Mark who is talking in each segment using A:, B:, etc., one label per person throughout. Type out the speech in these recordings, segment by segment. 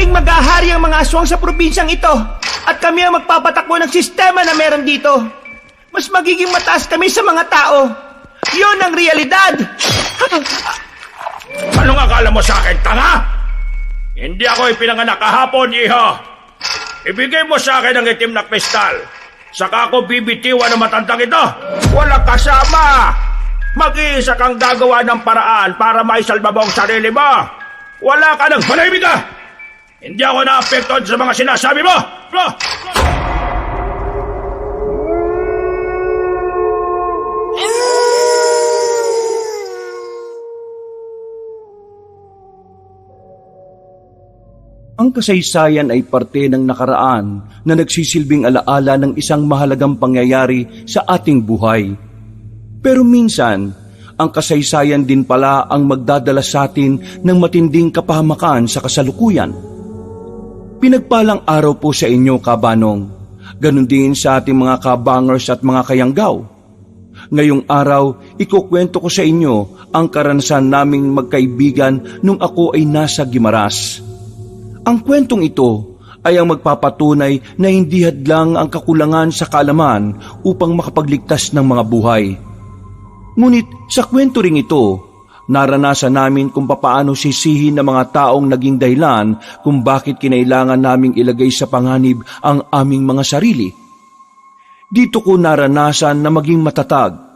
A: Muling mag-ahari ang mga aswang sa probinsyang ito at kami ang magpapatakbo ng sistema na meron dito. Mas magiging mataas kami sa mga tao. Yun ang realidad.
B: Anong akala mo sa akin, tanga? Hindi ako ipinanganak kahapon, iho. Ibigay mo sa akin ang itim na kristal. Saka ako bibitiwan ng matandang ito. Walang kasama. Mag-iisa kang gagawa ng paraan para maisalba mo ang sarili mo. Wala ka nang manahimik ka. Hindi ako na-apektuhan sa mga sinasabi mo.
C: Ang kasaysayan ay parte ng nakaraan na nagsisilbing alaala ng isang mahalagang pangyayari sa ating buhay. Pero minsan, ang kasaysayan din pala ang magdadala sa atin ng matinding kapahamakan sa kasalukuyan. Pinagpalang araw po sa inyo, kabanong. Ganon din sa ating mga kabangers at mga kayanggaw. Ngayong araw, ikukwento ko sa inyo ang karanasan naming magkaibigan nung ako ay nasa Guimaras. Ang kwentong ito ay ang magpapatunay na hindi hadlang ang kakulangan sa kaalaman upang makapagligtas ng mga buhay. Ngunit sa kwento ring ito, naranasan namin kung papaano sisihin ng mga taong naging dahilan kung bakit kinailangan naming ilagay sa panganib ang aming mga sarili. Dito ko naranasan na maging matatag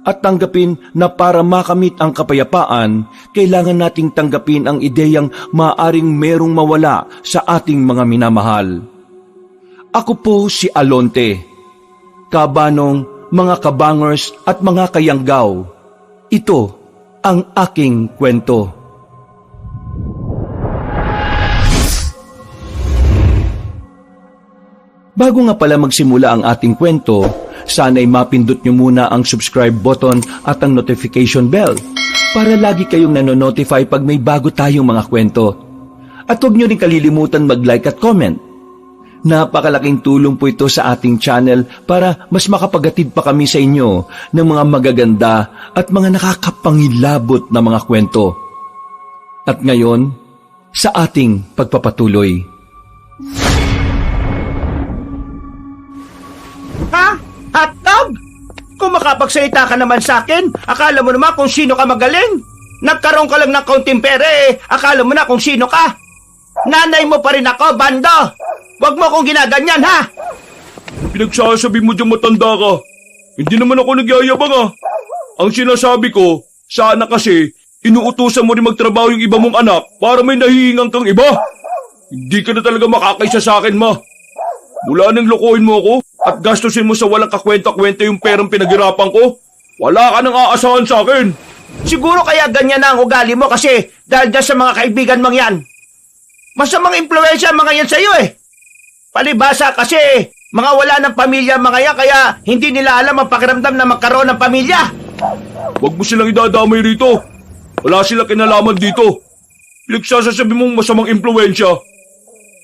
C: at tanggapin na para makamit ang kapayapaan, kailangan nating tanggapin ang ideyang maaring merong mawala sa ating mga minamahal. Ako po si Alonte, kabanong, mga kabangers at mga kayanggaw. Ito ang aking kwento. Bago nga pala magsimula ang ating kwento, sana'y mapindot nyo muna ang subscribe button at ang notification bell para lagi kayong nanonotify pag may bago tayong mga kwento. At huwag nyo rin kalilimutan mag-like at comment. Napakalaking tulong po ito sa ating channel para mas makapagatid pa kami sa inyo ng mga magaganda at mga nakakapangilabot na mga kwento. At ngayon, sa ating pagpapatuloy.
A: Ha? Hotdog? Kung makapagsalita ka naman sa akin, akala mo naman kung sino ka magaling. Nagkaroon ka lang ng kaunting pera akala mo na kung sino ka. Nanay mo pa rin ako, bando! Huwag mo akong ginaganyan, ha?
B: Pinagsasabi mo dyan matanda ka. Hindi naman ako nagyayabang Ang sinasabi ko, sana kasi inuutusan mo rin magtrabaho yung iba mong anak para may nahihingang kang iba. Hindi ka na talaga makakaisa sa akin, ma. Mula nang lokohin mo ako at gastusin mo sa walang kakwenta-kwenta yung perang pinaghirapan ko, wala ka nang aasahan sa akin.
A: Siguro kaya ganyan na ang ugali mo kasi dahil dyan sa mga kaibigan mong yan. Masamang impluensya mga yan sa'yo Palibasa kasi mga wala ng pamilya mga yan kaya hindi nila alam ang pakiramdam na magkaroon ng pamilya.
B: Huwag mo silang idadamay rito. Wala silang kinalaman dito. Pinagsasabi mong masamang impluensya.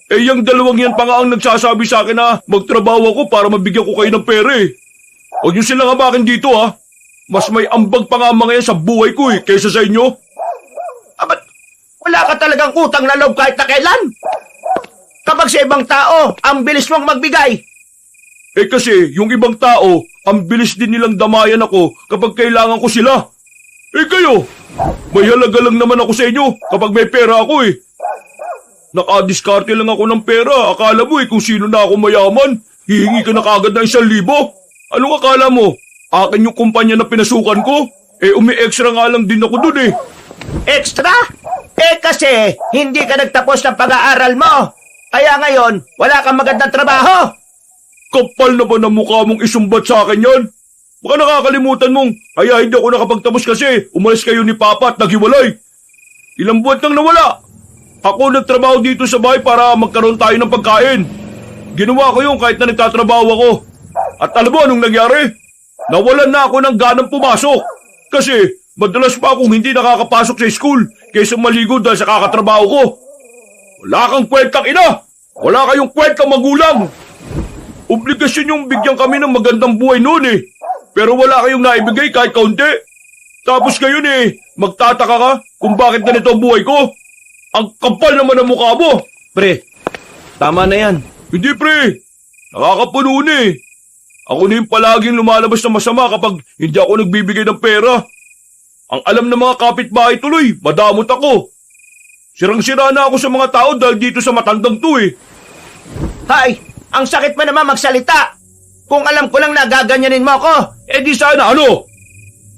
B: Yung dalawang yan pa nga ang nagsasabi sa akin na magtrabaho ako para mabigyan ko kayo ng pera Huwag nyo silang habakin dito Mas may ambag pa nga mga yan sa buhay ko kaysa sa inyo.
A: Ba't wala ka talagang utang na loob kahit na kailan? Kapag sa ibang tao, ang bilis mong magbigay.
B: Kasi yung ibang tao, ang bilis din nilang damayan ako kapag kailangan ko sila. Kayo, may halaga lang naman ako sa inyo kapag may pera ako Nakadiskarte lang ako ng pera. Akala mo kung sino na ako mayaman, hihingi ka na kagad ng 1,000. Anong akala mo? Akin yung kumpanya na pinasukan ko? Umi-extra nga lang din ako dun
A: Extra? Kasi hindi ka nagtapos ng pag-aaral mo. Kaya ngayon, wala kang magandang trabaho.
B: Kapal na ba ng mukha mong isumbat sa akin yan? Baka nakakalimutan mong, kaya hindi ako nakapagtapos kasi umalis kayo ni Papa at naghiwalay. Ilang buwan nang nawala. Ako nagtrabaho dito sa bahay para magkaroon tayo ng pagkain. Ginawa ko yun kahit na nagtatrabaho ako. At alam mo anong nangyari? Nawalan na ako ng ganang pumasok. Kasi madalas pa akong hindi nakakapasok sa school kaysa maligo dahil sa kakatrabaho ko. Wala kang kwentang ina! Wala kayong kwentang magulang! Obligasyon yung bigyan kami ng magandang buhay noon Pero wala kayong naibigay kahit kaunti. Tapos ngayon magtataka ka kung bakit ganito ang buhay ko. Ang kapal naman ang mukha mo!
C: Pre, tama na yan.
B: Hindi pre, nakakapuno na eh. Ako na yung palaging lumalabas na masama kapag hindi ako nagbibigay ng pera. Ang alam ng mga kapitbahay tuloy, madamot ako. Sirang-sira na ako sa mga tao dahil dito sa matandang to eh.
A: Hay, ang sakit mo naman magsalita. Kung alam ko lang na gaganyanin mo ako.
B: Eh di sana ano?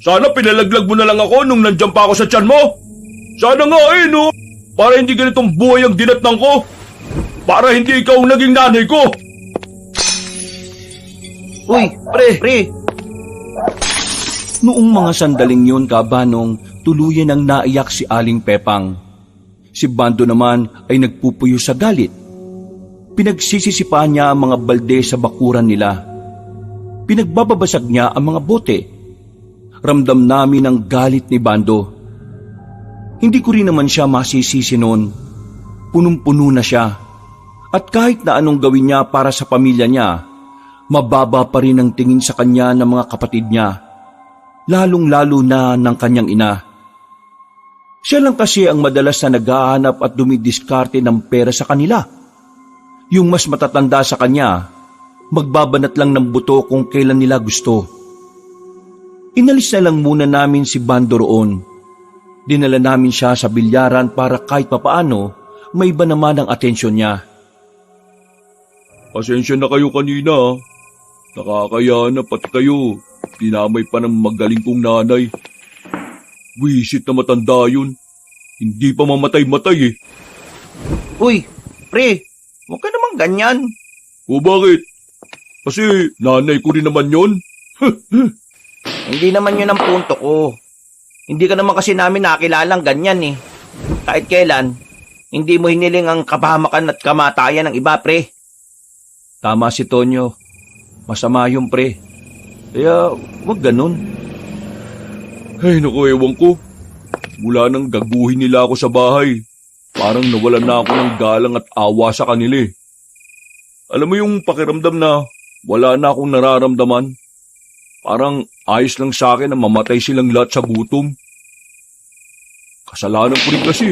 B: Sana pinalaglag mo na lang ako nung nandyan pa ako sa tiyan mo. Sana nga eh no, para hindi ganitong buhay ang dinatnang ko. Para hindi ikaw ang naging nanay ko.
C: Uy, pre. Noong mga sandaling yun, Kabanong, tuluyan ang naiyak si Aling Pepang. Si Bando naman ay nagpupuyo sa galit. Pinagsisisipahan niya ang mga balde sa bakuran nila. Pinagbababasag niya ang mga bote. Ramdam namin ang galit ni Bando. Hindi ko rin naman siya masisisi noon. Punong-puno na siya. At kahit na anong gawin niya para sa pamilya niya, mababa pa rin ang tingin sa kanya ng mga kapatid niya, lalong-lalo na ng kanyang ina. Siya lang kasi ang madalas na naghahanap at dumidiskarte ng pera sa kanila. Yung mas matatanda sa kanya, magbabanat lang ng buto kung kailan nila gusto. Inalis na lang muna namin si Bando roon. Dinala namin siya sa bilyaran para kahit papaano may iba naman ang atensyon niya.
B: Pasensya na kayo kanina ha. Nakakaya na pati kayo. Dinamay pa ng magaling kong nanay. Wisit na matanda yun. Hindi pa mamatay-matay eh.
A: Uy, pre, huwag ka naman ganyan.
B: O bakit? Kasi nanay ko rin naman yon.
A: Hindi naman yun ang punto ko. Hindi ka naman kasi namin nakilalang ganyan eh. Kahit kailan, hindi mo hiniling ang kapahamakan at kamatayan ng iba, pre.
C: Tama si Tonyo. Masama yung pre. Kaya wag ganun.
B: Ay naku, ewan ko. Mula nang gaguhin nila ako sa bahay, parang nawalan na ako ng galang at awa sa kanila eh. Alam mo yung pakiramdam na wala na akong nararamdaman? Parang ayos lang sa akin na mamatay silang lahat sa gutom. Kasalanan ko rin kasi.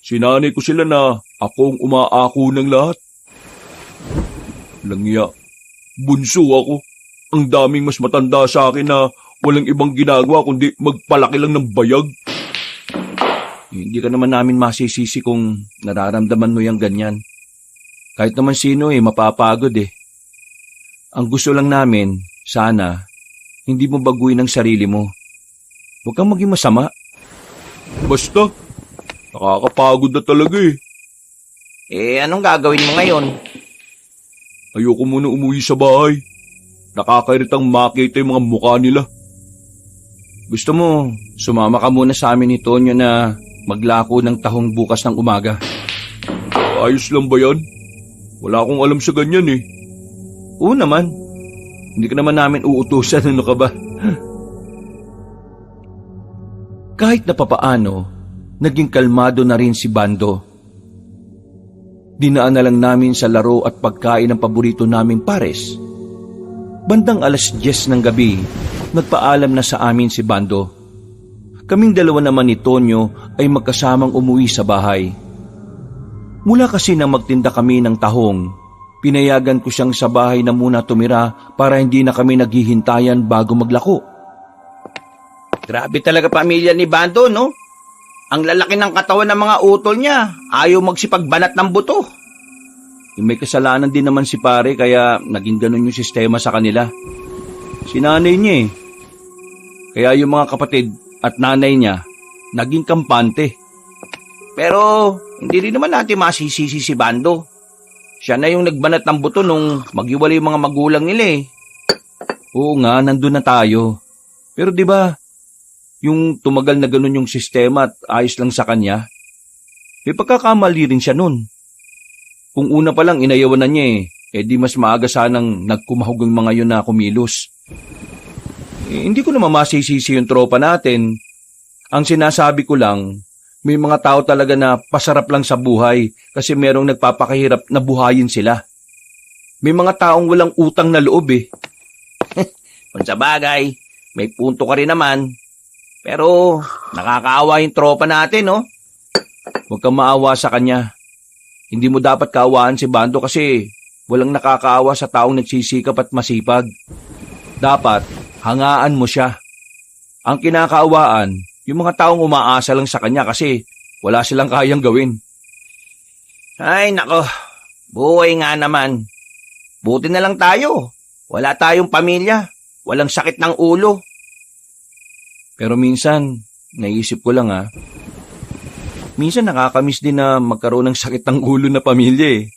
B: Sinanay ko sila na ako ang umaako ng lahat. Langya, bunso ako. Ang daming mas matanda sa akin na walang ibang ginagawa kundi magpalaki lang ng bayag.
C: Hindi ka naman namin masisisi kung nararamdaman mo yung ganyan. Kahit naman sino mapapagod eh. Ang gusto lang namin, sana, hindi mo baguhin ang sarili mo. Huwag kang maging masama.
B: Basta, nakakapagod na talaga eh.
A: Anong gagawin mo ngayon?
B: Ayoko muna umuwi sa bahay. Nakakairitang makita yung mga mukha nila.
C: Gusto mo, sumama ka muna sa amin ni Tonyo na maglako ng tahong bukas ng umaga.
B: Ayos lang ba yan? Wala akong alam sa ganyan eh.
C: Oo naman. Hindi ka naman namin uutusan, ano ka ba? Kahit na papaano, naging kalmado na rin si Bando. Dinaan na lang namin sa laro at pagkain ng paborito naming pares. Bandang 10:00 ng gabi, nagpaalam na sa amin si Bando. Kaming dalawa naman ni Tonyo ay magkasamang umuwi sa bahay. Mula kasi nang magtinda kami ng tahong, pinayagan ko siyang sa bahay na muna tumira para hindi na kami naghihintayan bago maglako.
A: Grabe talaga pamilya ni Bando, no? Ang lalaki ng katawan ng mga utol niya, ayaw magsipagbanat ng buto.
C: May kasalanan din naman si pare kaya naging ganun yung sistema sa kanila. Sinanay niya eh. Kaya yung mga kapatid at nanay niya, naging kampante.
A: Pero hindi rin naman natin masisisi si Bando. Siya na yung nagbanat ng buto nung maghiwalay yung mga magulang nila eh.
C: Oo nga, nandun na tayo. Pero di ba, yung tumagal na ganun yung sistema at ayos lang sa kanya, may pagkakamali rin siya nun. Kung una pa lang inayawan na niya di mas maaga sanang nagkumahog ang mga yun na kumilos. Hindi ko naman masisisi yung tropa natin. Ang sinasabi ko lang, may mga tao talaga na pasarap lang sa buhay kasi merong nagpapakahirap na buhayin sila. May mga taong walang utang na loob eh.
A: Kung sa bagay, may punto ka rin naman. Pero nakakaawa yung tropa natin, no?
C: Huwag kang maawa sa kanya. Hindi mo dapat kaawaan si Bando kasi walang nakakaawa sa taong nagsisikap at masipag. Dapat hangaan mo siya. Ang kinakaawaan, yung mga taong umaasa lang sa kanya kasi wala silang kayang gawin.
A: Ay, nako. Buhay nga naman. Buti na lang tayo. Wala tayong pamilya. Walang sakit ng ulo.
C: Pero minsan, naisip ko lang minsan nakakamiss din na magkaroon ng sakit ng ulo na pamilya eh.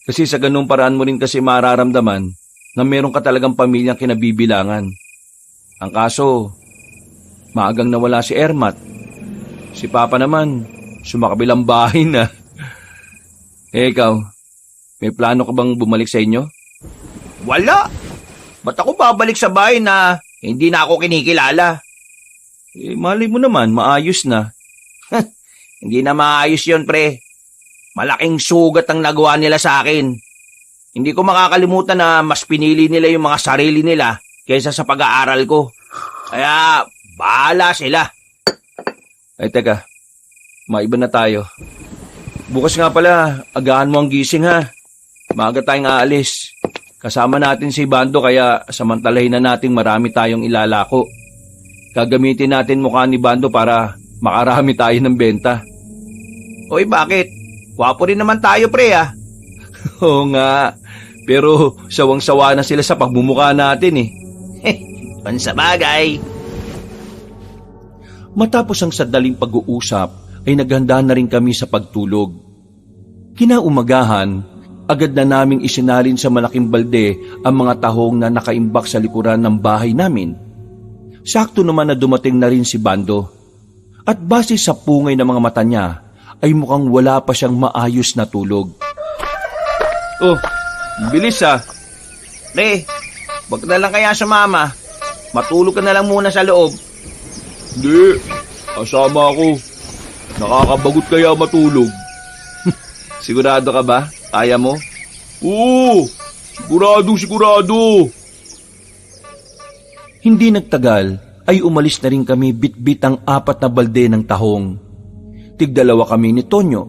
C: Kasi sa ganung paraan mo rin kasi mararamdaman na meron ka talagang pamilyang kinabibilangan. Ang kaso, maagang nawala si Ermat. Si Papa naman, sumakabilang bahay na. Ikaw, may plano ka bang bumalik sa inyo?
A: Wala. Ba't ako babalik sa bahay na hindi na ako kinikilala?
C: Malay mo naman, maayos na.
A: Hindi na maayos yun, pre. Malaking sugat ang nagawa nila sa akin. Hindi ko makakalimutan na mas pinili nila yung mga sarili nila kaysa sa pag-aaral ko. Kaya, bahala sila.
C: Ay teka, maiba na tayo. Bukas nga pala, agahan mo ang gising ha. Maaga tayong aalis. Kasama natin si Bando kaya samantalahin na nating marami tayong ilalako. Gagamitin natin mukha ni Bando para makarami tayo ng benta.
A: Oy, bakit? Wapo rin naman tayo, pre,
C: Oo nga, pero sawang-sawa na sila sa pagmumukha natin eh.
A: Pansabagay.
C: Matapos ang sadaling pag-uusap, ay naghanda na rin kami sa pagtulog. Kinaumagahan, agad na naming isinalin sa malaking balde ang mga tahong na nakaimbak sa likuran ng bahay namin. Sakto naman na dumating na rin si Bando. At base sa pungay ng mga mata niya, ay mukhang wala pa siyang maayos na tulog. Oh, bilis
A: Pre, wag na lang kaya sumama. Matulog ka na lang muna sa loob.
B: Hindi, kasama ako. Nakakabagot kaya matulog.
C: Sigurado ka ba? Kaya mo?
B: Oo, sigurado.
C: Hindi nagtagal ay umalis na rin kami bit-bit ang 4 na balde ng tahong. Tigdalawa kami ni Tonyo.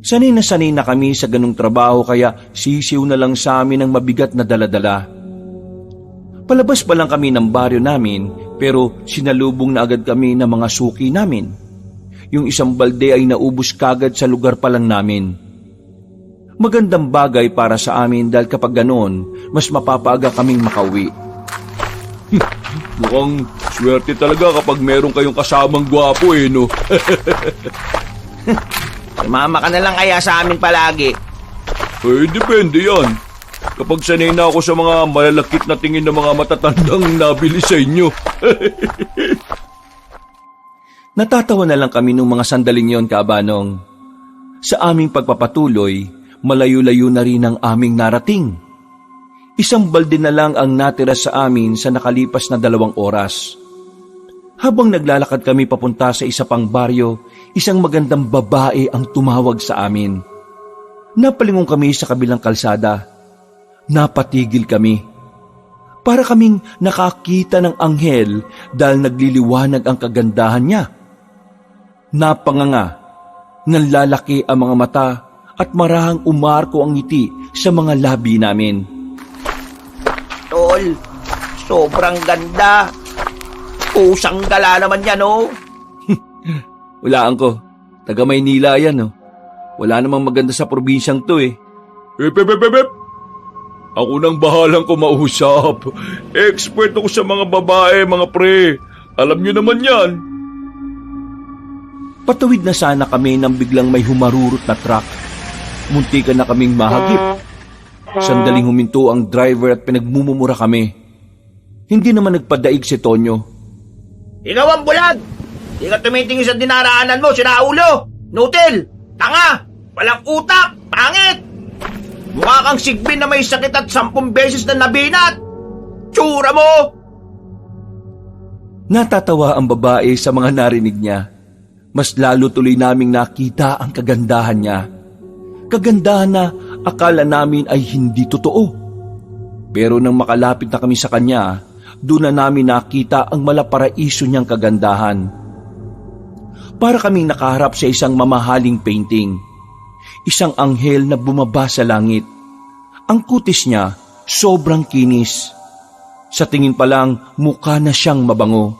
C: Sanay na kami sa ganung trabaho kaya sisiw na lang sa amin ang mabigat na daladala. Palabas pa lang kami ng baryo namin pero sinalubong na agad kami ng mga suki namin. Yung isang balde ay naubos kagad sa lugar pa lang namin. Magandang bagay para sa amin dahil kapag ganoon, mas mapapaaga kaming makauwi.
B: Mukhang swerte talaga kapag meron kayong kasamang gwapo no?
A: Sumama ka na lang kaya sa amin palagi.
B: Depende yan. Kapag sanay na ako sa mga malalakit na tingin ng mga matatandang nabili sa inyo.
C: Natatawa na lang kami nung mga sandaling yon, Kabanong. Sa aming pagpapatuloy, malayo-layo na rin ang aming narating. Isang balde na lang ang natira sa amin sa nakalipas na 2 oras. Habang naglalakad kami papunta sa isa pang baryo, isang magandang babae ang tumawag sa amin. Napalingon kami sa kabilang kalsada. Napatigil kami. Para kaming nakakita ng anghel dahil nagliliwanag ang kagandahan niya. Napanganga, nanlalaki ang mga mata at marahang umarko ang ngiti sa mga labi namin.
A: Tol, sobrang ganda. Pusang gala naman yan,
C: Walaan ko, taga Maynila yan, Wala namang maganda sa probinsyang to,
B: Pep. Ako nang bahalang kumausap. Expert ako sa mga babae, mga pre. Alam nyo naman yan.
C: Patawid na sana kami nang biglang may humarurot na truck. Muntikan na kaming mahagip. Sandaling huminto ang driver at pinagmumumura kami. Hindi naman nagpadaig si Tonyo.
A: Ikaw ang bulag! Di ka tumitingin sa dinaraanan mo, sinaulo! Nutil! Tanga! Walang utak! Pangit! Mukha kang sigbin na may sakit at 10 beses na nabinat! Tsura mo!
C: Natatawa ang babae sa mga narinig niya. Mas lalo tuloy naming nakita ang kagandahan niya. Kagandahan na akala namin ay hindi totoo. Pero nang makalapit na kami sa kanya, doon na namin nakita ang malaparaiso niyang kagandahan. Para kaming nakaharap sa isang mamahaling painting. isang anghel na bumaba sa langit. Ang kutis niya sobrang kinis. Sa tingin pa lang, mukha na siyang mabango.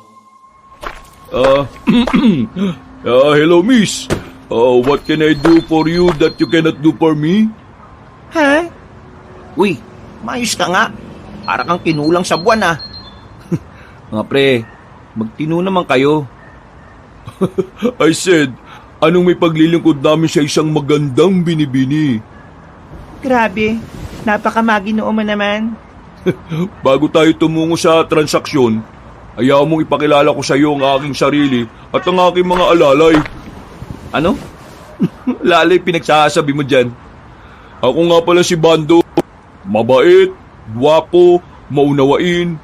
B: Hello, miss. What can I do for you that you cannot do for me?
A: Ha? Uy, mayos ka nga. Para kang kinulang sa buwan ah.
C: Mga pre, magtino naman kayo.
B: I said, anong may paglilingkod namin sa isang magandang binibini?
A: Grabe, napakamaginoo mo naman.
B: Bago tayo tumungo sa transaksyon, ayaw mong ipakilala ko sa iyo ang aking sarili at ang aking mga alalay.
C: Ano? Lalay pinagsasabi mo dyan.
B: Ako nga pala si Bando. Mabait, gwapo, maunawain.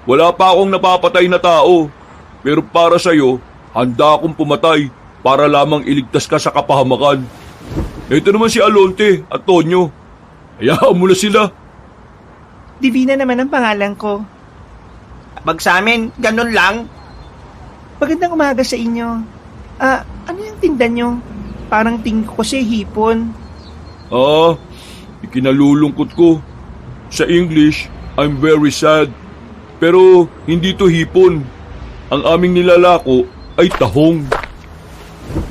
B: Wala pa akong napapatay na tao. Pero para sa iyo, handa akong pumatay para lamang iligtas ka sa kapahamakan. Ito naman si Alonte at Tonyo. Hayaan mo na sila.
A: Divina naman ang pangalan ko. Pag sa amin, ganun lang. Magandang umaga sa inyo. Ano yung tinda nyo? Parang tingin ko kasi hipon.
B: Ikinalulungkot ko. Sa English, I'm very sad. Pero hindi to hipon. Ang aming nilalako ay tahong.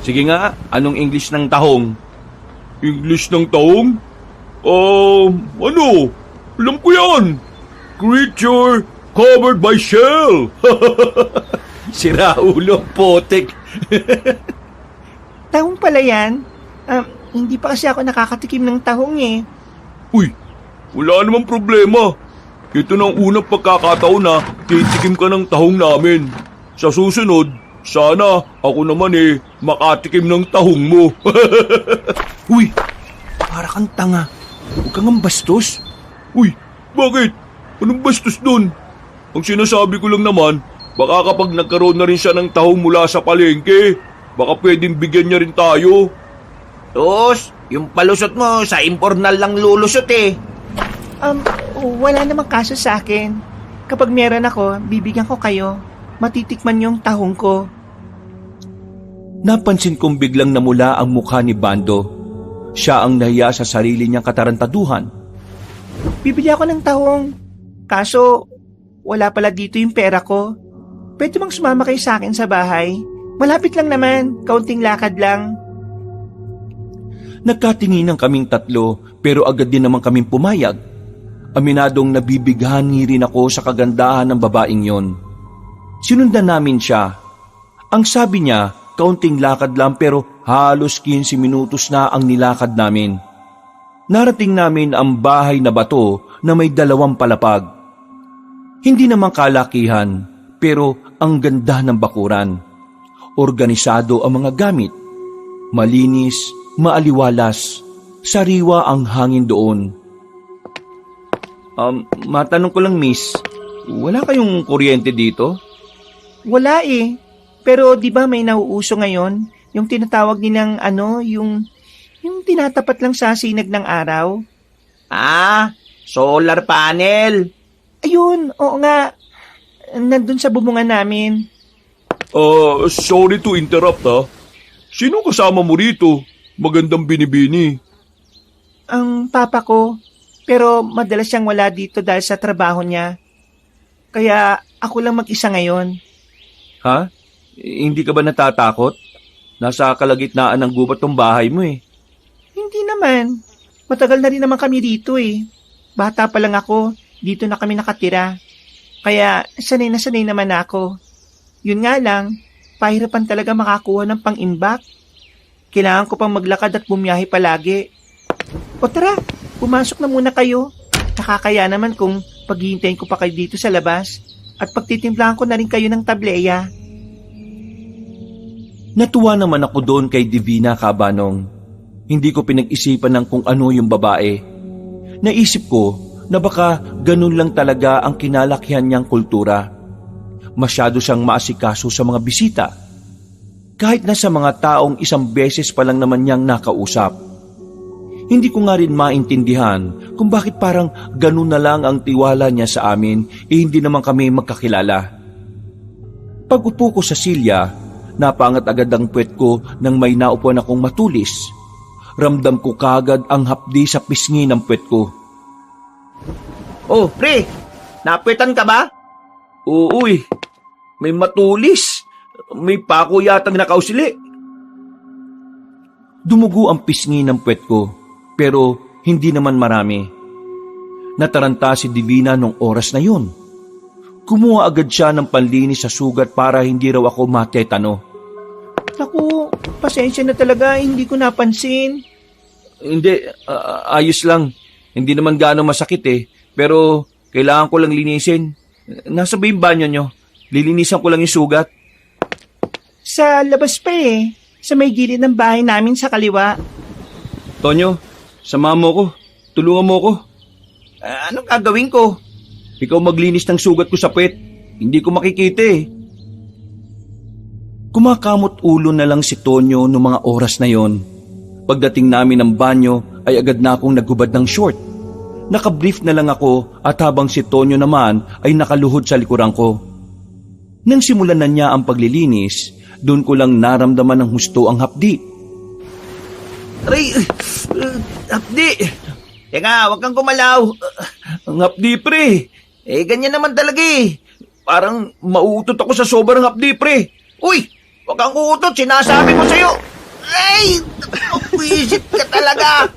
C: Sige nga, anong English ng tahong?
B: English ng tahong? Ano? Alam ko yan. Creature covered by shell.
C: Sira ulo, potek.
A: Tahong pala yan? Hindi pa kasi ako nakakatikim ng tahong eh.
B: Uy, wala namang problema. Ito na ang unang pagkakataon na titikim ka ng tahong namin. Sa susunod, sana ako naman makatikim ng tahong mo.
C: Uy, para kang tanga. Huwag kang bastos.
B: Uy, bakit? Anong bastos dun? Ang sinasabi ko lang naman, baka kapag nagkaroon na rin siya ng tahong mula sa palengke, baka pwedeng bigyan niya rin tayo.
A: Tos, yung palusot mo sa impornal lang lulusot eh. Wala namang kaso sa akin. Kapag meron ako, bibigyan ko kayo. Matitikman yung tahong ko.
C: Napansin kong biglang namula ang mukha ni Bando. Siya ang nahiya sa sarili niyang katarantaduhan.
A: Bibili ako ng tahong. Kaso, wala pala dito yung pera ko. Pwede bang sumama kayo sa akin sa bahay? Malapit lang naman, kaunting lakad lang.
C: Nagkatinginan kaming tatlo pero agad din naman kaming pumayag. Aminadong nabibighani rin ako sa kagandahan ng babaeng yon. Sinundan namin siya. Ang sabi niya, kaunting lakad lang pero halos 15 minutos na ang nilakad namin. Narating namin ang bahay na bato na may 2 palapag. Hindi naman kalakihan pero ang ganda ng bakuran. Organisado ang mga gamit. Malinis, maaliwalas, sariwa ang hangin doon. Matanong ko lang, miss, wala kayong kuryente dito?
A: Wala eh. Pero di ba may nauuso ngayon? Yung tinatawag nilang yung tinatapat lang sa sinag ng araw? Solar panel. Ayun, oo nga. Nandun sa bubungan namin.
B: Sorry to interrupt Sino kasama mo rito? Magandang binibini.
A: Ang papa ko. Pero madalas siyang wala dito dahil sa trabaho niya. Kaya ako lang mag-isa ngayon.
C: Ha? Hindi ka ba natatakot? Nasa kalagitnaan ng gubat tong bahay mo eh.
A: Hindi naman. Matagal na rin naman kami dito eh. Bata pa lang ako, dito na kami nakatira. Kaya sanay na sanay naman ako. Yun nga lang, pahirapan talaga makakuha ng pang-imbak. Kailangan ko pang maglakad at bumiyahe palagi. O tara, pumasok na muna kayo. Nakakaya naman kung paghihintayin ko pa kayo dito sa labas at pagtitimplahan ko na rin kayo ng tableya.
C: Natuwa naman ako doon kay Divina Cabanong. Hindi ko pinag-isipan ng kung ano yung babae. Naisip ko na baka ganun lang talaga ang kinalakihan niyang kultura. Masyado siyang maasikaso sa mga bisita. Kahit na sa mga taong isang beses pa lang naman niyang nakausap. Hindi ko nga rin maintindihan kung bakit parang ganun na lang ang tiwala niya sa amin hindi naman kami magkakilala. Pag-upo ko sa silya, napangat agad ang puwet ko nang may naupuan akong matulis. ramdam ko kagad ang hapdi sa pisngi ng puwet ko.
A: Oh, pre, napuwetan ka ba?
C: Oo may matulis. May pako yatang nakausili. Dumugo ang pisngi ng puwet ko, pero hindi naman marami. Nataranta si Divina nung oras na yun. Kumuha agad siya ng panlinis sa sugat para hindi raw ako matetano.
A: Naku, pasensya na talaga, hindi ko napansin.
C: Hindi, ayos lang. Hindi naman gaano masakit pero kailangan ko lang linisin. Nasa ba yung banyo nyo? Lilinisan ko lang yung sugat.
A: Sa labas pa sa may gilid ng bahay namin sa kaliwa.
C: Tonyo, samahan mo ko. Tulungan mo ko.
A: Anong gagawin ko?
C: Ikaw maglinis ng sugat ko sa puwet. Hindi ko makikita Kumakamot ulo na lang si Tonyo noong mga oras na yon. Pagdating namin ng banyo ay agad na akong naghubad ng short. Nakabrief na lang ako at habang si Tonyo naman ay nakaluhod sa likuran ko. Nang simulan na niya ang paglilinis, doon ko lang naramdaman ng husto ang hapdi.
A: Aray, hapdi. Teka, wag kang gumalaw.
C: Ang hapdi, pre.
A: Ganyan naman talaga
C: Parang mauutot ako sa sobrang hapdi, pre.
A: Uy, wag kang uutot, sinasabi ko sa'yo. Ay, wisit ka talaga.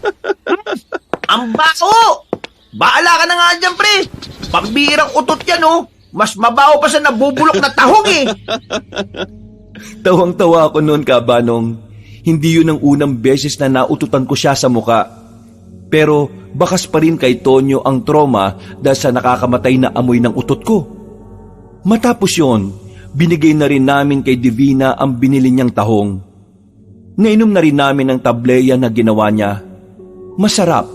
A: Ang baho. Baala ka na nga dyan, pre. Pambirang utot yan, Mas mabaho pa sa nabubulok na tahong
C: Tawang-tawa ako noon, Kabanong. Hindi yun ang unang beses na naututan ko siya sa muka. Pero bakas pa rin kay Tonyo ang trauma dahil sa nakakamatay na amoy ng utot ko. Matapos yon, binigay na rin namin kay Divina ang binili niyang tahong. Nainom na rin namin ang tableya na ginawa niya. Masarap.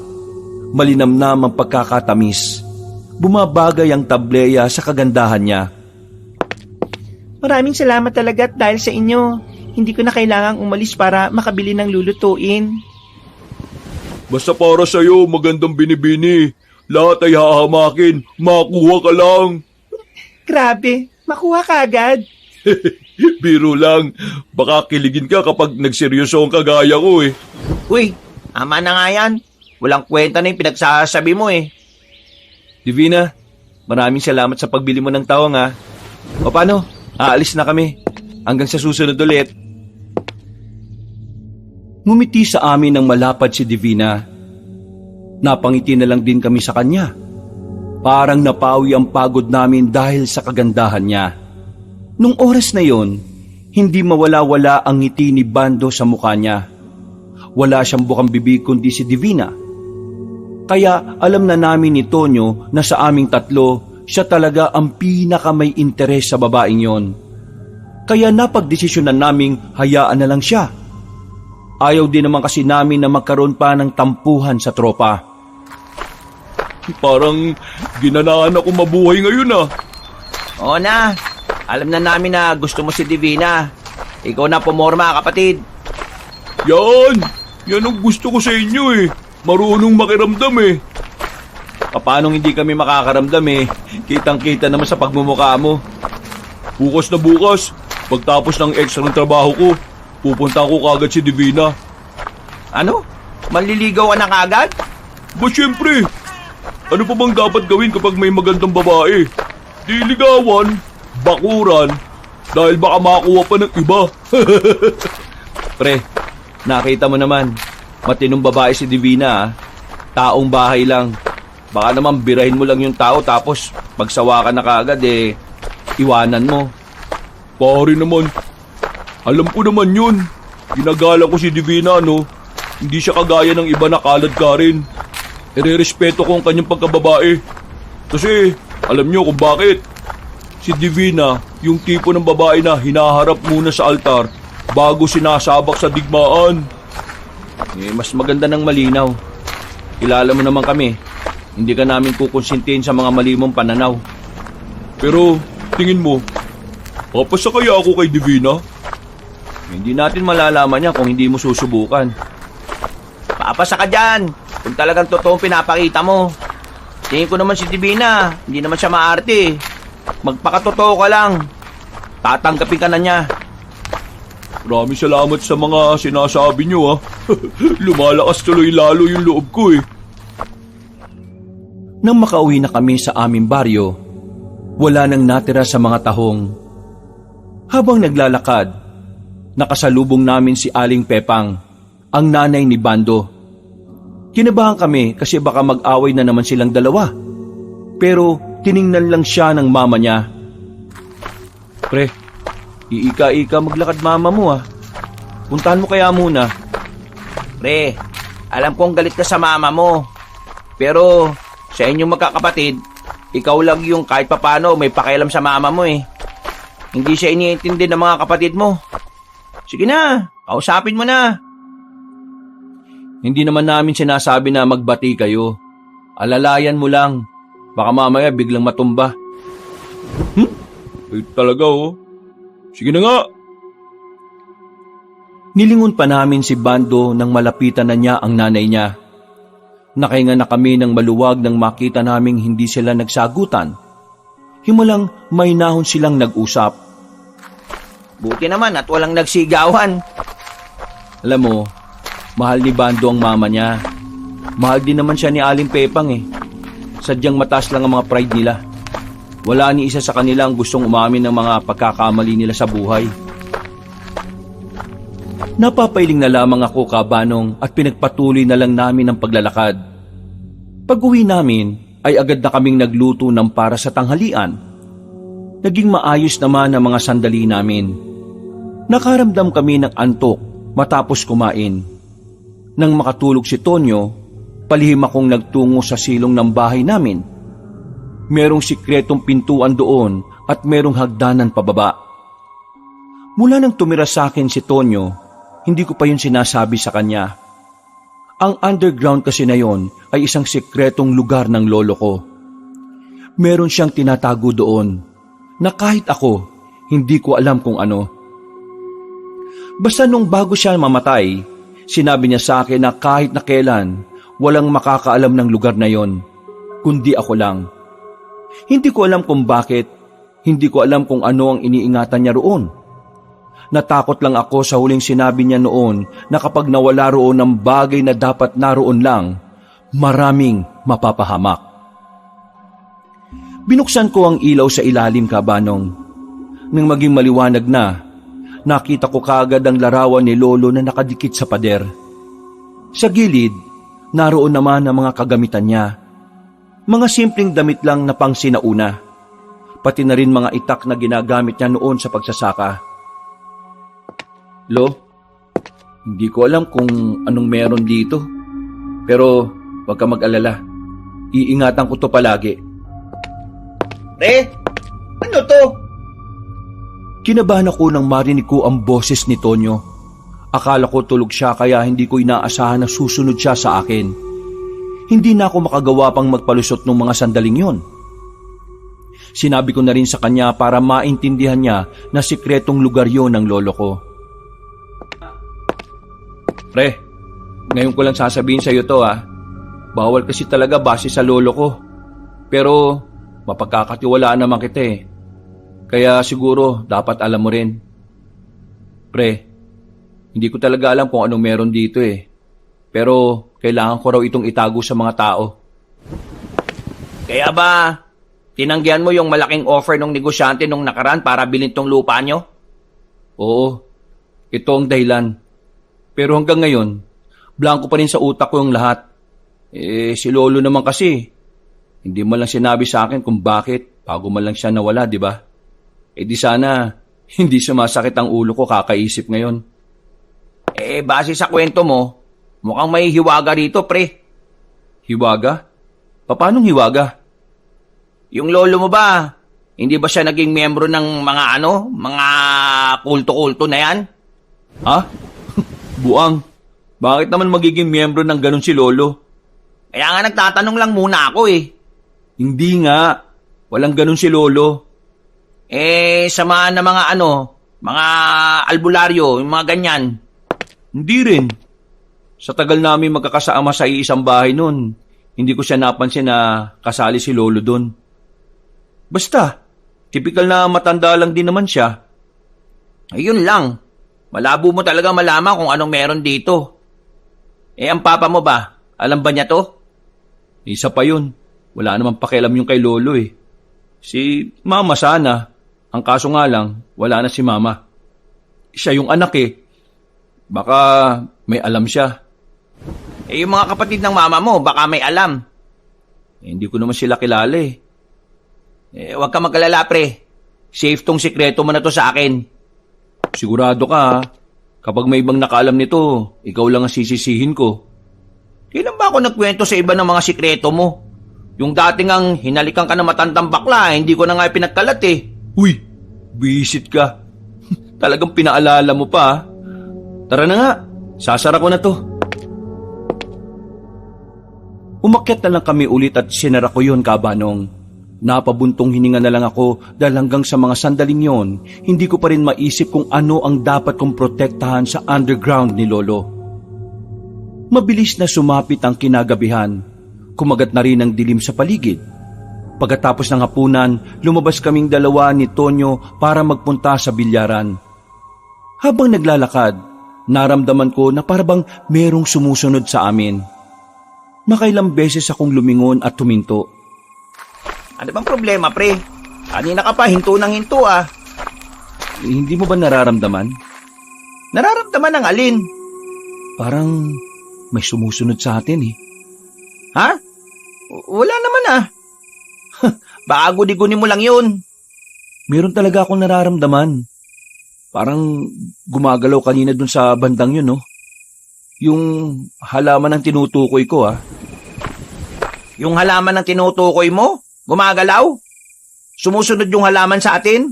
C: Malinamnam ang pagkakatamis. Bumabagay ang tableya sa kagandahan niya.
A: Maraming salamat talaga at dahil sa inyo, hindi ko na kailangang umalis para makabili ng lulutuin.
B: Basta para sa'yo, magandang binibini. Lahat ay hahamakin. Makuha ka lang.
A: Grabe, makuha ka agad.
B: Biro lang. Baka kiligin ka kapag nagseryoso ang kagaya ko
A: Uy, ama na nga yan. Walang kwenta na yung pinagsasabi mo
C: Divina, maraming salamat sa pagbili mo ng tawang O paano? Aalis na kami. Hanggang sa susunod ulit. Ngumiti sa amin ng malapad si Divina. Napangiti na lang din kami sa kanya. Parang napawi ang pagod namin dahil sa kagandahan niya. Nung oras na yon, hindi mawala-wala ang ngiti ni Bando sa mukha niya. Wala siyang bukang bibig kundi si Divina. Kaya alam na namin ni Tonyo na sa aming tatlo, siya talaga ang pinaka may interes sa babaeng yon. Kaya napagdesisyonan naming hayaan na lang siya. Ayaw din naman kasi namin na magkaroon pa ng tampuhan sa tropa.
B: Parang ginanaan ako mabuhay ngayon
A: Oo na, alam na namin na gusto mo si Divina. Ikaw na pumorma, kapatid.
B: Yan ang gusto ko sa inyo Marunong makiramdam
C: Paano hindi kami makakaramdam Kitang-kita naman sa pagmumukha mo.
B: Bukas na bukas, pagtapos ng extra ng trabaho ko, pupunta ko kagad si Divina.
A: Ano? Manliligaw ka na kagad?
B: Ba syempre, ano pa bang dapat gawin kapag may magandang babae? Di ligawan, bakuran, dahil baka makakuha pa ng iba.
C: Pre, nakita mo naman, matinong babae si Divina Taong bahay lang. Baka naman birahin mo lang yung tao tapos magsawa ka na kaagad iwanan mo.
B: Pare naman, alam ko naman yun. Ginagala ko si Divina Hindi siya kagaya ng iba na kalad ka rin. Irerespeto ko ang kanyang pagkababae. Kasi alam niyo kung bakit. Si Divina, yung tipo ng babae na hinaharap muna sa altar bago sinasabak sa digmaan.
C: Mas maganda ng malinaw. Kilala mo naman kami. Hindi ka namin kukonsintihin sa mga mali mong pananaw.
B: Pero tingin mo, papasa kaya ako kay Divina?
C: Hindi natin malalaman yan kung hindi mo susubukan.
A: Papasa ka dyan kung talagang totoong pinapakita mo. Tingin ko naman si Divina, hindi naman siya maarte. Magpakatotoo ka lang. Tatanggapin ka na niya.
B: Maraming salamat sa mga sinasabi nyo, ha. Lumalakas tuloy lalo yung loob ko, eh.
C: Nang makauwi na kami sa aming baryo, wala nang natira sa mga tahong. Habang naglalakad, nakasalubong namin si Aling Pepang, ang nanay ni Bando. Kinabahan kami kasi baka mag-away na naman silang dalawa. Pero tiningnan lang siya ng mama niya. Pre, iika-ika maglakad mama mo, ah. Puntahan mo kaya muna.
A: Pre, alam kong galit ka sa mama mo. Pero sa inyong magkakapatid, ikaw lang yung kahit papano may pakialam sa mama mo eh. Hindi siya iniintindi ng mga kapatid mo. Sige na, kausapin mo na.
C: Hindi naman namin sinasabi na magbati kayo. Alalayan mo lang. Baka mamaya biglang matumba.
B: Talaga, oh. Sige na nga.
C: Nilingon pa namin si Bando nang malapitan na niya ang nanay niya. Nakahinga na kami ng maluwag nang makita naming hindi sila nagsagutan. Himalang may nahon silang nag-usap.
A: Buti naman at walang nagsigawan.
C: Alam mo, mahal ni Bando ang mama niya. Mahal din naman siya ni Aling Pepang eh. Sadyang mataas lang ang mga pride nila. Wala ni isa sa kanila ang gustong umamin ng mga pagkakamali nila sa buhay. Napapailing na lamang ako, Kabanong, at pinagpatuloy na lang namin ang paglalakad. Pag-uwi namin ay agad na kaming nagluto ng para sa tanghalian. Naging maayos naman ang mga sandali namin. Nakaramdam kami ng antok matapos kumain. Nang makatulog si Tonyo, palihim akong nagtungo sa silong ng bahay namin. Merong sikretong pintuan doon at merong hagdanan pababa. Mula nang tumira sa akin si Tonyo, hindi ko pa yun sinasabi sa kanya. Ang underground kasi na yon ay isang sikretong lugar ng lolo ko. Meron siyang tinatago doon na kahit ako, hindi ko alam kung ano. Basta nung bago siya mamatay, sinabi niya sa akin na kahit na kailan, walang makakaalam ng lugar na yon, kundi ako lang. Hindi ko alam kung bakit, hindi ko alam kung ano ang iniingatan niya roon. Natakot lang ako sa huling sinabi niya noon na kapag nawala roon ng bagay na dapat naroon lang, maraming mapapahamak. Binuksan ko ang ilaw sa ilalim, Kabanong. Nang maging maliwanag na, nakita ko kaagad ang larawan ni Lolo na nakadikit sa pader. Sa gilid, naroon naman ang mga kagamitan niya. Mga simpleng damit lang na pang sinauna. Pati na rin mga itak na ginagamit niya noon sa pagsasaka. Lo, hindi ko alam kung anong meron dito. Pero huwag ka mag-alala. Iingatan ko to palagi.
A: Ano to?
C: Kinabahan ako nang marinig ko ang boses ni Tonyo. Akala ko tulog siya kaya hindi ko inaasahan na susunod siya sa akin. Hindi na ako makagawa pang magpalusot ng mga sandaling yon. Sinabi ko na rin sa kanya para maintindihan niya na sikretong lugar yon ng lolo ko. Pre, ngayon ko lang sasabihin sa iyo to ha. Bawal kasi talaga base sa lolo ko. Pero mapagkakatiwalaan naman kita eh. Kaya siguro dapat alam mo rin. Pre, hindi ko talaga alam kung anong meron dito eh. Pero kailangan ko raw itong itago sa mga tao.
A: Kaya ba, tinanggihan mo yung malaking offer ng negosyante nung nakaraan para bilhin tong lupa nyo?
C: Oo, ito ang dahilan. Pero hanggang ngayon, blanco pa rin sa utak ko yung lahat. Si Lolo naman kasi, hindi man lang sinabi sa akin kung bakit bago man lang siya nawala, di ba? Di sana, hindi sumasakit ang ulo ko kakaisip ngayon.
A: Base sa kwento mo, mukhang may hiwaga rito, pre.
C: Hiwaga? Paanong hiwaga?
A: Yung lolo mo ba, hindi ba siya naging miyembro ng mga kulto-kulto na yan?
C: Ha? Buang, bakit naman magiging miyembro ng ganun si Lolo?
A: Kaya nga nagtatanong lang muna ako eh.
C: Hindi nga, walang ganun si Lolo.
A: Samahan na mga albularyo, yung mga ganyan.
C: Hindi rin. Sa tagal namin magkakasama sa iisang bahay nun, hindi ko siya napansin na kasali si Lolo dun. Basta, tipikal na matanda lang din naman siya.
A: Ayun lang.
D: Malabo mo talaga malaman kung anong meron dito. Ang papa mo ba? Alam ba niya to?
C: Isa pa yun. Wala namang pakialam yung kay Lolo eh. Si Mama sana. Ang kaso nga lang, wala na si Mama. Siya yung anak eh. Baka may alam siya.
D: Yung mga kapatid ng mama mo, baka may alam.
C: Hindi ko naman sila kilala eh.
D: Huwag ka mag-alala, pre. Safe tong sikreto mo na to sa akin.
C: Sigurado ka ha? Kapag may ibang nakaalam nito, ikaw lang ang sisisihin ko.
D: Kailan ba ako nagkwento sa iba ng mga sikreto mo? Yung dating ang hinalikan ka ng matandang bakla, hindi ko na nga pinagkalat eh.
C: Uy, bisit ka. Talagang pinaalala mo pa ha? Tara na nga, sasara ko na to. Umakyat na lang kami ulit at sinara ko yun, Kabanong. Napabuntong hininga na lang ako dahil hanggang sa mga sandaling yon, hindi ko pa rin maisip kung ano ang dapat kong protektahan sa underground ni Lolo. Mabilis na sumapit ang kinagabihan. Kumagat na rin ang dilim sa paligid. Pagkatapos ng hapunan, lumabas kaming dalawa ni Tonyo para magpunta sa bilyaran. Habang naglalakad, naramdaman ko na parabang merong sumusunod sa amin. Makailang beses akong lumingon at tuminto.
D: Ano bang problema, pre? Kanina ka pa, hinto ng hinto ah.
C: Hindi mo ba nararamdaman?
D: Nararamdaman ng alin?
C: Parang may sumusunod sa atin eh.
D: Ha? Wala naman ah. Baka guni-guni mo lang yun.
C: Meron talaga akong nararamdaman. Parang gumagalaw kanina dun sa bandang yun, no? Yung halaman ng tinutukoy ko, ah.
D: Yung halaman ng tinutukoy mo? Gumagalaw? Sumusunod yung halaman sa atin?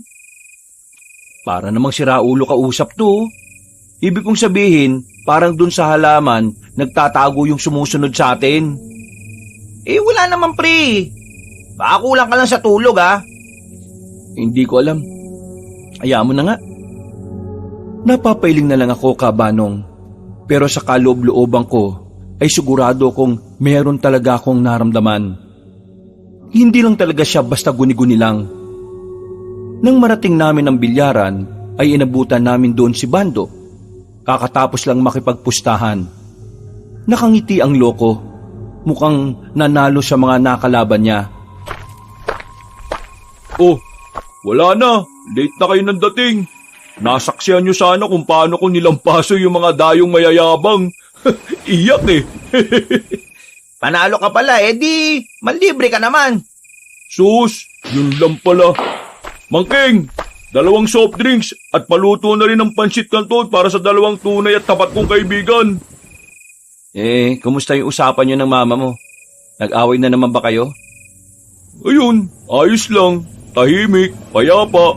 C: Para namang siraulo ka usap to. Ibig kong sabihin, parang dun sa halaman, nagtatago yung sumusunod sa atin.
D: Wala naman, pre. Baka kulang ka lang sa tulog, ah.
C: Hindi ko alam. Hayaan mo na nga. Napapailing na lang ako, Kabanong. Pero sa kaloob-looban ko, ay sigurado kong meron talaga akong naramdaman. Hindi lang talaga siya basta guni-guni lang. Nang marating namin ang bilyaran, ay inabutan namin doon si Bando. Kakatapos lang makipagpustahan. Nakangiti ang loko. Mukhang nanalo sa mga nakalaban niya.
B: Oh, wala na. Late na kayo ng dating. Nasaksihan nyo sana kung paano ko nilampaso yung mga dayong mayayabang. Iyak eh.
D: Panalo ka pala, di manlibre ka naman.
B: Sus, yun lang pala. Mangking, 2 soft drinks at paluto na rin ng pansit canton para sa 2 tunay at tapat kong kaibigan.
C: Kumusta yung usapan niyo ng mama mo? Nag-away na naman ba kayo?
B: Ayun, ayos lang. Tahimik, payapa.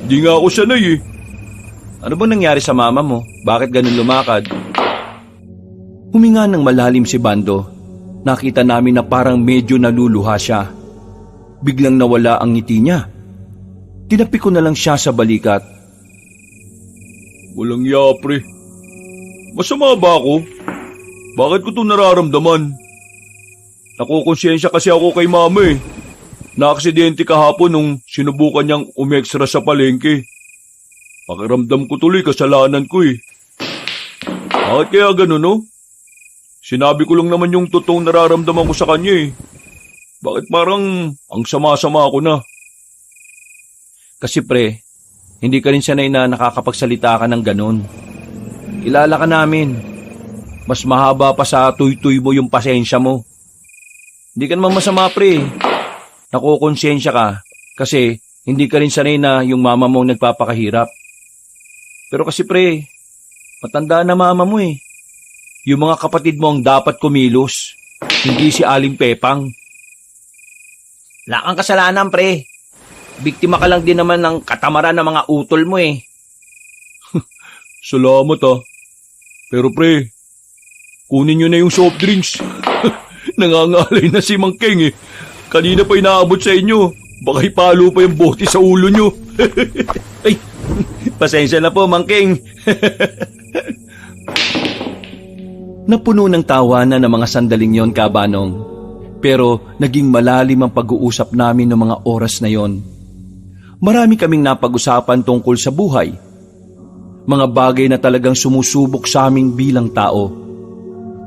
B: Di nga ako sanay eh.
C: Ano bang nangyari sa mama mo? Bakit ganun lumakad? Huminga ng malalim si Bando. Nakita namin na parang medyo naluluha siya. Biglang nawala ang ngiti niya. Tinapi ko na lang siya sa balikat.
B: Walang yapre. Masama ba ako? Bakit ko ito nararamdaman? Nakukonsensya kasi ako kay mama eh. Naaksidente kahapon nung sinubukan niyang umextra sa palengke. Pakiramdam ko tuloy kasalanan ko eh. Bakit kaya ganun no? Sinabi ko lang naman yung totoong nararamdaman ko sa kanya eh. Bakit parang ang sama-sama ako na?
C: Kasi pre, hindi ka rin sanay na nakakapagsalita ka ng ganun. Kilala ka namin. Mas mahaba pa sa tuy-tuy mo yung pasensya mo. Hindi ka naman masama pre. Nakukonsensya ka kasi hindi ka rin sanay na yung mama mo nagpapakahirap. Pero kasi pre, matanda na mama mo eh. Yung mga kapatid mo ang dapat kumilos, hindi si Aling Pepang.
D: Wala kang kasalanan, pre. Biktima ka lang din naman ng katamaran ng mga utol mo eh.
B: Salamat ah. Pero pre, kunin nyo na yung soft drinks. Nangangalay na si Mangking eh. Kanina pa inaabot sa inyo. Baka ipalo pa yung bote sa ulo nyo.
C: Ay, pasensya na po, Mangking. Napuno ng tawanan ng mga sandaling yon, Kabanong. Pero naging malalim ang pag-uusap namin ng mga oras na yon. Marami kaming napag-usapan tungkol sa buhay. Mga bagay na talagang sumusubok sa aming bilang tao.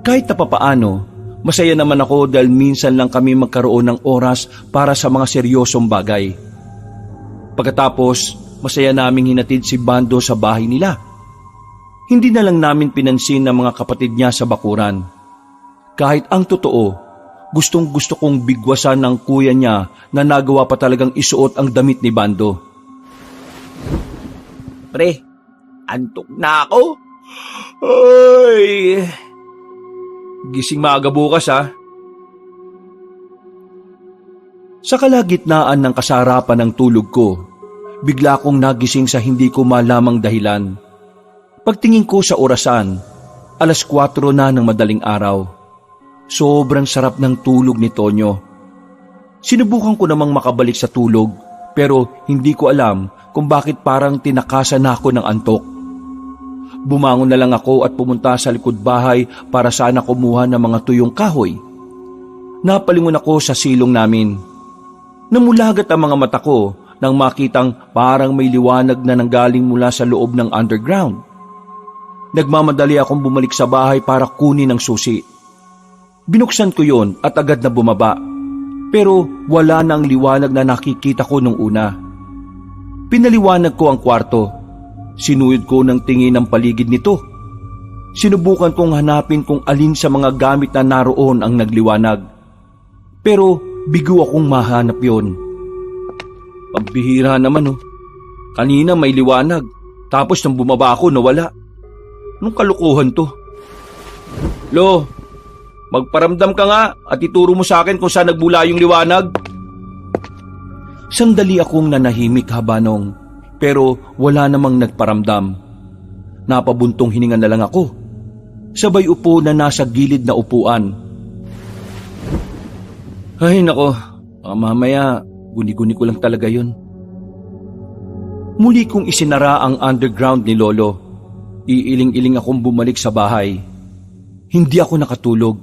C: Kahit na papaano, masaya naman ako dahil minsan lang kami magkaroon ng oras para sa mga seryosong bagay. Pagkatapos, masaya naming hinatid si Bando sa bahay nila. Hindi na lang namin pinansin ng mga kapatid niya sa bakuran. Kahit ang totoo, gustong gusto kong bigwasan ng kuya niya na nagawa pa talagang isuot ang damit ni Bando.
D: Pre, antok na ako.
C: Ay! Gising maaga bukas ha. Sa kalagitnaan ng kasarapan ng tulog ko, bigla kong nagising sa hindi ko malamang dahilan. Pagtingin ko sa orasan, 4:00 na ng madaling araw. Sobrang sarap ng tulog ni Tonyo. Sinubukan ko namang makabalik sa tulog, pero hindi ko alam kung bakit parang tinakasan ako ng antok. Bumangon na lang ako at pumunta sa likod bahay para sana kumuha ng mga tuyong kahoy. Napalingon ako sa silong namin. Namulagat ang mga mata ko nang makitang parang may liwanag na nanggaling mula sa loob ng underground. Nagmamadali akong bumalik sa bahay para kunin ang susi. Binuksan ko yon at agad na bumaba. Pero wala na ang liwanag na nakikita ko nung una. Pinaliwanag ko ang kwarto. Sinuyod ko ng tingin ang paligid nito. Sinubukan kong hanapin kung alin sa mga gamit na naroon ang nagliwanag. Pero bigo akong mahanap yon. Pagbihira naman oh. Kanina may liwanag. Tapos nang bumaba ako nawala. Anong kalukuhan to? Lo, magparamdam ka nga at ituro mo sa akin kung saan nagbula yung liwanag. Sandali akong nanahimik habanong, pero wala namang nagparamdam. Napabuntong hininga na lang ako. Sabay upo na nasa gilid na upuan. Ay nako, mamaya guni-guni ko lang talaga yun. Muli kong isinara ang underground ni Lolo. Iiling-iling akong bumalik sa bahay. Hindi ako nakatulog.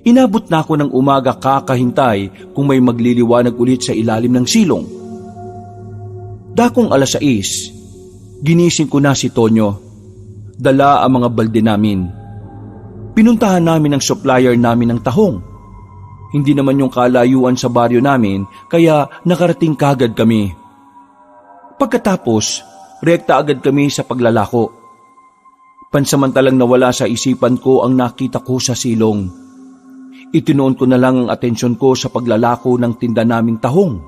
C: Inabot na ako ng umaga kakahintay kung may magliliwanag ulit sa ilalim ng silong. Dakong 6:00, ginising ko na si Tonyo. Dala ang mga balde namin. Pinuntahan namin ang supplier namin ng tahong. Hindi naman yung kalayuan sa baryo namin kaya nakarating kagad kami. Pagkatapos, rekta agad kami sa paglalako. Pansamantalang nawala sa isipan ko ang nakita ko sa silong. Itinuon ko na lang ang atensyon ko sa paglalako ng tinda naming tahong.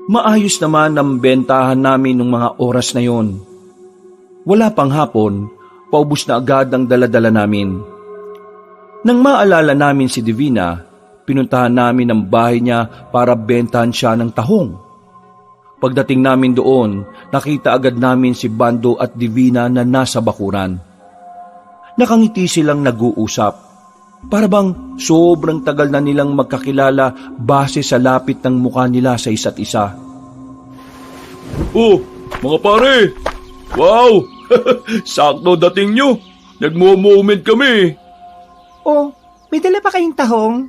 C: Maayos naman ang bentahan namin ng mga oras na yon. Wala pang hapon, paubos na agad ang daladala namin. Nang maalala namin si Divina, pinuntahan namin ang bahay niya para bentahan siya ng tahong. Pagdating namin doon, nakita agad namin si Bando at Divina na nasa bakuran. Nakangiti silang nag-uusap. Para bang sobrang tagal na nilang magkakilala base sa lapit ng mukha nila sa isa't isa.
B: Oh, mga pare! Wow! Sakto dating nyo! Nagmo-moment kami!
A: Oh, may dala pa kayong tahong?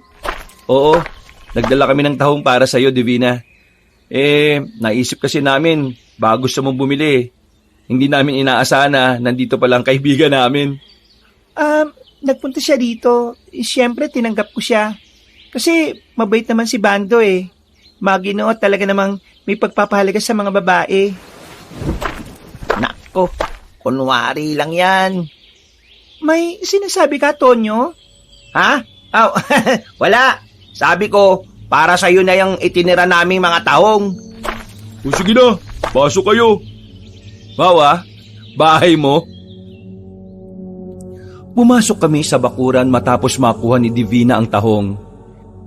C: Oo, nagdala kami ng tahong para sa'yo, Divina. Naisip kasi namin, bago gusto mong bumili. Hindi namin inaasahan na nandito palang kaibigan namin.
A: Nagpunta siya dito. Siyempre, tinanggap ko siya. Kasi mabait naman si Bando eh. Maginoo talaga namang may pagpapahalaga sa mga babae.
D: Nako, kunwari lang yan.
A: May sinasabi ka, Tonyo?
D: Ha? Oh, wala. Sabi ko, para sa'yo na yung itinira naming mga tahong.
B: O sige na, pasok kayo.
C: Bawa, bahay mo? Pumasok kami sa bakuran matapos makuha ni Divina ang tahong.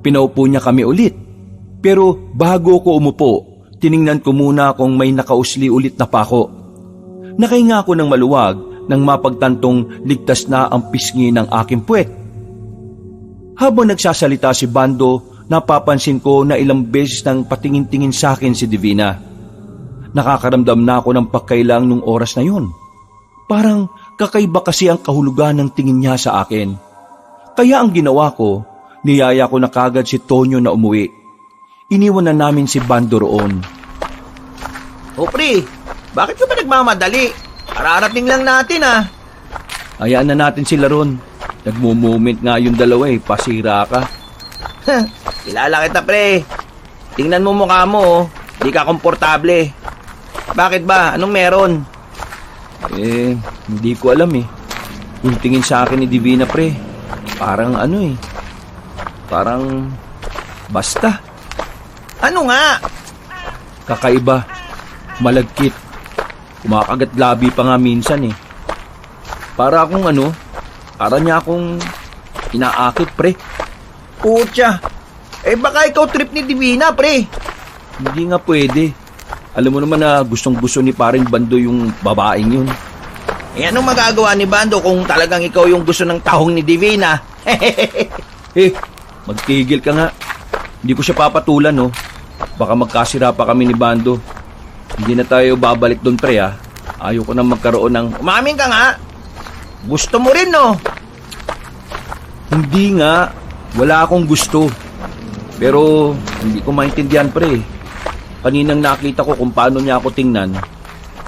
C: Pinaupo niya kami ulit. Pero bago ko umupo, tiningnan ko muna kung may nakausli ulit na pako. Nakahinga ako ng maluwag nang mapagtantong ligtas na ang pisngi ng aking puwet. Habang nagsasalita si Bando, napapansin ko na ilang beses nang patingin-tingin sa akin si Divina. Nakakaramdam na ako ng pagkailang nung oras na yun. Parang kakaiba kasi ang kahulugan ng tingin niya sa akin. Kaya ang ginawa ko, niyaya ko na kagad si Tonyo na umuwi. Iniwan na namin si Bando roon.
D: O pre, bakit ka ba nagmamadali? Ararating lang natin ah.
C: Hayaan na natin sila ron. Nagmo-moment nga yung dalawa eh, pasira ka.
D: Kilala kita pre. Tingnan mo mukha mo oh. Di ka komportable. Bakit ba? Anong meron?
C: Hindi ko alam eh. Yung tingin sa akin ni Divina pre, parang ano eh. Parang basta.
D: Ano nga?
C: Kakaiba. Malagkit. Kumakagat labi pa nga minsan eh. Para akong para niya akong inaakit pre.
D: Putya. Baka ikaw trip ni Divina pre.
C: Hindi nga pwede. Alam mo naman na gustong-gusto ni paring Bando yung babaeng yun.
D: Anong magagawa ni Bando kung talagang ikaw yung gusto ng tahong ni Divina?
C: Magtigil ka nga. Hindi ko siya papatulan, no? Baka magkasira pa kami ni Bando. Hindi na tayo babalik doon, pre, ha? Ayaw ko na magkaroon ng...
D: Umamin ka nga. Gusto mo rin, no?
C: Hindi nga. Wala akong gusto. Pero hindi ko maintindihan, pre. Kaninang nakita ko kung paano niya ako tingnan.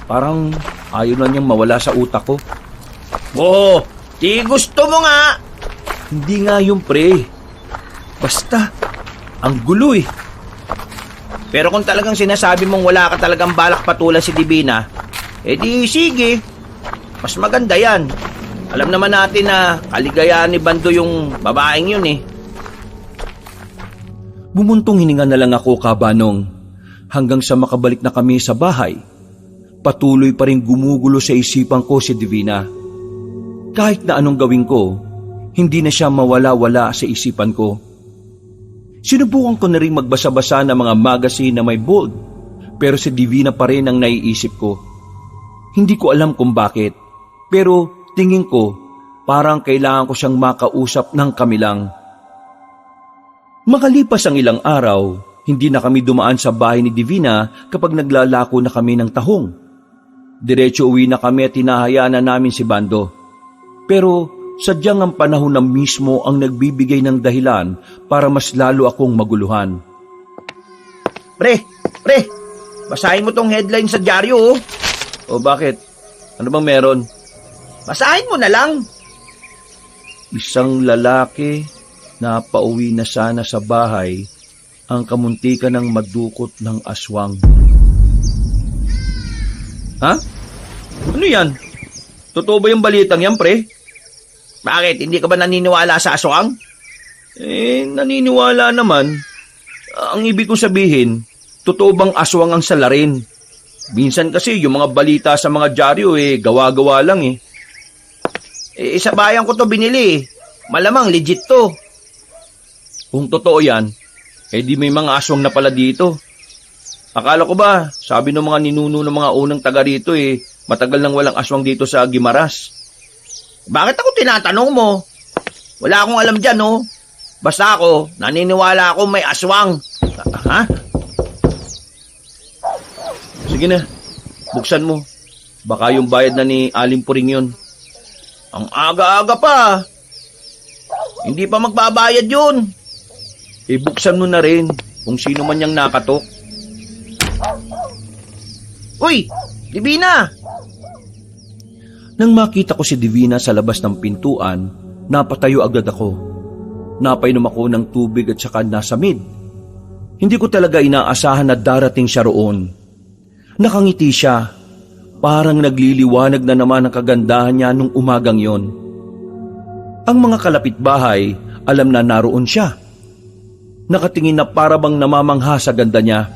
C: Parang ayaw na niyang mawala sa utak ko.
D: Oo, di gusto mo nga.
C: Hindi nga yung pre. Basta, ang gulo eh.
D: Pero kung talagang sinasabi mong wala ka talagang balak patulan si Divina, di sige. Mas maganda yan. Alam naman natin na kaligayahan ni Bando yung babaeng yun eh.
C: Bumuntong hininga na lang ako, Kabanong, hanggang sa makabalik na kami sa bahay. Patuloy pa rin gumugulo sa isipan ko si Divina. Kahit na anong gawin ko, hindi na siya mawala-wala sa isipan ko. Sinubukan ko na rin magbasa-basa ng mga magazine na may bold, pero si Divina pa rin ang naiisip ko. Hindi ko alam kung bakit, pero tingin ko parang kailangan ko siyang makausap ng kami lang. Makalipas ang ilang araw, hindi na kami dumaan sa bahay ni Divina kapag naglalako na kami ng tahong. Diretso uwi na kami at hinahayaan na namin si Bando. Pero sadyang ang panahon na mismo ang nagbibigay ng dahilan para mas lalo akong maguluhan.
D: Pre, basahin mo tong headline sa dyaryo oh.
C: O bakit? Ano bang meron?
D: Basahin mo na lang.
C: Isang lalaki na pauwi na sana sa bahay ang kamuntikan ng madukot ng aswang. Ha? Ano yan? Totoo ba yung balitang yan, pre?
D: Bakit? Hindi ka ba naniniwala sa aswang?
C: Naniniwala naman. Ang ibig kong sabihin, totoo bang aswang ang salarin? Minsan kasi yung mga balita sa mga dyaryo gawa-gawa lang eh.
D: Sa bayan ko to binili. Malamang legit to.
C: Kung totoo yan, di may mga aswang na pala dito. Akala ko ba, sabi ng mga ninuno ng mga unang taga rito matagal nang walang aswang dito sa Guimaras.
D: Bakit ako tinatanong mo? Wala akong alam dyan, oh. Basta ako, naniniwala ako may aswang. Ha?
C: Sige na, buksan mo. Baka yung bayad na ni Aling Puring yun.
D: Ang aga-aga pa. Hindi pa magbabayad yun.
C: Buksan mo na rin kung sino man niyang nakatok.
D: Uy, Divina!
C: Nang makita ko si Divina sa labas ng pintuan, napatayo agad ako. Napainom ako ng tubig at saka nasamid. Hindi ko talaga inaasahan na darating siya roon. Nakangiti siya. Parang nagliliwanag na naman ang kagandahan niya nung umagang yon. Ang mga kalapitbahay, alam na naroon siya. Nakatingin na para bang namamangha sa ganda niya.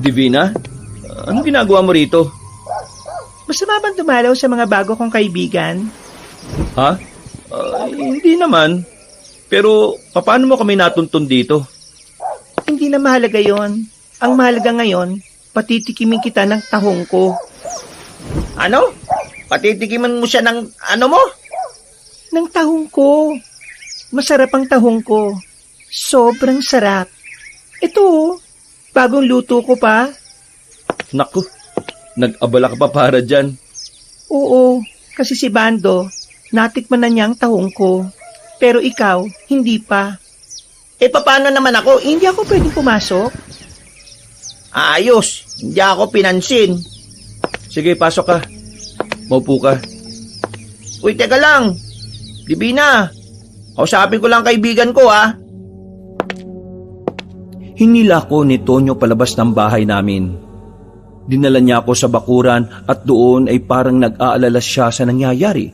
C: Divina, anong ginagawa mo rito?
E: Masama bang dumalaw sa mga bago kong kaibigan?
C: Ha? Hindi naman. Pero paano mo kami natuntun dito?
E: Hindi na mahalaga yon. Ang mahalaga ngayon, patitikimin kita ng tahong ko.
D: Ano? Patitikiman mo siya ng ano mo?
E: Ng tahong ko. Masarap ang tahong ko. Sobrang sarap. Ito, bagong luto ko pa.
C: Naku, nag-abala ka pa para dyan.
E: Oo, kasi si Bando, natikman na niya ang tahong ko. Pero ikaw, hindi pa.
D: Paano naman ako?
E: Hindi ako pwedeng pumasok.
D: Ayos, hindi ako pinansin.
C: Sige, pasok ka. Maupo ka.
D: Uy, teka lang. Divina, kausapin ko lang kaibigan ko ha.
C: Hinila ko ni Tonyo palabas ng bahay namin. Dinala niya ako sa bakuran at doon ay parang nag-aalala siya sa nangyayari.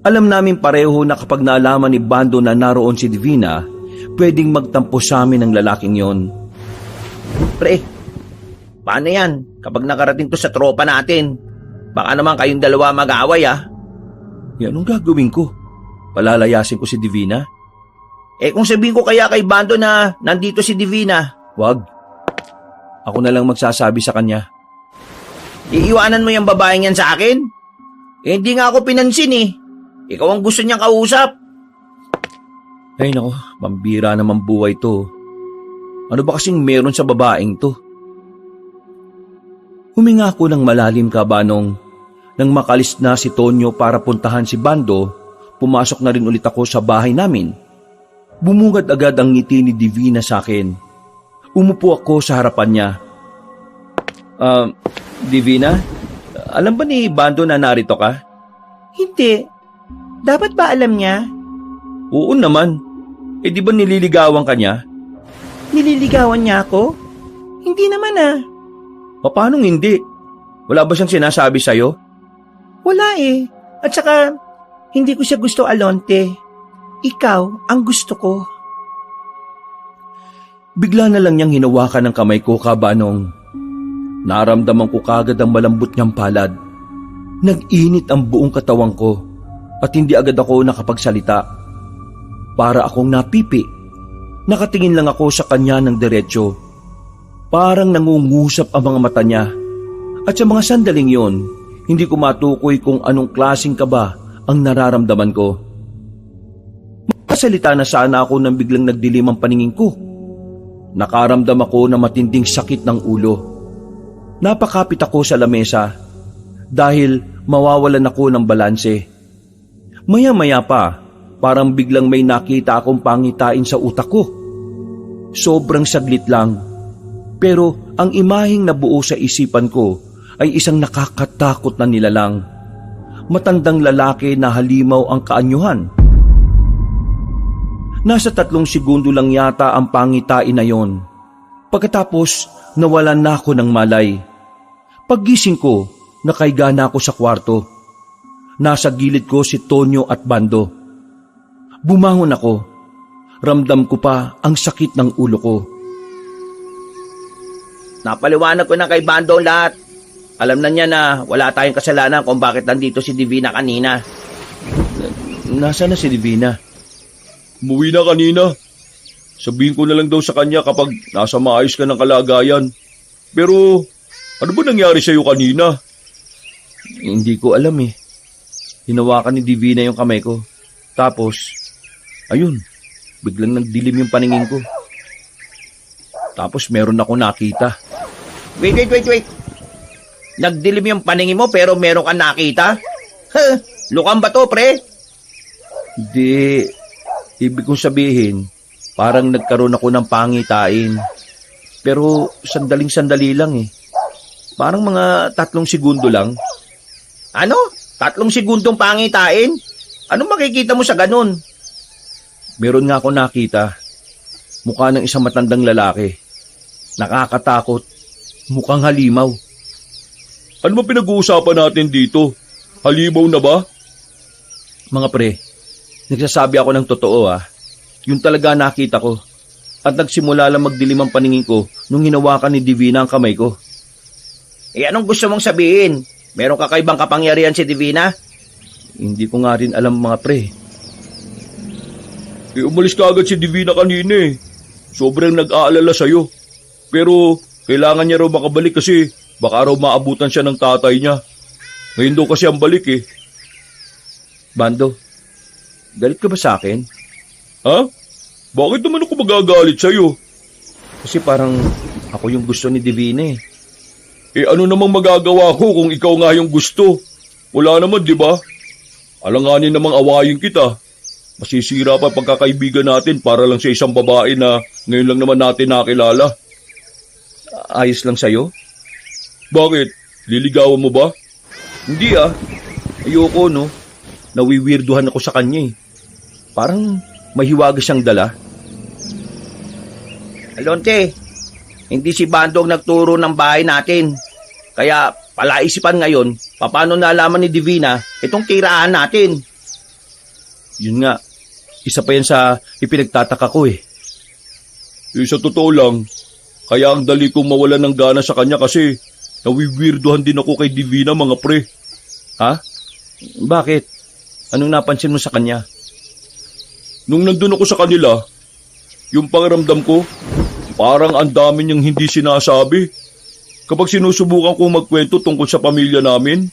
C: Alam namin pareho na kapag naalaman ni Bando na naroon si Divina, pwedeng magtampo sa amin ang lalaking yon.
D: Pre, paano yan kapag nakarating to sa tropa natin? Baka naman kayong dalawa mag-away ha.
C: Anong gagawin ko? Palalayasin ko si Divina?
D: Eh kung sabihin ko kaya kay Bando na nandito si Divina,
C: Wag. Ako na lang magsasabi sa kanya.
D: iiwanan mo yung babaeng yan sa akin? Eh hindi nga ako pinansin eh. Ikaw ang gusto niyang kausap.
C: Ay nako, pambira naman buhay to. Ano ba kasing meron sa babaeng to? Huminga ako ng malalim kabanong. Nang makalis na si Tonyo para puntahan si Bando, pumasok na rin ulit ako sa bahay namin. Bumungad agad ang ngiti ni Divina sa akin. Umupo ako sa harapan niya. Divina, alam ba ni Bando na narito ka?
E: Hindi. Dapat ba alam niya?
C: Oo naman. Eh di ba nililigawan ka niya?
E: Nililigawan niya ako? Hindi naman ah.
C: Paano hindi? Wala ba siyang sinasabi sa'yo?
E: Wala eh. At saka, hindi ko siya gusto, Alonte. Ikaw ang gusto ko.
C: Bigla na lang niyang hinawakan ng kamay ko, kabanong. Naramdaman ko kagad ang malambot niyang palad. Nag-init ang buong katawan ko at hindi agad ako nakapagsalita. Para akong napipi. Nakatingin lang ako sa kanya ng diretsyo. Parang nangungusap ang mga mata niya. At sa mga sandaling yon, hindi ko matukoy kung anong klaseng kaba ang nararamdaman ko. Makasalita na sana ako nang biglang nagdilim ang paningin ko. Nakaramdam ako ng matinding sakit ng ulo. Napakapit ako sa lamesa dahil mawawalan ako ng balanse. Maya-maya pa, parang biglang may nakita akong pangitain sa utak ko. Sobrang saglit lang. Pero ang imaheng nabuo sa isipan ko ay isang nakakatakot na nilalang. Matandang lalaki na halimaw ang kaanyuhan. Nasa 3 segundo lang yata ang pangitain na yon. Pagkatapos, nawalan na ako ng malay. Paggising ko, nakaiga na ako sa kwarto. Nasa gilid ko si Tonyo at Bando. Bumangon ako. Ramdam ko pa ang sakit ng ulo ko.
D: Napaliwanag ko na kay Bando lahat. Alam na niya na wala tayong kasalanan kung bakit nandito si Divina kanina.
C: Nasaan na si Divina?
B: Umuwi na kanina. Sabihin ko na lang daw sa kanya kapag nasa maayos ka ng kalagayan. Pero, ano ba nangyari sa'yo kanina?
C: Hindi ko alam eh. Hinawakan ni Divina yung kamay ko. Tapos, ayun, biglang nagdilim yung paningin ko. Tapos meron ako nakita.
D: Wait. Nagdilim yung paningin mo pero meron kang nakita? Lukang ba to, pre?
C: Hindi, ibig kong sabihin, parang nagkaroon ako ng pangitain. Pero sandaling-sandali lang eh. Parang mga 3 segundo lang.
D: Ano? 3 segundong pangitain? Anong makikita mo sa ganun?
C: Meron nga ako nakita. Mukha ng isang matandang lalaki. Nakakatakot. Mukhang halimaw.
B: Ano ba pinag-uusapan natin dito? Halimaw na ba?
C: Mga pre, nagsasabi ako ng totoo ah. Yun talaga nakita ko. At nagsimula lang magdilim ang paningin ko nung hinawakan ni Divina ang kamay ko.
D: Eh anong gusto mong sabihin? Meron kakaibang kapangyarihan si Divina?
C: Hindi ko nga rin alam mga pre.
B: Umalis ka agad si Divina kanina eh. Sobrang nag-aalala sa'yo. Pero kailangan niya raw makabalik kasi baka raw maabutan siya ng tatay niya. Ngayon daw kasi ang balik eh.
C: Bando, galit ka ba sa akin?
B: Ha? Bakit naman ako magagalit sa'yo?
C: Kasi parang ako yung gusto ni Divina eh.
B: Eh ano namang magagawa ko kung ikaw nga yung gusto? Wala naman, di ba? Alanganin namang awayin kita. Masisira pa pagkakaibigan natin para lang sa isang babae na ngayon lang naman natin nakilala.
C: Ayos lang sa'yo?
B: Bakit? Liligawan mo ba?
C: Hindi ayoko no. Nawiwirduhan ako sa kanya Parang mahiwaga siyang dala.
D: Alonte, hindi si Bando ang nagturo ng bahay natin. Kaya palaisipan ngayon, paano nalaman ni Divina itong tirahan natin?
C: Yun nga, isa pa yan sa ipinagtataka ko
B: Sa totoo lang, kaya ang dali kong mawalan ng gana sa kanya kasi nawiwirduhan din ako kay Divina, mga pre.
C: Ha? Bakit? Anong napansin mo sa kanya?
B: Nung nandun ako sa kanila, yung pakiramdam ko, parang ang dami niyang hindi sinasabi. Kapag sinusubukan kong magkwento tungkol sa pamilya namin,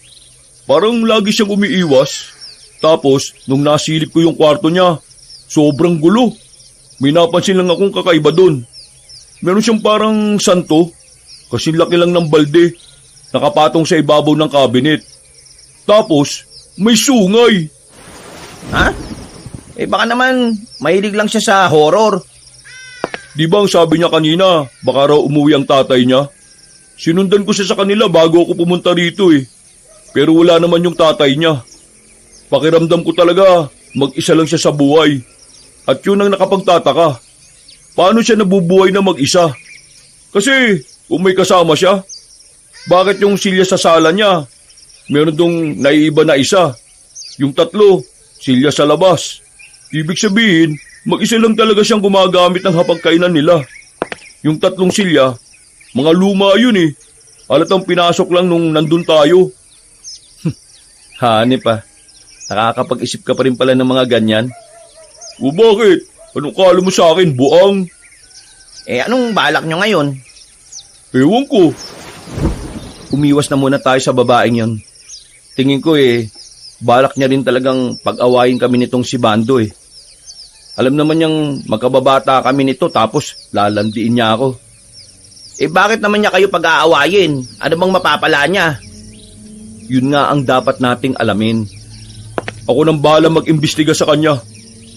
B: parang lagi siyang umiiwas. Tapos, nung nasilip ko yung kwarto niya, sobrang gulo. May napansin lang akong kakaiba dun. Meron siyang parang santo, kasing laki lang ng balde, nakapatong sa ibabaw ng cabinet. Tapos, may sungay.
D: Ha? Baka naman mahilig lang siya sa horror.
B: Di ba ang sabi niya kanina, baka raw umuwi ang tatay niya? Sinundan ko siya sa kanila bago ako pumunta rito Pero wala naman yung tatay niya. Pakiramdam ko talaga, mag-isa lang siya sa buhay. At yun ang nakapagtataka. Paano siya nabubuhay na mag-isa? Kasi kung may kasama siya, bakit yung silya sa sala niya? Meron dong naiiba na isa. Yung tatlo, silya sa labas. Ibig sabihin, mag-isa lang talaga siyang gumagamit ng hapagkainan nila. Yung tatlong silya, mga luma yun Halatang pinasok lang nung nandun tayo.
C: Hanip nakakapag-isip ka pa rin pala ng mga ganyan.
B: O bakit? Anong kala mo sa akin, buang?
D: Anong balak nyo ngayon?
B: Ewan ko.
C: Umiwas na muna tayo sa babaeng yon. Tingin ko balak niya rin talagang pag-awayin kami nitong si Bando Alam naman niyang magkababata kami nito tapos lalandiin niya ako.
D: Bakit naman niya kayo pag-aawayin? Ano bang mapapala niya?
C: Yun nga ang dapat nating alamin.
B: Ako nang bahala mag-imbestiga sa kanya.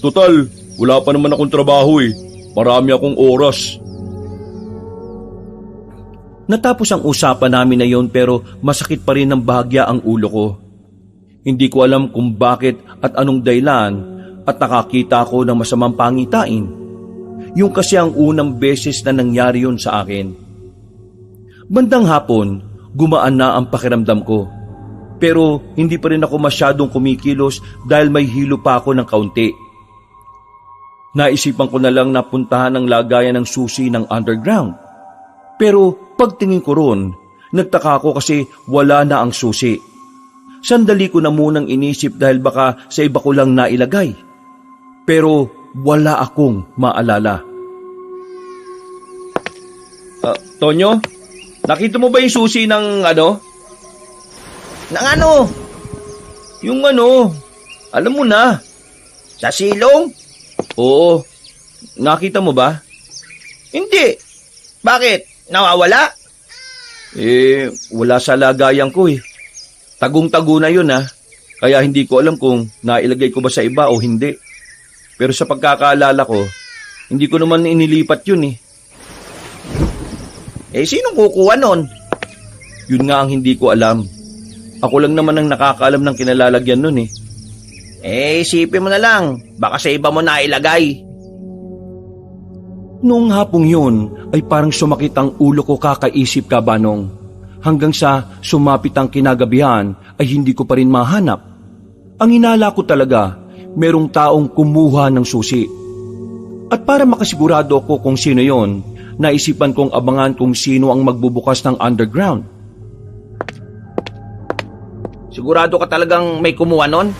B: Total, wala pa naman akong trabaho Marami akong oras.
C: Natapos ang usapan namin na yon pero masakit pa rin ng bahagya ang ulo ko. Hindi ko alam kung bakit at anong dahilan at nakakita ko ng masamang pangitain. Yung kasi ang unang beses na nangyari yun sa akin. Bandang hapon, gumaan na ang pakiramdam ko. Pero hindi pa rin ako masyadong kumikilos dahil may hilo pa ako ng kaunti. Naisipan ko na lang na puntahan ang lagayan ng susi ng underground. Pero pagtingin ko ron, nagtaka ako kasi wala na ang susi. Sandali ko na munang inisip dahil baka sa iba ko lang nailagay. Pero wala akong maalala.
D: Tonyo, nakita mo ba yung susi ng ano? Ng ano? Yung ano, alam mo na. Sa silong?
C: Oo, nakita mo ba?
D: Hindi. Bakit? Nawawala?
C: Wala sa lagayan ko Tagong-tago na yun Kaya hindi ko alam kung nailagay ko ba sa iba o hindi. Pero sa pagkakaalala ko, hindi ko naman inilipat yun
D: Sinong kukuha nun?
C: Yun nga ang hindi ko alam. Ako lang naman ang nakakaalam ng kinalalagyan nun
D: Isipin mo na lang. Baka sa iba mo nailagay.
C: Noong hapong yun, ay parang sumakit ang ulo ko kakaisip ka, Banong. Hanggang sa sumapit ang kinagabihan ay hindi ko pa rin mahanap. Ang hinala ko talaga, merong taong kumuha ng susi. At para makasigurado ako kung sino yon, naisipan kong abangan kung sino ang magbubukas ng underground.
D: Sigurado ka talagang may kumuha nun?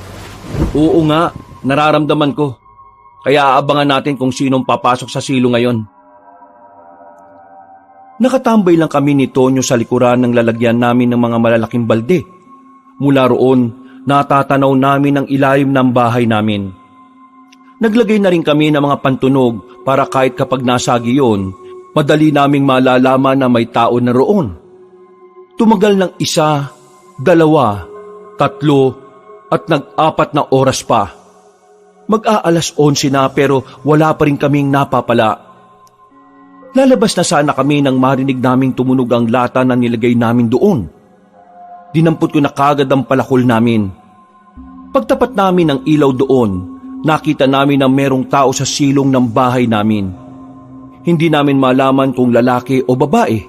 C: Oo nga, nararamdaman ko. Kaya aabangan natin kung sinong papasok sa silo ngayon. Nakatambay lang kami ni Tonyo sa likuran ng lalagyan namin ng mga malalaking balde. Mula roon, natatanaw namin ang ilalim ng bahay namin. Naglagay na rin kami ng mga pantunog para kahit kapag nasagi yun, madali naming malalaman na may tao na roon. Tumagal ng 1, 2, 3 at nag-4 na oras pa. Mag-aalas 11 na pero wala pa rin kaming napapala. Lalabas na sana kami nang marinig naming tumunog ang lata na nilagay namin doon. Dinampot ko na kagad ang palakol namin. Pagtapat namin ng ilaw doon, nakita namin na merong tao sa silong ng bahay namin. Hindi namin malaman kung lalaki o babae.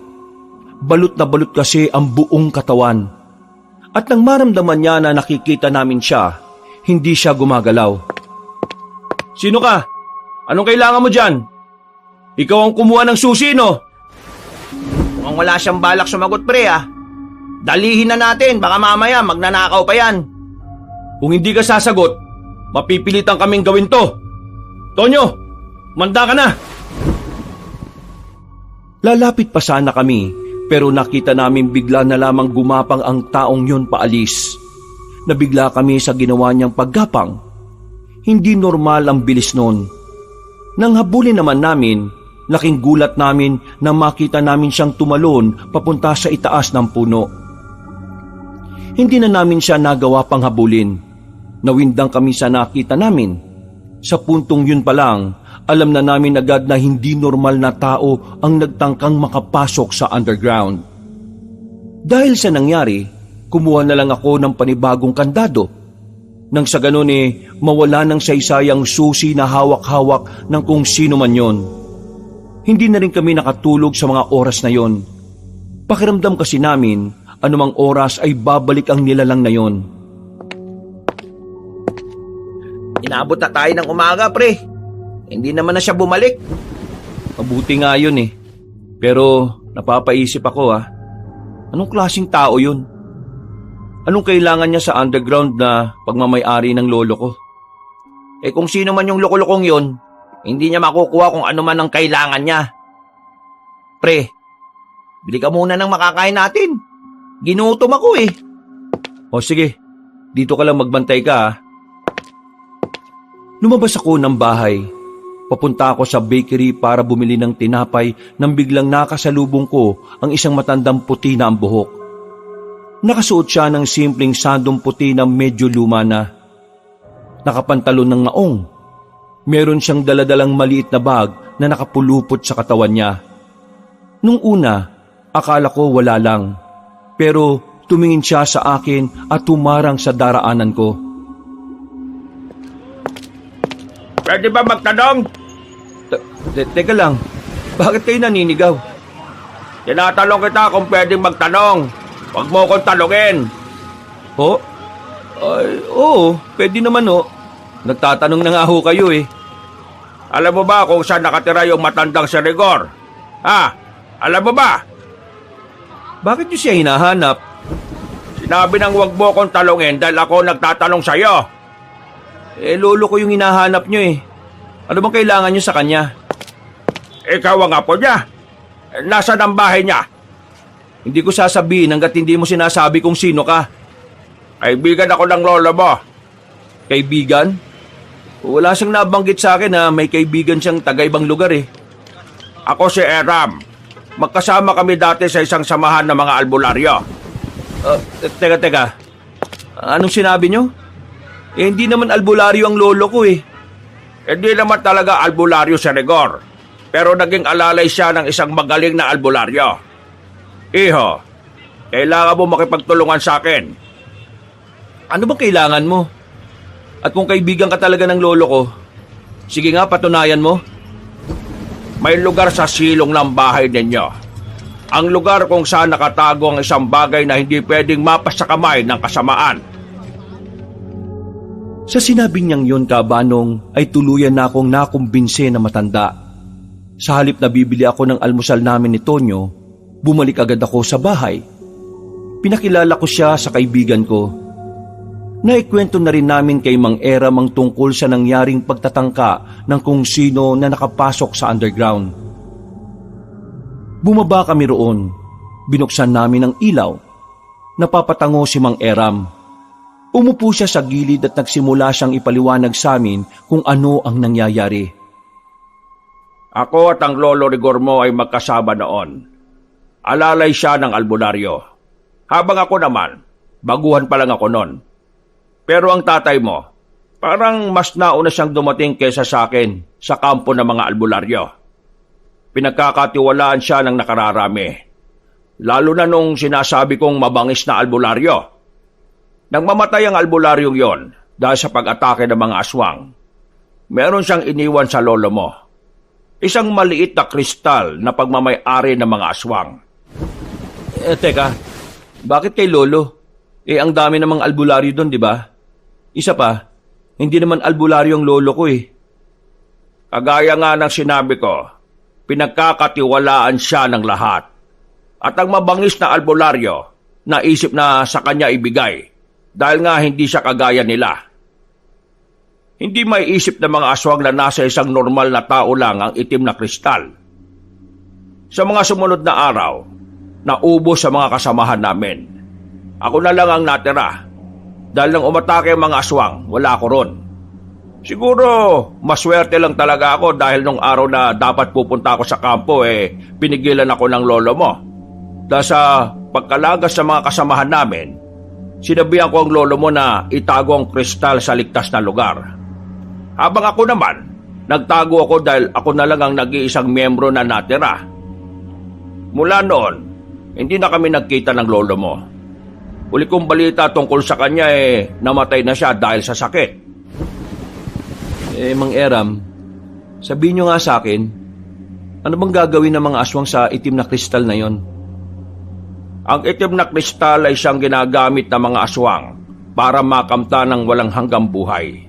C: Balot na balot kasi ang buong katawan. At nang maramdaman niya na nakikita namin siya, hindi siya gumagalaw. "Sino ka? Anong kailangan mo dyan? Ikaw ang kumuha ng susi, no?"
D: Mukhang wala siyang balak sumagot, pre, ah. Dalihin na natin, baka mamaya magnanakaw pa yan.
C: Kung hindi ka sasagot, mapipilitan kaming gawin to. Tonyo, manda ka na! Lalapit pa sana kami, pero nakita namin bigla na lamang gumapang ang taong yun paalis. Nabigla kami sa ginawa niyang paggapang. Hindi normal ang bilis nun. Nang habulin naman namin, laking gulat namin na makita namin siyang tumalon papunta sa itaas ng puno. Hindi na namin siya nagawa pang habulin. Nawindang kami sa nakita namin. Sa puntong yun pa lang, alam na namin agad na hindi normal na tao ang nagtangkang makapasok sa underground. Dahil sa nangyari, kumuha na lang ako ng panibagong kandado. Nang sa ganun mawala ng saysayang susi na hawak-hawak ng kung sino man yon. Hindi na rin kami nakatulog sa mga oras na yon. Pakiramdam kasi namin, anumang oras ay babalik ang nilalang na yon.
D: Inabot na tayo ng umaga, pre. Hindi naman na siya bumalik.
C: Mabuti nga yun Pero napapaisip ako anong klaseng tao yun? Anong kailangan niya sa underground na pagmamay-ari ng lolo ko?
D: Kung sino man yung loko-lokong yun, hindi niya makukuha kung ano man ang kailangan niya. Pre, bili ka muna ng makakain natin. Ginutom ako
C: O sige, dito ka lang magbantay ka Lumabas ako ng bahay. Papunta ako sa bakery para bumili ng tinapay nang biglang nakasalubong ko ang isang matandang puti na ang buhok. Nakasuot siya ng simpleng sandong puti na medyo luma na. Nakapantalon ng maong. Meron siyang daladalang maliit na bag na nakapulupot sa katawan niya. Nung una, akala ko wala lang. Pero tumingin siya sa akin at tumarang sa daraanan ko.
B: Pwede ba magtanong?
C: Teka lang, bakit kayo naninigaw?
B: Tinatanong kita kung pwedeng magtanong. Huwag mo akong talungin.
C: Ho? Ay, oo, pwede naman Nagtatanong na nga ho kayo
B: Alam mo ba kung saan nakatira yung matandang si Rigor? Alam mo ba?
C: Bakit niyo siya hinahanap?
B: Sinabi nang huwag mo akong talungin dahil ako nagtatanong sa'yo.
C: Lolo ko yung hinahanap niyo Ano bang kailangan niyo sa kanya?
B: Ikaw ang apo niya. Nasaan ang bahay niya?
C: Hindi ko sasabihin hanggat hindi mo sinasabi kung sino ka.
B: Kaibigan ako ng lolo mo.
C: Kaibigan? Wala siyang nabanggit sa akin na may kaibigan siyang taga-ibang lugar
B: Ako si Eram. Magkasama kami dati sa isang samahan ng mga albularyo.
C: Teka. Anong sinabi niyo? Hindi naman albularyo ang lolo ko
B: Hindi naman talaga albularyo si Rigor. Pero naging alalay siya ng isang magaling na albularyo. Iho, kailangan mo makipagtulungan sa akin.
C: Ano bang kailangan mo? At kung kaibigan ka talaga ng lolo ko, sige nga, patunayan mo.
B: May lugar sa silong ng bahay ninyo. Ang lugar kung saan nakatago ang isang bagay na hindi pwedeng mapas sa kamay ng kasamaan.
C: Sa sinabi niyang yun, kabanong, ay tuluyan na akong nakumbinse na matanda. Sa halip na bibili ako ng almusal namin ni Tonyo, bumalik agad ako sa bahay. Pinakilala ko siya sa kaibigan ko. Naikwento na rin namin kay Mang Eram ang tungkol sa nangyaring pagtatangka ng kung sino na nakapasok sa underground. Bumaba kami roon. Binuksan namin ang ilaw. Napapatango si Mang Eram. Umupo siya sa gilid at nagsimula siyang ipaliwanag sa amin kung ano ang nangyayari.
B: Ako at ang lolo Rigor mo ay magkasama noon. Alalay siya ng albularyo. Habang ako naman, baguhan pa lang ako noon. Pero ang tatay mo, parang mas nauna siyang dumating kaysa sa akin sa kampo ng mga albularyo. Pinagkakatiwalaan siya ng nakararami.
D: Lalo na nung sinasabi kong mabangis na albularyo. Nang mamatay ang albularyong yon dahil sa pag-atake ng mga aswang, meron siyang iniwan sa lolo mo. Isang maliit na kristal na pagmamay-ari ng mga aswang.
C: Teka, bakit kay lolo? Ang dami namang albularyo doon, di ba? Isa pa, hindi naman albularyo ang lolo ko eh.
D: Kagaya nga ng sinabi ko, pinagkakatiwalaan siya ng lahat. At ang mabangis na albularyo, naisip na sa kanya ibigay dahil nga hindi siya kagaya nila. Hindi may isip ng mga aswang na nasa isang normal na tao lang ang itim na kristal. Sa mga sumunod na araw, naubos sa mga kasamahan namin. Ako na lang ang natira. Dahil nang umatake ang mga aswang, wala ako ron. Siguro, maswerte lang talaga ako dahil nung araw na dapat pupunta ako sa kampo, pinigilan ako ng lolo mo. Dahil sa pagkalagas sa mga kasamahan namin, sinabihan ko ang lolo mo na itago ang kristal sa ligtas na lugar. Habang ako naman, nagtago ako dahil ako na lang ang nag-iisang miyembro na natira. Mula noon, hindi na kami nagkita ng lolo mo. Uli kong balita tungkol sa kanya namatay na siya dahil sa sakit.
C: Mang Eram, sabihin nyo nga sa akin, ano bang gagawin ng mga aswang sa itim na kristal na yon?
D: Ang itim na kristal ay siyang ginagamit ng mga aswang para makamta ng walang hanggang buhay.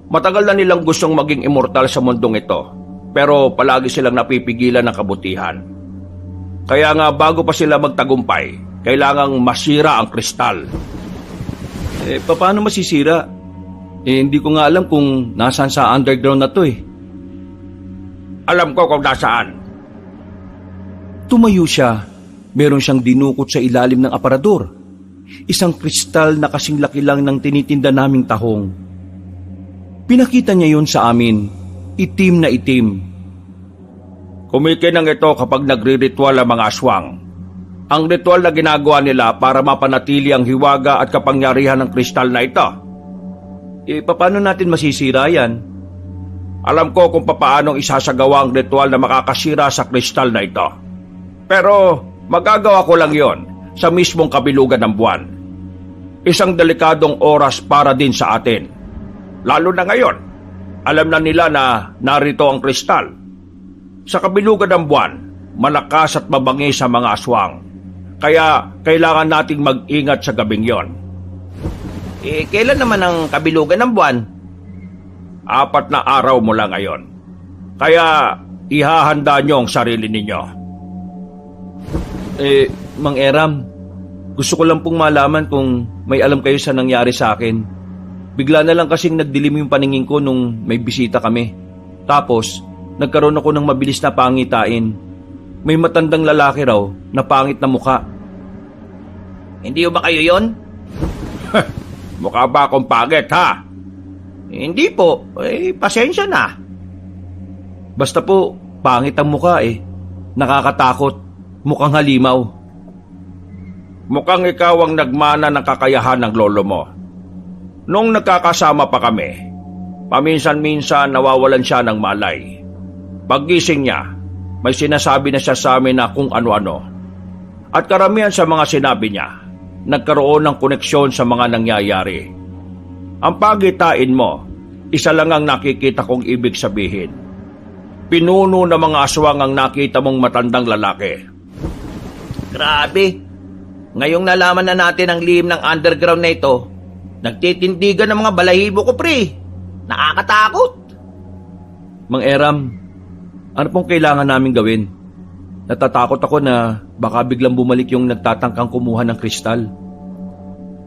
D: Matagal na nilang gustong maging immortal sa mundong ito, pero palagi silang napipigilan ng kabutihan. Kaya nga bago pa sila magtagumpay, kailangang masira ang kristal.
C: Paano masisira? Hindi ko nga alam kung nasaan sa underground na to eh.
D: Alam ko kung nasaan.
C: Tumayo siya. Meron siyang dinukot sa ilalim ng aparador. Isang kristal na kasing laki lang ng tinitinda naming tahong. Pinakita niya yon sa amin. Itim na itim.
D: Kumikinang ito kapag nagre-ritual ang mga aswang. Ang ritual na ginagawa nila para mapanatili ang hiwaga at kapangyarihan ng kristal na ito.
C: Paano natin masisira yan?
D: Alam ko kung papaanong isasagawa ang ritual na makakasira sa kristal na ito. Pero magagawa ko lang yon sa mismong kabilugan ng buwan. Isang delikadong oras para din sa atin. Lalo na ngayon, alam na nila na narito ang kristal. Sa kabilugan ng buwan, malakas at mabangis sa mga aswang. Kaya kailangan nating mag-ingat sa gabing yon.
E: Kailan naman ang kabilugan ng buwan?
D: 4 na araw mula ngayon. Kaya ihahanda niyo ang sarili ninyo.
C: Mang Eram, gusto ko lang pong malaman kung may alam kayo sa nangyari sa akin. Bigla na lang kasing nagdilim yung paningin ko nung may bisita kami. Tapos, nagkaroon ako ng mabilis na pangitain. May matandang lalaki raw na pangit na muka.
E: Hindi ba kayo yon?
D: Mukha ba akong pangit, ha?
E: Hindi po. Pasensya na.
C: Basta po, pangit ang muka eh. Nakakatakot. Mukhang halimaw.
D: Mukhang ikaw ang nagmana ng kakayahan ng lolo mo. Nung nagkakasama pa kami, paminsan-minsan nawawalan siya ng malay. Paggising niya, may sinasabi na siya sa amin na kung ano-ano. At karamihan sa mga sinabi niya, nagkaroon ng koneksyon sa mga nangyayari. Ang pagitain mo, isa lang ang nakikita kong ibig sabihin. Pinuno ng mga aswang ang nakita mong matandang lalaki.
E: Grabe. Ngayong nalaman na natin ang lihim ng underground na ito, nagtitindigan ng mga balahibo ko, pre. Nakakatakot.
C: Mang Eram, ano pong kailangan namin gawin? Natatakot ako na baka biglang bumalik yung nagtatangkang kumuha ng kristal.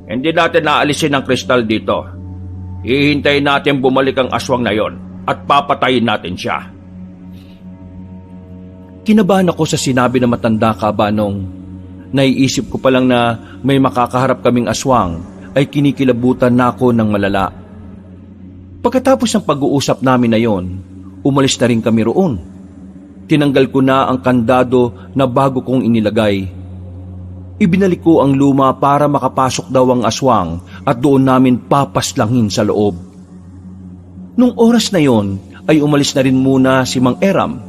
D: Hindi natin naalisin ang kristal dito. Hihintayin natin bumalik ang aswang na yon at papatayin natin siya.
C: Kinabahan ako sa sinabi ng matanda kabanong. Naiisip ko pa lang na may makakaharap kaming aswang ay kinikilabutan na ako ng malala. Pagkatapos ng pag-uusap namin na yon, umalis na rin kami roon. Tinanggal ko na ang kandado na bago kong inilagay. Ibinalik ko ang luma para makapasok daw ang aswang at doon namin papaslangin sa loob. Nung oras na yon ay umalis na rin muna si Mang Eram.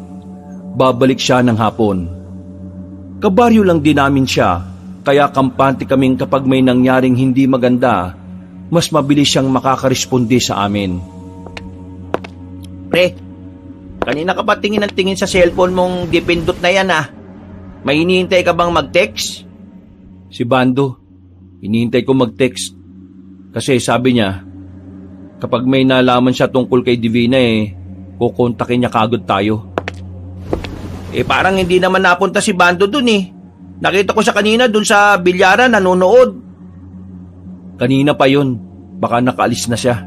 C: Babalik siya ng hapon. Kabaryo lang din namin siya, kaya kampante kaming kapag may nangyaring hindi maganda, mas mabilis siyang makakaresponde sa amin.
E: Pre, kanina ka pa tingin ng tingin sa cellphone mong dipindot na yan ah. May hinihintay ka bang mag-text?
C: Si Bando, hinihintay ko mag-text. Kasi sabi niya, kapag may nalaman siya tungkol kay Divina kukontakin niya kagad tayo.
E: Parang hindi naman napunta si Bando dun eh. Nakita ko siya kanina dun sa bilyaran nanonood.
C: Kanina pa yun, baka nakaalis na siya.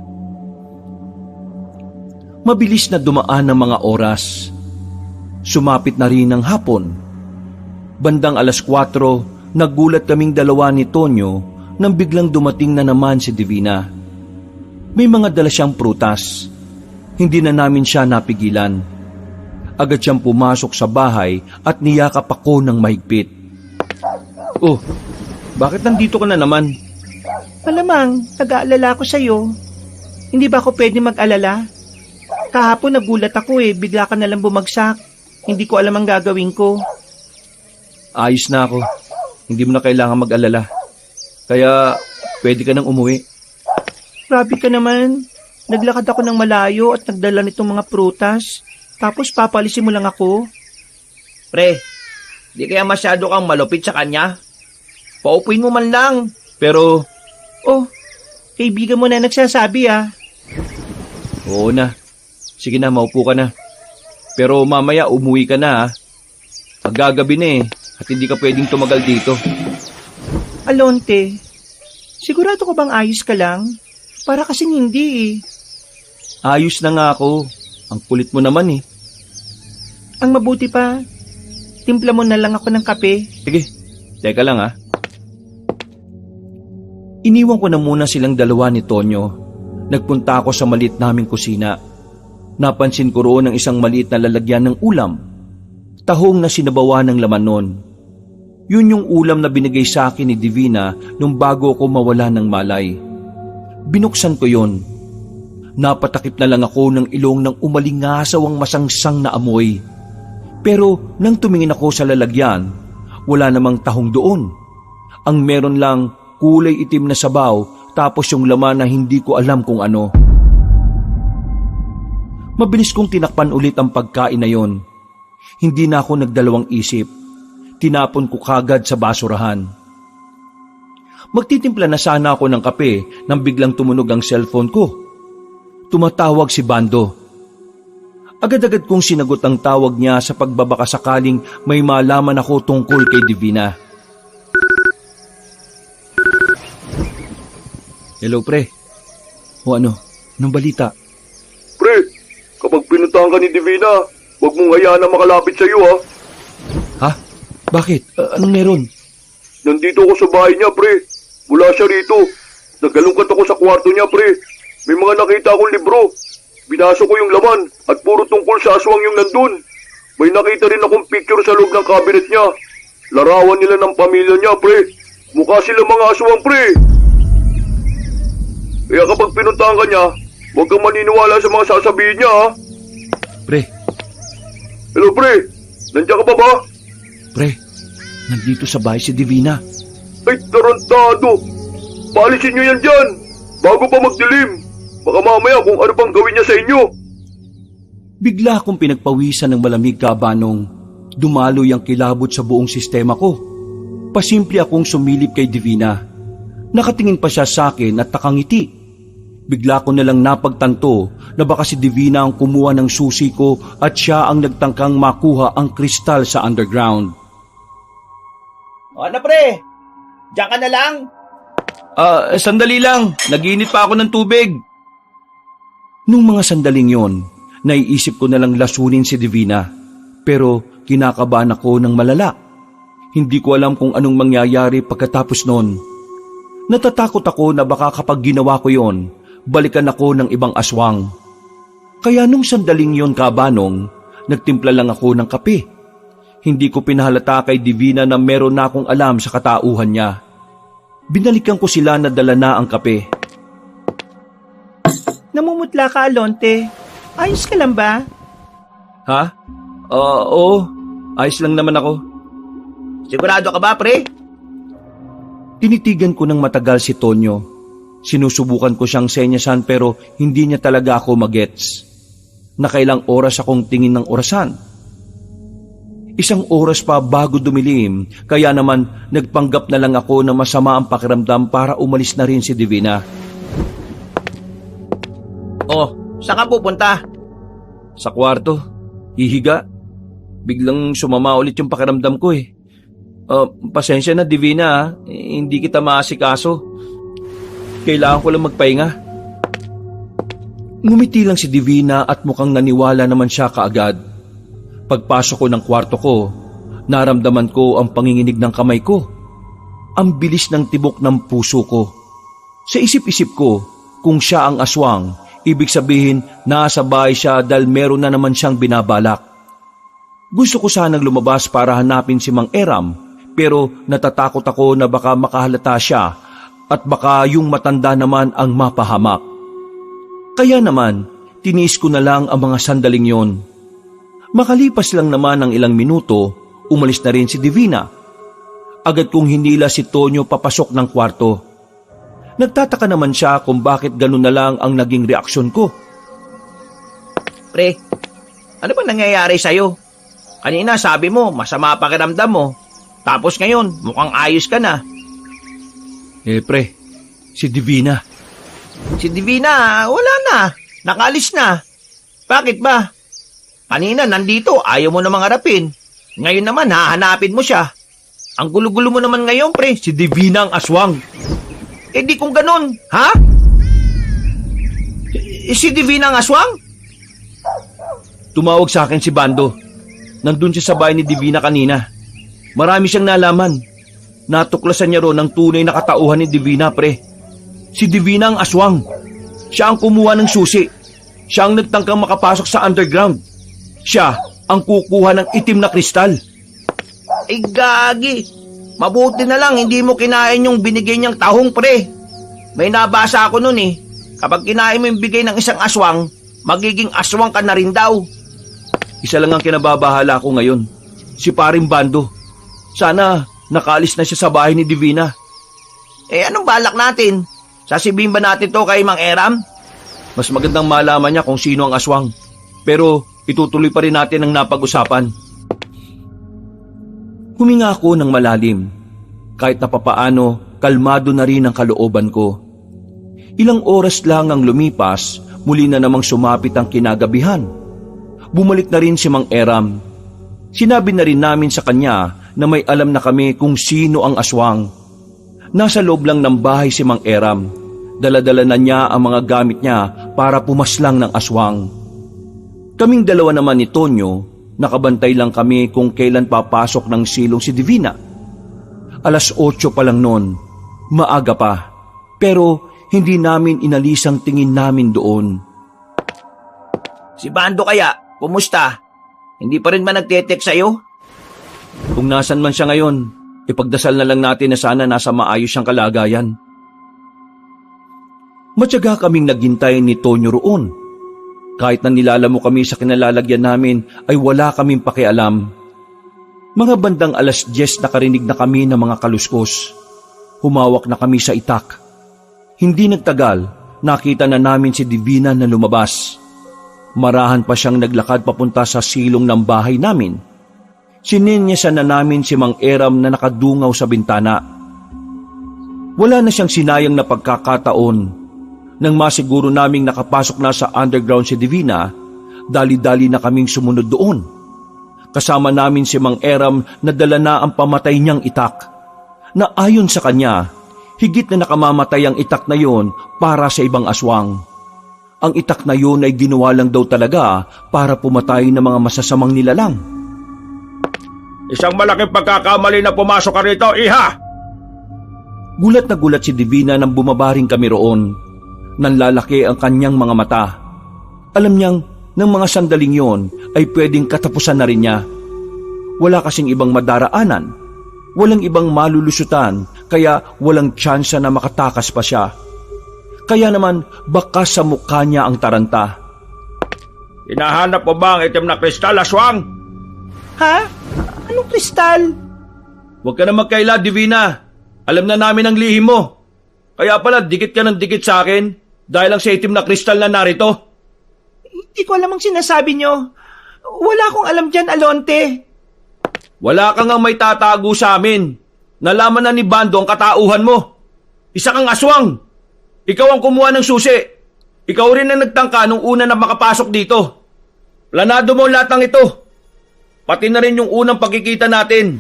C: Mabilis na dumaan ang mga oras. Sumapit na rin ang hapon. Bandang 4:00, nagulat kaming dalawa ni Tonyo nang biglang dumating na naman si Divina. May mga dala siyang prutas. Hindi na namin siya napigilan. Agad siyang pumasok sa bahay at niyakap ako ng mahigpit. Oh, bakit nandito ka na naman?
A: Malamang, nag-aalala ako sa'yo. Hindi ba ako pwede mag-alala? Kahapon nagulat ako bigla ka nalang bumagsak. Hindi ko alam ang gagawin ko.
C: Ayos na ako. Hindi mo na kailangan mag-alala. Kaya, pwede ka nang umuwi.
A: Grabe ka naman. Naglakad ako ng malayo at nagdala nitong mga prutas. Tapos papalisin mo lang ako.
E: Pre, di kaya masyado kang malupit sa kanya? Paupuin mo man lang.
C: Pero,
A: Oh, kaibigan mo na nagsasabi
C: oo na. Sige na, maupo ka na. Pero mamaya umuwi ka na Paggagabi na at hindi ka pwedeng tumagal dito.
A: Alonte, sigurado ko bang ayos ka lang? Para kasing hindi
C: Ayos na nga ako. Ang kulit mo naman
A: Ang mabuti pa, timpla mo na lang ako ng kape.
C: Sige, teka lang Iniwan ko na muna silang dalawa ni Tonyo. Nagpunta ako sa maliit naming kusina. Napansin ko roon ang isang maliit na lalagyan ng ulam. Tahong na sinabawan ng laman nun. Yun yung ulam na binigay sa akin ni Divina nung bago ko mawala ng malay. Binuksan ko yon. Napatakip na lang ako ng ilong ng umalingasaw ang masangsang na amoy. Pero nang tumingin ako sa lalagyan, wala namang tahong doon. Ang meron lang kulay itim na sabaw tapos yung laman na hindi ko alam kung ano. Mabilis kong tinakpan ulit ang pagkain na yon. Hindi na ako nagdalawang isip. Tinapon ko kagad sa basurahan. Magtitimpla na sana ako ng kape nang biglang tumunog ang cellphone ko. Tumatawag si Bando. Agad-agad kong sinagot ang tawag niya sa pagbabaka sakaling may malaman ako tungkol kay Divina. Hello, pre. O ano? Anong balita?
B: Pre, kapag pinuntahan ka ni Divina, huwag mong hayaan na makalapit sa iyo
C: Ha? Bakit? Anong meron?
B: Nandito ako sa bahay niya, pre. Wala siya rito. Nagalungkat ako sa kwarto niya, pre. May mga nakita akong libro. Binasa ko yung laman at puro tungkol sa aswang yung nandun. May nakita rin akong picture sa loob ng cabinet niya. Larawan nila ng pamilya niya, pre. Mukha sila mga aswang, pre. Kaya kapag pinuntahan ka niya, huwag kang maniniwala sa mga sasabihin niya,
C: Pre,
B: Hello, pre. Nandiyan ka pa ba?
C: pre. Nandito sa bahay si Divina.
B: Ay, tarantado. Paalisin niyo yan dyan. Bago pa magdilim. Baka mamaya kung ano pang gawin niya sa inyo.
C: Bigla akong pinagpawisan ng malamig kabanong. Dumaloy ang kilabot sa buong sistema ko. Pasimple akong sumilip kay Divina. Nakatingin pa siya sa akin at nakangiti. Bigla ko nalang napagtanto na baka si Divina ang kumuha ng susi ko at siya ang nagtangkang makuha ang kristal sa underground.
E: Ano pre? Diyan ka na lang?
C: Sandali lang. Nag-iinit pa ako ng tubig. Nung mga sandaling yon, naiisip ko na lang lasunin si Divina. Pero kinakabahan ako ng malala. Hindi ko alam kung anong mangyayari pagkatapos noon. Natatakot ako na baka kapag ginawa ko yon, balikan ako ng ibang aswang. Kaya nung sandaling yon kabanong, nagtimpla lang ako ng kape. Hindi ko pinahalata kay Divina na meron na akong alam sa katauhan niya. Binalikan ko sila na dala na ang kape.
A: Namumutla ka, Alonte. Ayos ka lang ba?
C: Ha? Oo. Ayos lang naman ako.
E: Sigurado ka ba, pre?
C: Tinitigan ko ng matagal si Tonyo. Sinusubukan ko siyang senyasan pero hindi niya talaga ako magets. Nakailang oras akong tingin ng orasan. 1 oras pa bago dumilim, kaya naman nagpanggap na lang ako na masama ang pakiramdam para umalis na rin si Divina.
E: Oh, saan ka pupunta?
C: Sa kwarto, hihiga. Biglang sumama ulit yung pakiramdam ko eh. Pasensya na Divina, hindi kita maasikaso. Kailangan ko lang magpahinga. Ngumiti lang si Divina at mukhang naniwala naman siya kaagad. Pagpasok ko ng kwarto ko, naramdaman ko ang panginginig ng kamay ko. Ang bilis ng tibok ng puso ko. Sa isip-isip ko, kung siya ang aswang, ibig sabihin nasa bahay siya dahil meron na naman siyang binabalak. Gusto ko sanang lumabas para hanapin si Mang Eram, pero natatakot ako na baka makahalata siya at baka yung matanda naman ang mapahamak. Kaya naman, tiniis ko na lang ang mga sandaling yon. Makalipas lang naman ng ilang minuto, umalis na rin si Divina. Agad kong hinila si Tonyo papasok ng kwarto. Nagtataka naman siya kung bakit ganun na lang ang naging reaksyon ko.
E: Pre, ano ba nangyayari sa'yo? Kanina sabi mo, masama pakiramdam mo. Tapos ngayon, mukhang ayos ka na.
C: Pre, si Divina.
E: Si Divina, wala na. Nakalis na. Bakit ba? Kanina nandito, ayaw mo namang harapin. Ngayon naman, hahanapin mo siya. Ang gulo-gulo mo naman ngayon, pre.
C: Si Divina ang aswang.
E: Di kung ganun, ha? Si Divina ang aswang?
C: Tumawag sa akin si Bando. Nandun siya sa bahay ni Divina kanina. Marami siyang nalaman. Natuklasan niya ron ang tunay na katauhan ni Divina, pre. Si Divina ang aswang. Siya ang kumuha ng susi. Siya ang nagtangkang makapasok sa underground. Siya ang kukuha ng itim na kristal.
E: Ay, gagi. Mabuti na lang hindi mo kinain yung binigay niyang tahong, pre. May nabasa ako nun eh. Kapag kinain mo yung bigay ng isang aswang, magiging aswang ka na rin daw.
C: Isa lang ang kinababahala ko ngayon. Si Paring Bando. Sana nakaalis na siya sa bahay ni Divina.
E: Anong balak natin? Sasabihin ba natin to kay Mang Eram?
C: Mas magandang malaman niya kung sino ang aswang. Pero itutuloy pa rin natin ang napag-usapan. Huminga ako ng malalim. Kahit na papaano, kalmado na rin ang kalooban ko. Ilang oras lang ang lumipas, muli na namang sumapit ang kinagabihan. Bumalik na rin si Mang Eram. Sinabi na rin namin sa kanya na may alam na kami kung sino ang aswang. Nasa loob lang ng bahay si Mang Eram. Dala-dala na niya ang mga gamit niya para pumaslang ng aswang. Kaming dalawa naman ni Tonyo, nakabantay lang kami kung kailan papasok ng silong si Divina. 8:00 pa lang noon, maaga pa, pero hindi namin inalis ang tingin namin doon.
E: Si Bando kaya, kumusta? Hindi pa rin ba nagte-text sa'yo?
C: Kung nasan man siya ngayon, ipagdasal na lang natin na sana nasa maayos siyang kalagayan. Matyaga kaming naghintay ni Tonyo roon. Kahit na nilalamo kami sa kinalalagyan namin ay wala kaming pakialam. Mga bandang 10:00 nakarinig na kami ng mga kaluskos. Humawak na kami sa itak. Hindi nagtagal, nakita na namin si Divina na lumabas. Marahan pa siyang naglakad papunta sa silong ng bahay namin. Sininyasan na namin si Mang Eram na nakadungaw sa bintana. Wala na siyang sinayang na pagkakataon. Nang masiguro naming nakapasok na sa underground si Divina, dali-dali na kaming sumunod doon. Kasama namin si Mang Eram na dala na ang pamatay niyang itak. Na ayon sa kanya, higit na nakamamatay ang itak na yon para sa ibang aswang. Ang itak na yon ay ginawa lang daw talaga para pumatay ng mga masasamang nilalang.
B: Isang malaking pagkakamali na pumasok ka rito, iha!
C: Gulat na gulat si Divina nang bumabaring kami roon. Nanlalaki ang kanyang mga mata. Alam niyang ng mga sandaling yon ay pwedeng katapusan na rin niya. Wala kasing ibang madaraanan. Walang ibang malulusutan, kaya walang tsansa na makatakas pa siya. Kaya naman baka sa mukha niya ang taranta.
B: Hinahanap mo ba ang itim na kristal, aswang?
A: Ha? Anong kristal?
B: Huwag ka na magkaila, Divina. Alam na namin ang lihim mo. Kaya pala, dikit ka ng dikit sa akin dahil lang sa itim na kristal na narito.
E: Hindi ko alam ang sinasabi nyo. Wala akong alam dyan, Alonte.
B: Wala kang ang may tatago sa amin. Nalaman na ni Bando ang katauhan mo. Isa kang aswang. Ikaw ang kumuha ng susi. Ikaw rin ang nagtangka nung una na makapasok dito. Planado mo lahat ng ito. Pati na rin yung unang pagkikita natin.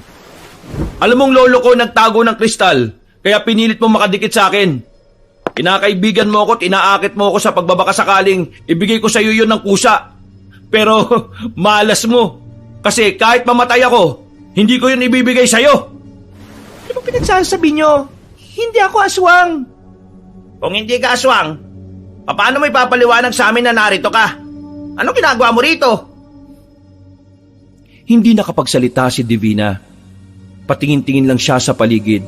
B: Alam mong lolo ko nagtago ng kristal, kaya pinilit mo makadikit sa akin. Kinakaibigan mo ako at inaakit mo ako sa pagbabaka sakaling ibigay ko sa iyo yun ng kusa. Pero malas mo. Kasi kahit mamatay ako, hindi ko yun ibibigay sa iyo.
E: Ano pinagsasabi nyo? Hindi ako aswang. Kung hindi ka aswang, paano mo ipapaliwanag sa amin na narito ka? Ano ginagawa mo rito?
C: Hindi nakapagsalita si Divina. Patingin-tingin lang siya sa paligid.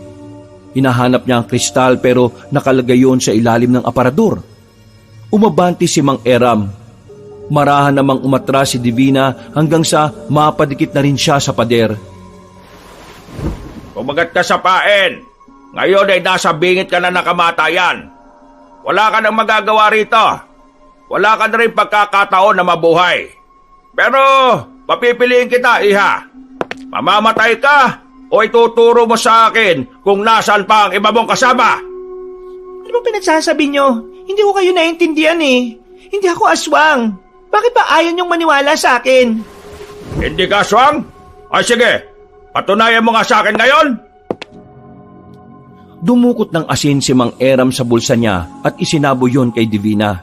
C: Hinahanap niya ang kristal pero nakalagay yon sa ilalim ng aparador. Umabanti si Mang Eram. Marahan namang umatras si Divina hanggang sa mapadikit na rin siya sa pader.
B: Kumagat ka sa pain. Ngayon ay nasa bingit ka na nakamatayan. Wala ka nang magagawa rito. Wala ka na rin pagkakataon na mabuhay. Pero papipiliin kita, iha. Mamamatay ka o ituturo mo sa akin kung nasaan pa ang iba mong kasama?
E: Ano ba pinagsasabi nyo? Hindi ko kayo naiintindihan eh. Hindi ako aswang. Bakit ba ayaw nyong maniwala sa akin?
B: Hindi ka aswang? Ay sige, patunayan mo nga sa akin ngayon.
C: Dumukot ng asin si Mang Eram sa bulsa niya at isinabo yon kay Divina.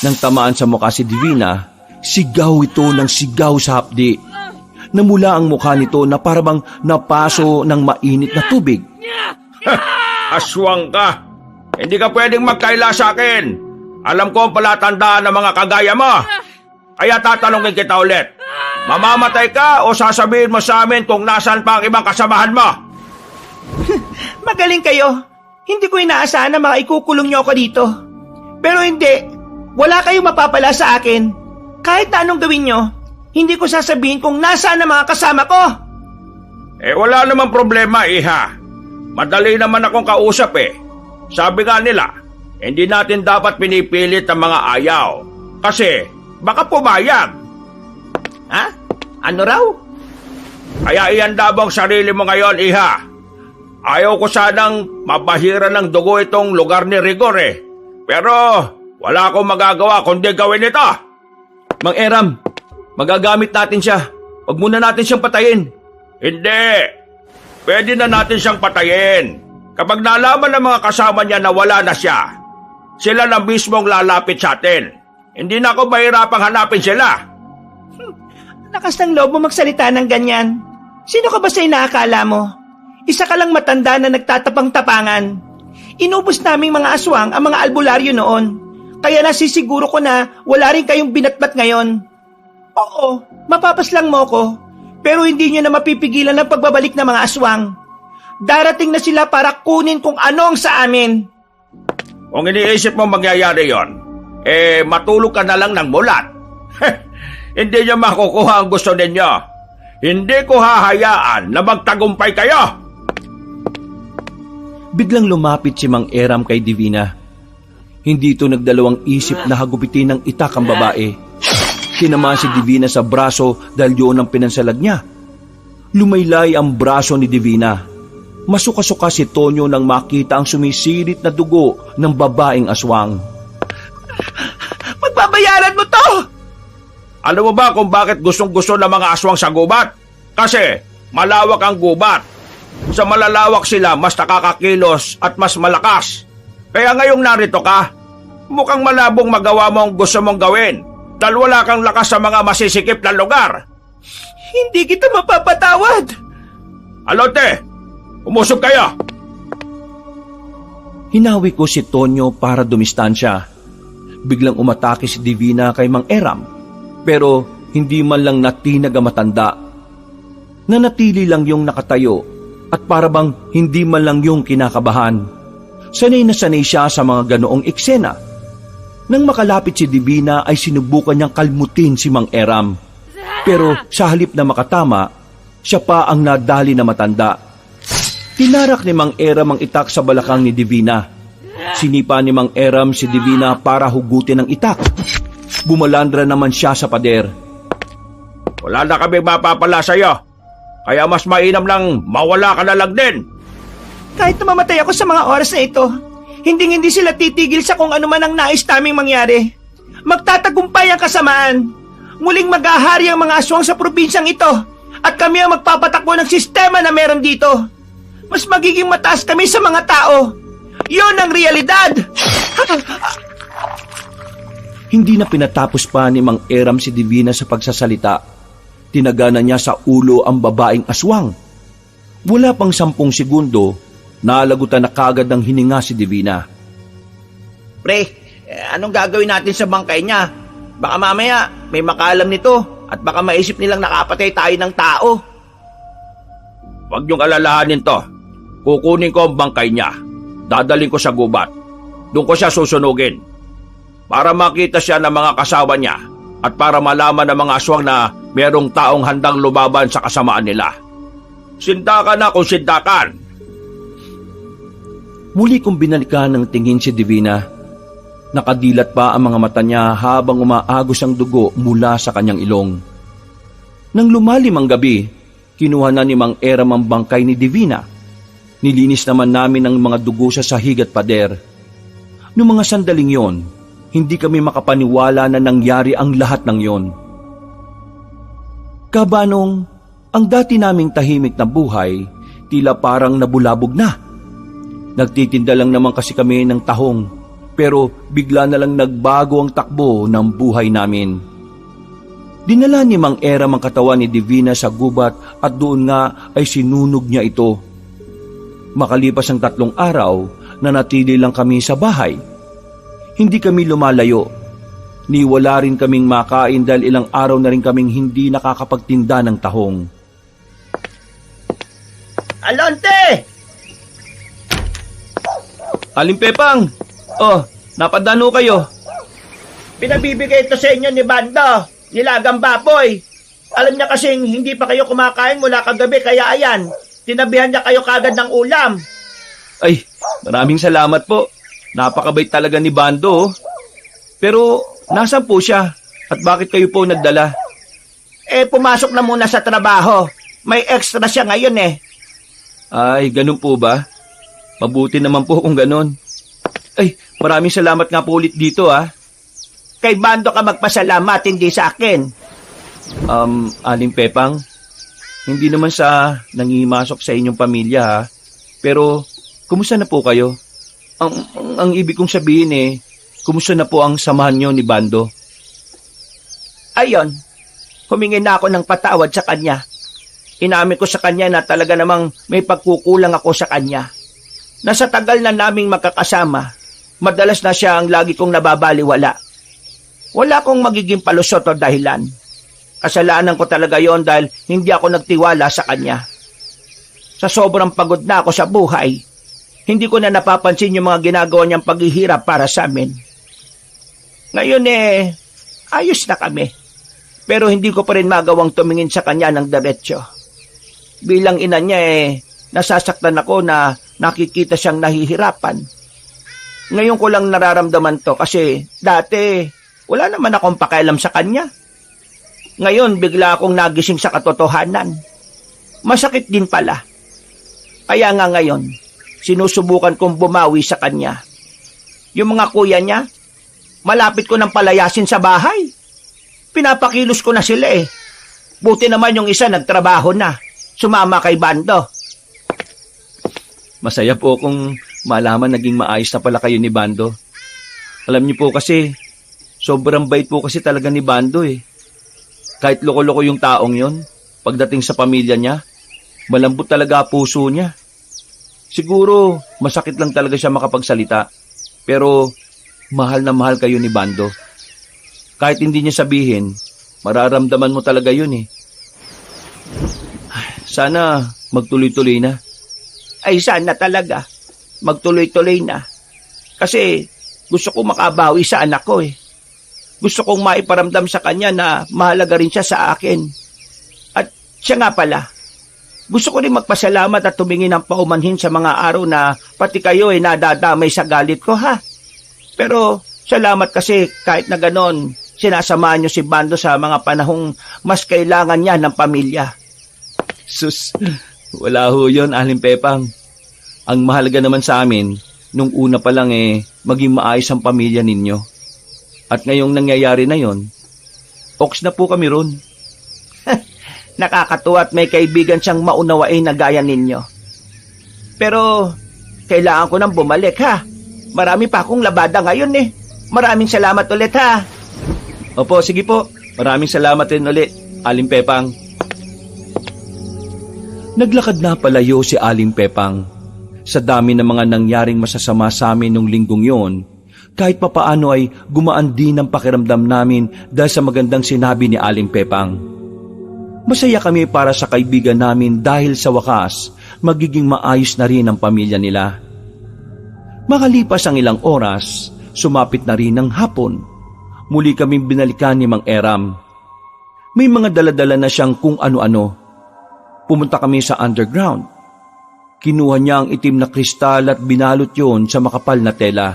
C: Nang tamaan sa mukha si Divina, sigaw ito ng sigaw sa hapdi. Namula ang mukha nito na parabang napaso ng mainit na tubig.
B: Aswang ka. Hindi ka pwedeng magkaila sa akin. Alam ko ang palatandaan ng mga kagaya mo. Kaya tatanungin kita ulit. Mamamatay ka o sasabihin mo sa amin kung nasaan pa ang ibang kasamahan mo?
E: Magaling kayo. Hindi ko inaasahan na maikukulong nyo ako dito. Pero hindi. Wala kayong mapapala sa akin. Kahit na anong gawin nyo, hindi ko sasabihin kung nasaan ang mga kasama ko.
B: Wala namang problema, iha. Madali naman akong kausap eh. Sabi nga nila, hindi natin dapat pinipilit ang mga ayaw. Kasi, baka pumayag.
E: Ha? Ano raw?
B: Kaya ihanda mo ang sarili mo ngayon, iha. Ayaw ko sanang mabahiran ng dugo itong lugar ni Rigor eh. Pero, wala akong magagawa kundi gawin ito.
C: Mang Eram, magagamit natin siya. Huwag muna natin siyang patayin.
B: Hindi. Pwede na natin siyang patayin. Kapag nalaman ng mga kasama niya na wala na siya, sila na mismong lalapit sa atin. Hindi na ako mahirapang hanapin sila.
E: Lakas ng loob mo magsalita ng ganyan. Sino ka ba sa inaakala mo? Isa ka lang matanda na nagtatapang-tapangan. Inubos naming mga aswang ang mga albularyo noon. Kaya nasisiguro ko na wala rin kayong binatbat ngayon. Oo, mapapaslang mo ko. Pero hindi nyo na mapipigilan ang pagbabalik ng mga aswang. Darating na sila para kunin kung ano ang sa amin.
B: Kung iniisip mo mangyayari yon, matulog ka na lang ng mulat. Hindi nyo makukuha ang gusto ninyo. Hindi ko hahayaan na magtagumpay kayo.
C: Biglang lumapit si Mang Eram kay Divina. Hindi ito nagdalawang isip na hagupitin ng itak ang babae. Tinamaan si Divina sa braso dahil yun ang pinansalag niya. Lumaylay ang braso ni Divina. Masuka-suka si Tonyo nang makita ang sumisirit na dugo ng babaeng aswang.
E: Magbabayaran mo to!
B: Alam mo ba kung bakit gustong-gusto ng mga aswang sa gubat? Kasi malawak ang gubat. Sa malalawak sila, mas nakakakilos at mas malakas. Kaya ngayong narito ka, mukhang malabong magawa mo ang gusto mong gawin dahil wala kang lakas sa mga masisikip na lugar.
E: Hindi kita mapapatawad.
B: Alote, umusog kayo.
C: Hinawi ko si Tonyo para dumistansya. Biglang umatake si Divina kay Mang Eram, pero hindi man lang natinag ang matanda. Nanatili lang yung nakatayo at parabang hindi man lang yung kinakabahan. Sanay na sanay siya sa mga ganoong eksena. Nang makalapit si Divina ay sinubukan niyang kalmutin si Mang Eram. Pero sa halip na makatama, siya pa ang nadali na matanda Tinarak ni Mang Eram ang itak sa balakang ni Divina. Sinipa ni Mang Eram si Divina para hugutin ang itak. Bumalandra naman siya sa pader.
D: Wala na kami mapapala sa'yo. Kaya mas mainam lang mawala ka na lang din.
E: Kahit na mamatay ako sa mga oras na ito, hindi sila titigil sa kung ano man ang nais naming mangyari. Magtatagumpay ang kasamaan. Muling maghahari ang mga aswang sa probinsyang ito at kami ang magpapatakbo ng sistema na meron dito. Mas magiging mataas kami sa mga tao. Yun ang realidad!
C: Hindi na pinatapos pa ni Mang Eram si Divina sa pagsasalita. Tinagana niya sa ulo ang babaeng aswang. Wala pang 10 segundo, naalagutan na kagad ng hininga si Divina.
D: Pre, anong gagawin natin sa bangkay niya? Baka mamaya may makaalam nito at baka maisip nilang nakapatay tayo ng tao. Huwag niyong alalahanin to. Kukunin ko ang bangkay niya. Dadaling ko sa gubat. Doon ko siya susunugin. Para makita siya ng mga kasawa niya at para malaman ng mga aswang na merong taong handang lumaban sa kasamaan nila. Sindakan na kung sindakan.
C: Muli kong binalikan ng tingin si Divina. Nakadilat pa ang mga mata niya habang umaagos ang dugo mula sa kanyang ilong. Nang lumalim ang gabi, kinuha na ni Mang Eram ang bangkay ni Divina. Nilinis naman namin ang mga dugo sa sahig at pader. Noong mga sandaling yon, hindi kami makapaniwala na nangyari ang lahat ng yon. Kabanong, ang dati naming tahimik na buhay, tila parang nabulabog na. Nagtitinda lang naman kasi kami ng tahong, pero bigla na lang nagbago ang takbo ng buhay namin. Dinala ni Mang Eram ang katawan ni Divina sa gubat at doon nga ay sinunog niya ito. Makalipas ang 3 araw, nanatili lang kami sa bahay. Hindi kami lumalayo. Ni wala rin kaming makain dahil ilang araw na rin kaming hindi nakakapagtinda ng tahong.
E: Alonte!
C: Aling Pepang! Oh, napadano kayo?
E: Pinabibigay ito sa inyo ni Bando, nilagang baboy. Alam niya kasing hindi pa kayo kumakain mula kagabi kaya ayan, tinabihan niya kayo kagad ng ulam.
C: Ay, maraming salamat po. Napakabait talaga ni Bando. Pero, nasaan po siya? At bakit kayo po nagdala?
E: Pumasok na muna sa trabaho. May extra siya ngayon eh.
C: Ay, ganun po ba? Mabuti naman po kung ganun. Ay, maraming salamat nga po ulit dito
E: Kay Bando ka magpasalamat, hindi sa akin.
C: Aling Pepang, hindi naman sa nangimasok sa inyong pamilya pero kumusta na po kayo? Ang ibig kong sabihin kumusta na po ang samahan nyo ni Bando?
E: Ayon, humingi na ako ng patawad sa kanya. Inamin ko sa kanya na talaga namang may pagkukulang ako sa kanya. Nasa tagal na naming magkakasama, madalas na siya ang lagi kong nababaliwala. Wala akong magiging palusot o dahilan. Kasalanan ko talaga yon dahil hindi ako nagtiwala sa kanya. Sa sobrang pagod na ako sa buhay, hindi ko na napapansin yung mga ginagawa niyang paghihirap para sa amin. Ngayon ayos na kami. Pero hindi ko pa rin magawang tumingin sa kanya ng diretsyo. Bilang ina niya nasasaktan ako na nakikita siyang nahihirapan. Ngayon ko lang nararamdaman to kasi dati wala naman akong pakialam sa kanya. Ngayon bigla akong nagising sa katotohanan. Masakit din pala. Kaya nga ngayon, sinusubukan kong bumawi sa kanya. Yung mga kuya niya, malapit ko nang palayasin sa bahay. Pinapakilos ko na sila Buti naman yung isa nagtrabaho na. Sumama kay Bando.
C: Masaya po kung malaman naging maayos na pala kayo ni Bando. Alam niyo po kasi, sobrang bait po kasi talaga ni Bando Kahit loko-loko yung taong yon, pagdating sa pamilya niya, malambot talaga puso niya. Siguro, masakit lang talaga siya makapagsalita. Pero, mahal na mahal kayo ni Bando. Kahit hindi niya sabihin, mararamdaman mo talaga yun Sana magtuloy-tuloy na.
E: Ay sana talaga. Magtuloy-tuloy na. Kasi gusto ko makabawi sa anak ko Gusto kong maiparamdam sa kanya na mahalaga rin siya sa akin. At siya nga pala, Gusto ko rin magpasalamat at tumingin ng paumanhin sa mga araw na pati kayo ay nadadamay sa galit ko, ha? Pero salamat kasi kahit na ganon, sinasamahan niyo si Bando sa mga panahong mas kailangan niya ng pamilya.
C: Sus, wala ho yun, Aling Pepang. Ang mahalaga naman sa amin, nung una pa lang maging maayos ang pamilya ninyo. At ngayong nangyayari na yon, oks na po kami ron.
E: Nakakatuwa at may kaibigan siyang maunawain na gaya ninyo. Pero kailangan ko nang bumalik, ha? Marami pa akong labada ngayon eh. Maraming salamat ulit, ha?
C: Opo, sige po. Maraming salamat rin ulit, Aling Pepang. Naglakad na palayo si Aling Pepang. Sa dami ng mga nangyaring masasama sa amin nung linggong yon, kahit papaano ay gumaan din ang pakiramdam namin dahil sa magandang sinabi ni Aling Pepang. Masaya kami para sa kaibigan namin dahil sa wakas, magiging maayos na rin ang pamilya nila. Makalipas ang ilang oras, sumapit na rin ang hapon. Muli kaming binalikan ni Mang Eram. May mga daladala na siyang kung ano-ano. Pumunta kami sa underground. Kinuha niya ang itim na kristal at binalot yon sa makapal na tela.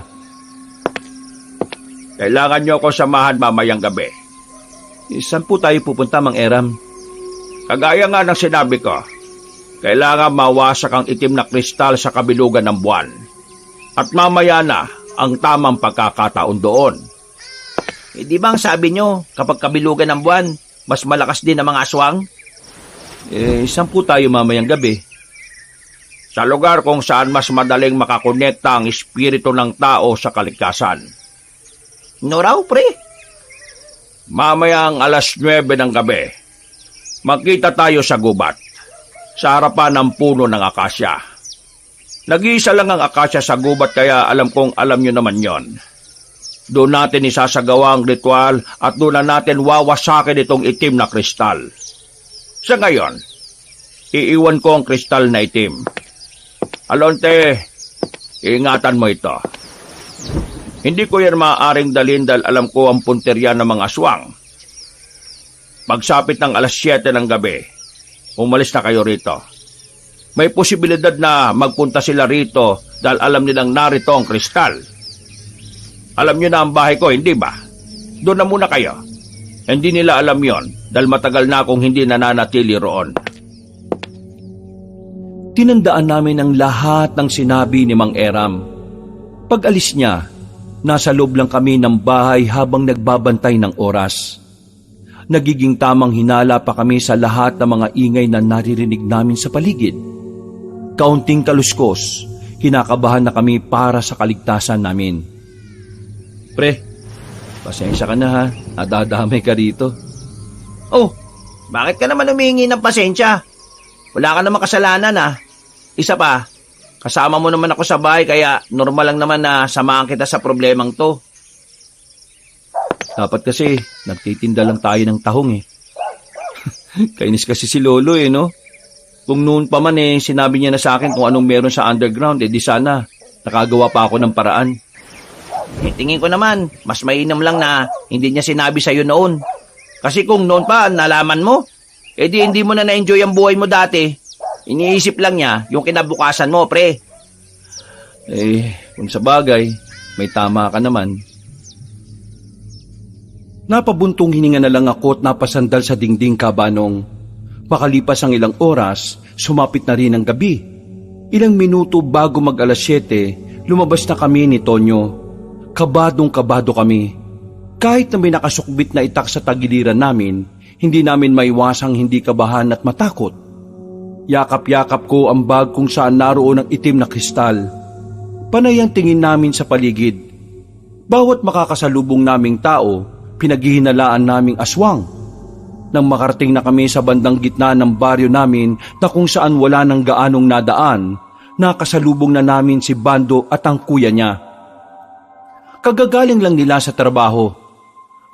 E: Kailangan niyo ako samahan mamayang gabi.
C: Saan po tayo pupunta, Mang Eram?
E: Kagaya nga ng sinabi ko, kailangan mawasak ang itim na kristal sa kabilugan ng buwan. At mamaya na ang tamang pagkakataon doon. Di ba ang sabi nyo, kapag kabilugan ng buwan, mas malakas din ang mga aswang?
C: Saan po tayo mamayang gabi?
E: Sa lugar kung saan mas madaling makakonekta ang espiritu ng tao sa kalikasan. No raw, pre? Mamayang 9:00 ng gabi, magkita tayo sa gubat, sa harapan ng puno ng akasya. Nag-iisa lang ang akasya sa gubat kaya alam kong alam nyo naman yon. Doon natin isasagawa ang ritual at doon na natin wawasakin itong itim na kristal. Sa ngayon, iiwan ko ang kristal na itim. Alonte, ingatan mo ito. Hindi ko yan maaaring dalhin dahil alam ko ang punterya ng mga aswang. Pagsapit ng 7:00 ng gabi, umalis na kayo rito. May posibilidad na magpunta sila rito dahil alam nilang narito ang kristal. Alam niyo na ang bahay ko, hindi ba? Doon na muna kayo. Hindi nila alam yon dahil matagal na akong hindi nananatili roon.
C: Tinandaan namin ang lahat ng sinabi ni Mang Eram. Pag-alis niya, nasa loob lang kami ng bahay habang nagbabantay ng oras. Nagiging tamang hinala pa kami sa lahat ng mga ingay na naririnig namin sa paligid. Kaunting kaluskos, kinakabahan na kami para sa kaligtasan namin. Pre, pasensya ka na ha, nadadamay ka rito.
E: Oh, bakit ka naman humingi ng pasensya? Wala ka naman kasalanan, ha? Isa pa, kasama mo naman ako sa bahay kaya normal lang naman na samahan kita sa problemang to.
C: Dapat kasi, nagtitinda lang tayo ng tahong Kainis kasi si Lolo no? Kung noon pa man sinabi niya na sa akin kung anong meron sa underground, di sana, nakagawa pa ako ng paraan.
E: Tingin ko naman, mas mainam lang na hindi niya sinabi sa'yo noon. Kasi kung noon pa, nalaman mo, di hindi mo na na-enjoy ang buhay mo dati. Iniisip lang niya yung kinabukasan mo, pre.
C: Kung sa bagay, may tama ka naman. Napabuntong hininga na lang ako at napasandal sa dingding kabanong. Makalipas ang ilang oras, sumapit na rin ang gabi. Ilang minuto bago mag 7:00, lumabas na kami ni Tonyo. Kabadong-kabado kami. Kahit na may nakasukbit na itak sa tagiliran namin, hindi namin maiwasang hindi kabahan at matakot. Yakap-yakap ko ang bag kung saan naroon ang itim na kristal. Panay ang tingin namin sa paligid. Bawat makakasalubong naming tao, pinaghihinalaan naming aswang. Nang makarating na kami sa bandang gitna ng baryo namin na kung saan wala nang gaanong nadaan, nakasalubong na namin si Bando at ang kuya niya. Kagagaling lang nila sa trabaho.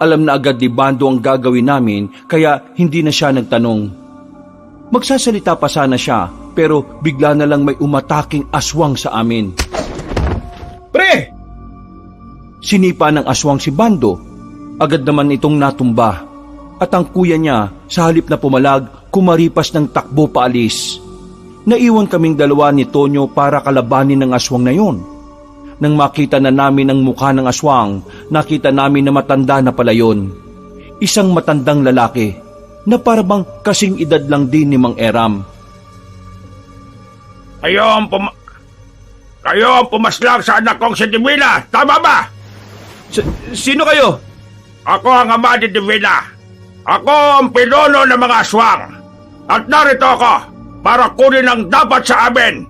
C: Alam na agad ni Bando ang gagawin namin kaya hindi na siya nagtanong. Magsasalita pa sana siya pero bigla na lang may umataking aswang sa amin.
B: Pre!
C: Sinipa ng aswang si Bando. Agad naman itong natumba. At ang kuya niya, sa halip na pumalag, kumaripas ng takbo paalis. Naiwan kaming dalawa ni Tonyo para kalabanin ng aswang na yon. Nang makita na namin ang mukha ng aswang, nakita namin na matanda na pala yon. Isang matandang lalaki na parabang kasing edad lang din ni Mang Eram.
B: Kayo ang pumaslang sa anak kong si Divina, tama ba?
C: Sino kayo?
B: Ako ang ama ni Divina. Ako ang pinuno ng mga aswang. At narito ako para kunin ang dapat sa amin.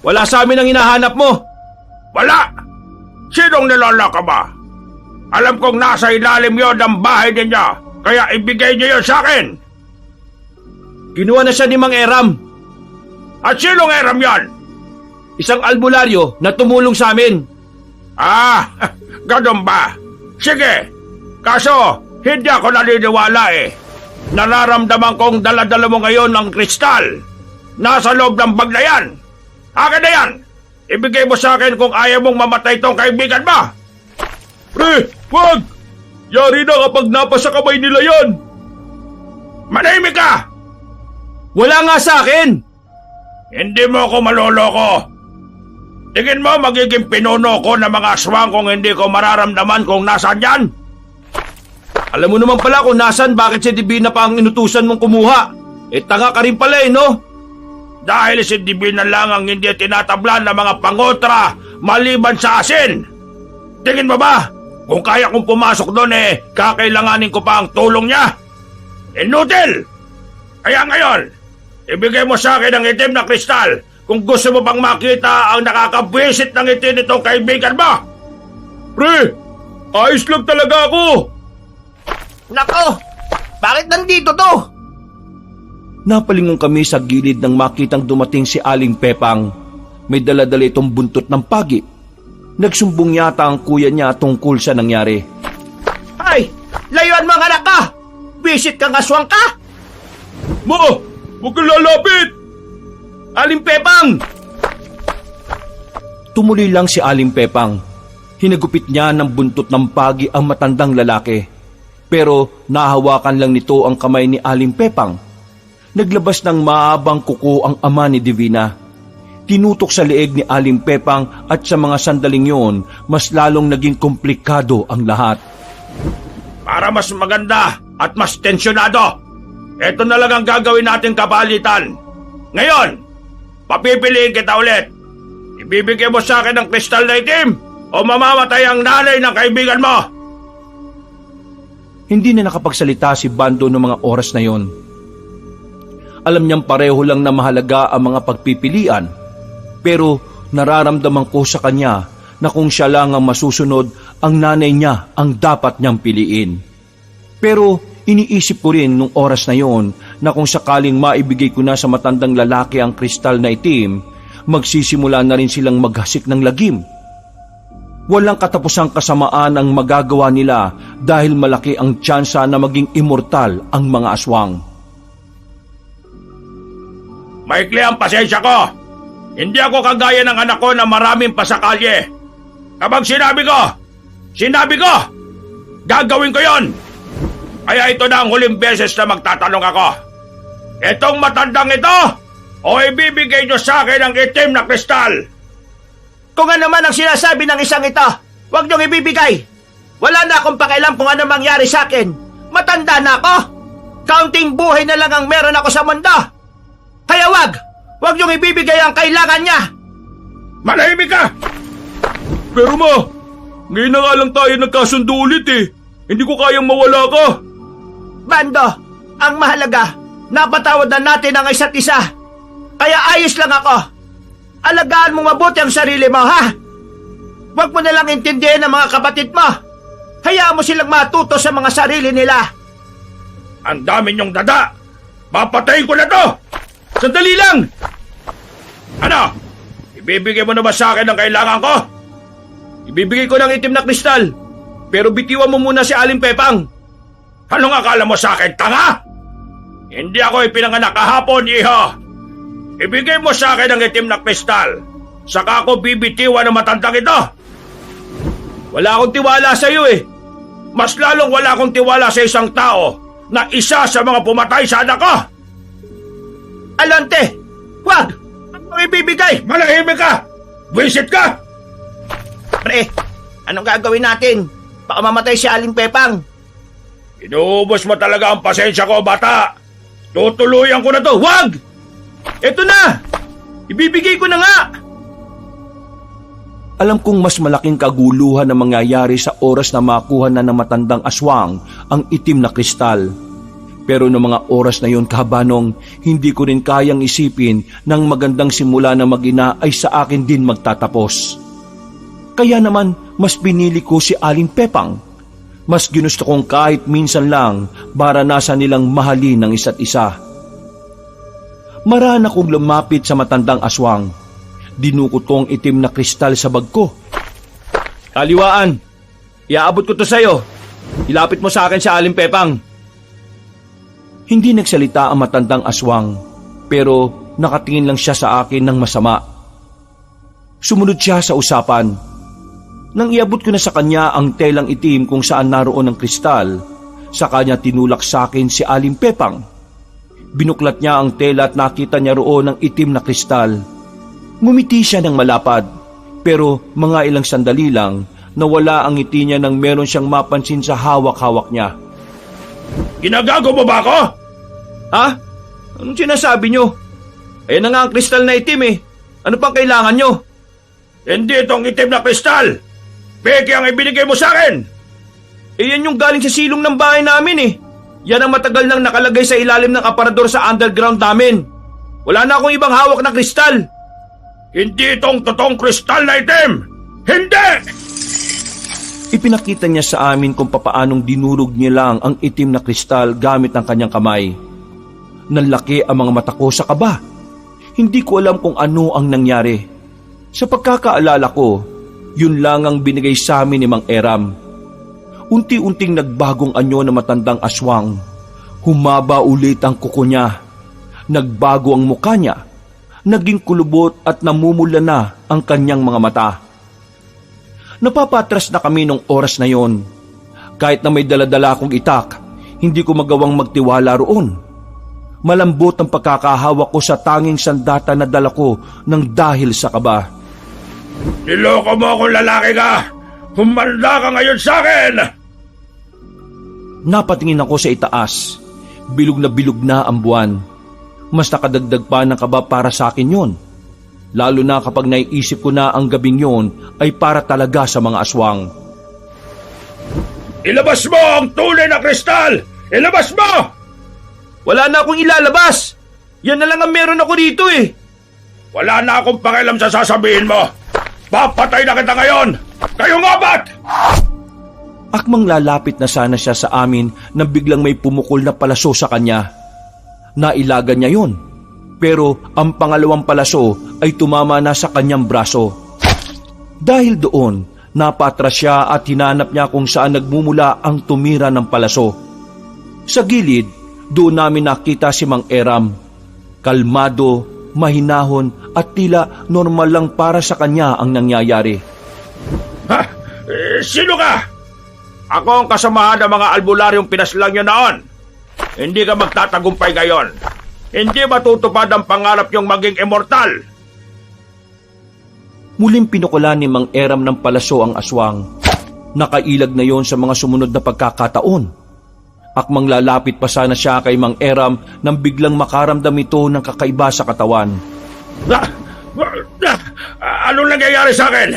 C: Wala sa amin ang hinahanap mo.
B: Wala! Sinong niloloko ba? Alam kong nasa ilalim yon ng bahay ninyo, kaya ibigay niyo yun sa akin.
C: Kinuha na siya ni Mang Eram.
B: At sinong Eram yon?
C: Isang albularyo na tumulong sa amin.
B: Ah, ganun ba? Sige, kaso hindi ako naniniwala eh. Nararamdaman kong dala-dala mo ngayon ng kristal. Nasa loob ng bag na yan. Akin na yan. Ibigay mo sa akin kung ayaw mong mamatay tong kaibigan mo.
C: Pre, wag! Yari na kapag napasa kamay nila yan.
B: Manahimik ka!
C: Wala nga sa akin.
B: Hindi mo ako maloloko. Tingin mo magiging pinuno ko ng mga aswang kung hindi ko mararamdaman kung nasaan yan?
C: Alam mo naman pala kung nasan, bakit si Divina pa ang inutusan mong kumuha. Tanga ka rin pala no?
B: Dahil si Divina lang ang hindi tinatablan ng mga pangotra maliban sa asin. Tingin mo ba, kung kaya kong pumasok doon kakailanganin ko pa ang tulong niya? Inutil! Kaya ngayon, ibigay mo sa akin ang itim na kristal kung gusto mo pang makita ang nakakabwisit ng itim nitong kaibigan mo.
C: Pre, ayos lang talaga ako.
E: Nako! Bakit nandito to?
C: Napalingon kami sa gilid nang makitang dumating si Aling Pepang. May dala-dala itong buntot ng pagi. Nagsumbong yata ang kuya niya tungkol sa nangyari.
E: Ay! Layuan mo ang anak ka! Visit kang aswang ka!
C: Ma! Huwag kang lalapit! Aling Pepang! Tumuloy lang si Aling Pepang. Hinagupit niya ng buntot ng pagi ang matandang lalaki. Pero nahawakan lang nito ang kamay ni Aling Pepang. Naglabas ng maabang kuko ang ama ni Divina. Tinutok sa leeg ni Aling Pepang at sa mga sandaling yon, mas lalong naging komplikado ang lahat.
B: Para mas maganda at mas tensyonado, ito na lang ang gagawin nating kapalitan. Ngayon, papipiliin kita ulit. Ibibigay mo sa akin ng kristal na itim o mamamatay ang nanay ng kaibigan mo.
C: Hindi na nakapagsalita si Bando noong mga oras na yon. Alam niyang pareho lang na mahalaga ang mga pagpipilian, pero nararamdaman ko sa kanya na kung siya lang ang masusunod, ang nanay niya ang dapat niyang piliin. Pero iniisip ko rin nung oras na yon na kung sakaling maibigay ko na sa matandang lalaki ang kristal na itim, magsisimula na rin silang maghasik ng lagim. Walang katapusang kasamaan ang magagawa nila dahil malaki ang tsansa na maging immortal ang mga aswang.
B: Maikli ang pasensya ko. Hindi ako kagaya ng anak ko na maraming pasakalye. Kapag sinabi ko, gagawin ko yon. Kaya ito na ang huling beses na magtatanong ako. Itong matandang ito, o ibibigay nyo sa akin ang itim na kristal?
E: Kung ano man ang sinasabi ng isang ito, huwag niyong ibibigay. Wala na akong pakialam kung ano mangyari sa akin. Matanda na ako. Kaunting buhay na lang ang meron ako sa mundo. Kaya wag niyong ibibigay ang kailangan niya.
B: Manahimik ka!
C: Pero ma, ngayon na nga lang tayo nagkasundo ulit Hindi ko kayang mawala ka.
E: Bando, ang mahalaga, napatawad na natin ang isa't isa. Kaya ayos lang ako. Alagaan mo mabuti ang sarili mo, ha? Huwag mo nalang intindihin ang mga kapatid mo. Hayaan mo silang matuto sa mga sarili nila.
B: Ang dami niyong dada! Papatayin ko na to!
C: Sandali lang!
B: Ano? Ibibigay mo na ba sa akin ang kailangan ko?
C: Ibibigay ko ng itim na kristal. Pero bitiwan mo muna si Aling Pepang.
B: Anong akala mo sa akin, tanga? Hindi ako ipinanganak kahapon, iho. Ibigay mo sa akin ang itim na kristal. Saka ako bibitiwan ng matandang ito.
C: Wala akong tiwala sa iyo
B: Mas lalong wala akong tiwala sa isang tao na isa sa mga pumatay sa anak ko.
E: Alante,
A: Wag! Ang ibibigay!
B: Manahimik ka! Visit ka!
E: Pre, anong gagawin natin? Baka mamatay si Aling Pepang.
B: Inuubos mo talaga ang pasensya ko, bata! Tutuluyan ko na to!
A: Wag! Eto na! Ibibigay ko na nga!
C: Alam kong mas malaking kaguluhan na mangyayari sa oras na makuha na ng matandang aswang ang itim na kristal. Pero noong mga oras na yon, kahabanong, hindi ko rin kayang isipin ng magandang simula na mag-ina ay sa akin din magtatapos. Kaya naman, mas pinili ko si Aling Pepang. Mas ginusto kong kahit minsan lang maranasan nilang mahalin ng isa't isa. Marana kong lumapit sa matandang aswang. Dinukot ko ang itim na kristal sa bag ko.
A: Kaliwaan! Iaabot ko to sa'yo. Ilapit mo sa akin si Aling Pepang.
C: Hindi nagsalita ang matandang aswang, pero nakatingin lang siya sa akin ng masama. Sumunod siya sa usapan. Nang iabot ko na sa kanya ang telang itim kung saan naroon ang kristal, sa kanya tinulak sa akin si Aling Pepang. Binuklat niya ang tela at nakita niya roon ang itim na kristal. Ngumiti siya ng malapad, pero mga ilang sandali lang, nawala ang ngiti niya nang meron siyang mapansin sa hawak-hawak niya.
B: Ginagago mo ba ako?
A: Ha? Anong sinasabi nyo? Ayan na nga ang kristal na itim eh. Ano pang kailangan nyo?
B: Hindi itong itim na kristal! Peke ang ibinigay mo sa akin!
A: Eh yan yung galing sa silong ng bahay namin eh. Yan ang matagal nang nakalagay sa ilalim ng aparador sa underground namin. Wala na akong ibang hawak na kristal.
B: Hindi itong totoong kristal na itim! Hindi!
C: Ipinakita niya sa amin kung papaanong dinurog niya lang ang itim na kristal gamit ang kanyang kamay. Nanlaki ang mga mata ko sa kaba. Hindi ko alam kung ano ang nangyari. Sa pagkakaalala ko, yun lang ang binigay sa amin ni Mang Eram. Unti-unting nagbagong anyo ng matandang aswang. Humaba ulit ang kuko niya. Nagbago ang mukha niya. Naging kulubot at namumula na ang kanyang mga mata. Napapatras na kami nung oras na yon. Kahit na may daladala akong itak, hindi ko magawang magtiwala roon. Malambot ang pagkakahawak ko sa tanging sandata na dala ko ng dahil sa kaba.
B: Niloko mo akong lalaki ka! Humanda ka ngayon sa akin!
C: Napatingin ako sa itaas. Bilog na ang buwan. Mas nakadagdag pa ng kaba para sa akin yon. Lalo na kapag naiisip ko na ang gabing yon ay para talaga sa mga aswang.
B: Ilabas mo ang tunay na kristal! Ilabas mo!
A: Wala na akong ilalabas. Yan na lang ang meron ako dito eh.
B: Wala na akong pakialam sa sasabihin mo! Papatay na kita ngayon! Kayong apat!
C: Akmang lalapit na sana siya sa amin nang biglang may pumukol na palaso sa kanya. Nailagan niya yon, pero ang pangalawang palaso ay tumama na sa kanyang braso. Dahil doon, napatras siya at hinanap niya kung saan nagmumula ang tumira ng palaso. Sa gilid, doon namin nakita si Mang Eram. Kalmado, mahinahon at tila normal lang para sa kanya ang nangyayari.
B: Ha? Sino ka? Ako ang kasamahan ng mga albularyong pinaslang nyo noon. Hindi ka magtatagumpay ngayon. Hindi matutupad ang pangarap niyong maging immortal.
C: Muling pinukulan ni Mang Eram ng palaso ang aswang. Nakailag na yon sa mga sumunod na pagkakataon. Akmang lalapit pa sana siya kay Mang Eram nang biglang makaramdam ito ng kakaiba sa katawan.
B: Anong nangyayari sa akin?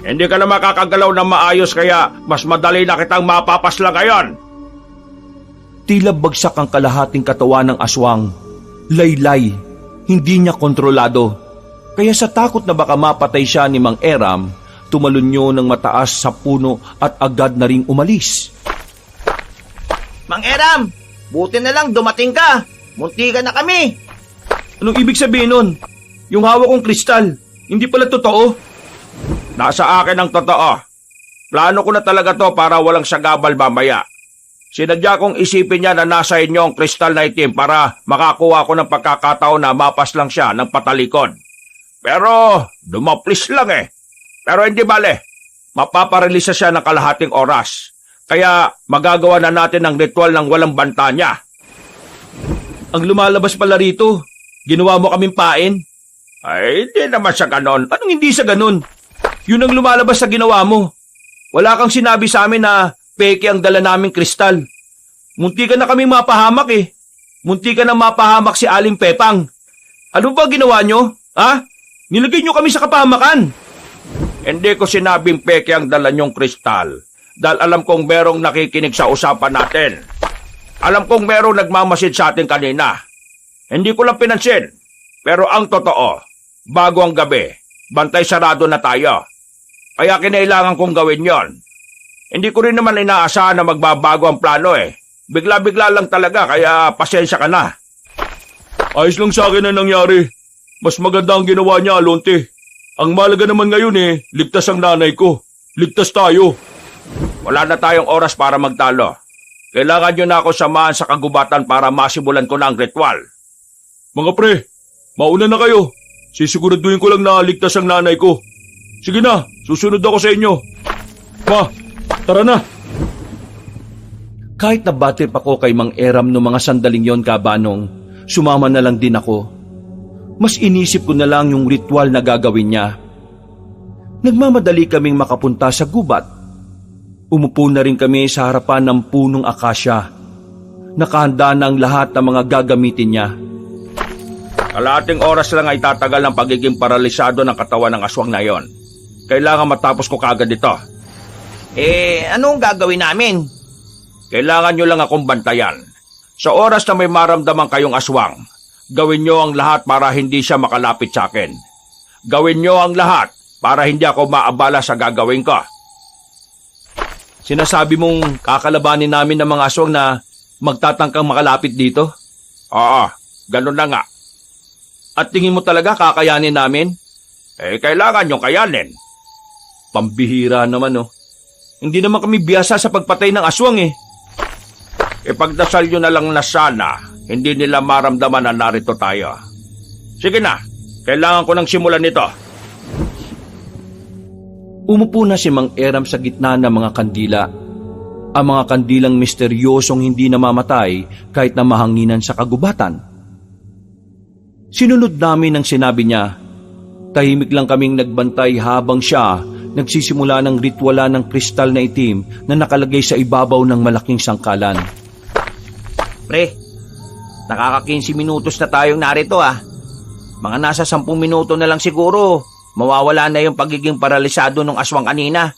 B: Hindi ka na makakagalaw ng maayos kaya mas madali na kitang mapapasla ngayon.
C: Tila bagsak ang kalahating katawan ng aswang. Laylay, hindi niya kontrolado. Kaya sa takot na baka mapatay siya ni Mang Eram, tumalunyo ng mataas sa puno at agad na ring umalis.
E: Mang Eram, buti na lang dumating ka. Munti ka na kami.
A: Anong ibig sabihin nun? Yung hawak kong kristal, hindi pala totoo?
B: Nasa akin ang totoo. Plano ko na talaga to para walang sagabal mamaya. Sinadya kong isipin niya na nasa inyo ang kristal na itim para makakuha ko ng pagkakataon na mapas lang siya ng patalikod. Pero dumaplis lang eh. Pero hindi bale, mapaparelisa siya ng kalahating oras. Kaya magagawa na natin ang ritual ng walang banta niya.
A: Ang lumalabas pala rito,
D: Ginawa mo kaming pain?
A: Ay, hindi naman sa ganon.
D: Anong hindi sa ganun? Yun ang lumalabas sa ginawa mo. Wala kang sinabi sa amin na peke ang dala naming kristal. Munti ka na kaming mapahamak eh. Munti ka na mapahamak si Aling Pepang. Ano ba ginawa nyo? Ha? Nilagay nyo kami sa kapahamakan.
A: Hindi ko sinabing peke ang dala niyong kristal. Dahil alam kong merong nakikinig sa usapan natin. Alam kong merong nagmamasid sa atin kanina. Hindi ko lang pinansin. Pero ang totoo, bago ang gabi, bantay sarado na tayo. Kaya kinailangan kong gawin yon. Hindi ko rin naman inaasahan na magbabago ang plano eh. Bigla-bigla lang talaga, kaya pasensya ka na.
B: Ayos lang sa akin na nangyari. Mas maganda ang ginawa niya, Alonte. Ang malaga naman ngayon ligtas ang nanay ko. Ligtas tayo.
A: Wala na tayong oras para magtalo. Kailangan nyo na ako samahan sa kagubatan para masimulan ko na ang ritual.
B: Mga pre, mauna na kayo. Sisiguraduhin ko lang na ligtas ang nanay ko. Sige na, susunod ako sa inyo. Ma, tara na.
C: Kahit nabatid pa ko kay Mang Eram no mga sandaling yon, Kabanong, sumama na lang din ako. Mas inisip ko na lang yung ritual na gagawin niya. Nagmamadali kaming makapunta sa gubat. Umupo na rin kami sa harapan ng punong akasya. Nakahanda na ang lahat ng mga gagamitin niya.
A: Kalahating oras lang ay tatagal ng pagiging paralisado ng katawan ng aswang na yon. Kailangan matapos ko kagad ito.
E: Anong gagawin namin?
A: Kailangan nyo lang akong bantayan. Sa oras na may maramdaman kayong aswang, gawin nyo ang lahat para hindi siya makalapit sa akin. Gawin nyo ang lahat para hindi ako maabala sa gagawin ko.
D: Sinasabi mong kakalabanin namin ng mga aswang na magtatangkang makalapit dito?
A: Oo, ganun na nga.
D: At tingin mo talaga kakayanin namin?
A: Kailangan nyo kayanin.
D: Pambihira naman Hindi naman kami biyasa sa pagpatay ng aswang eh.
A: Ipagdasal nyo na lang na sana hindi nila maramdaman na narito tayo. Sige na, kailangan ko nang simulan nito.
C: Umupo na si Mang Eram sa gitna ng mga kandila. Ang mga kandilang misteryosong hindi namamatay kahit na mahanginan sa kagubatan. Sinunod namin ang sinabi niya. Tahimik lang kaming nagbantay habang siya nagsisimula ng ritwala ng kristal na itim na nakalagay sa ibabaw ng malaking sangkalan.
E: Pre, nakaka-15 minutos na tayong narito Mga nasa 10 minuto na lang siguro, mawawala na yung pagiging paralisado ng aswang kanina.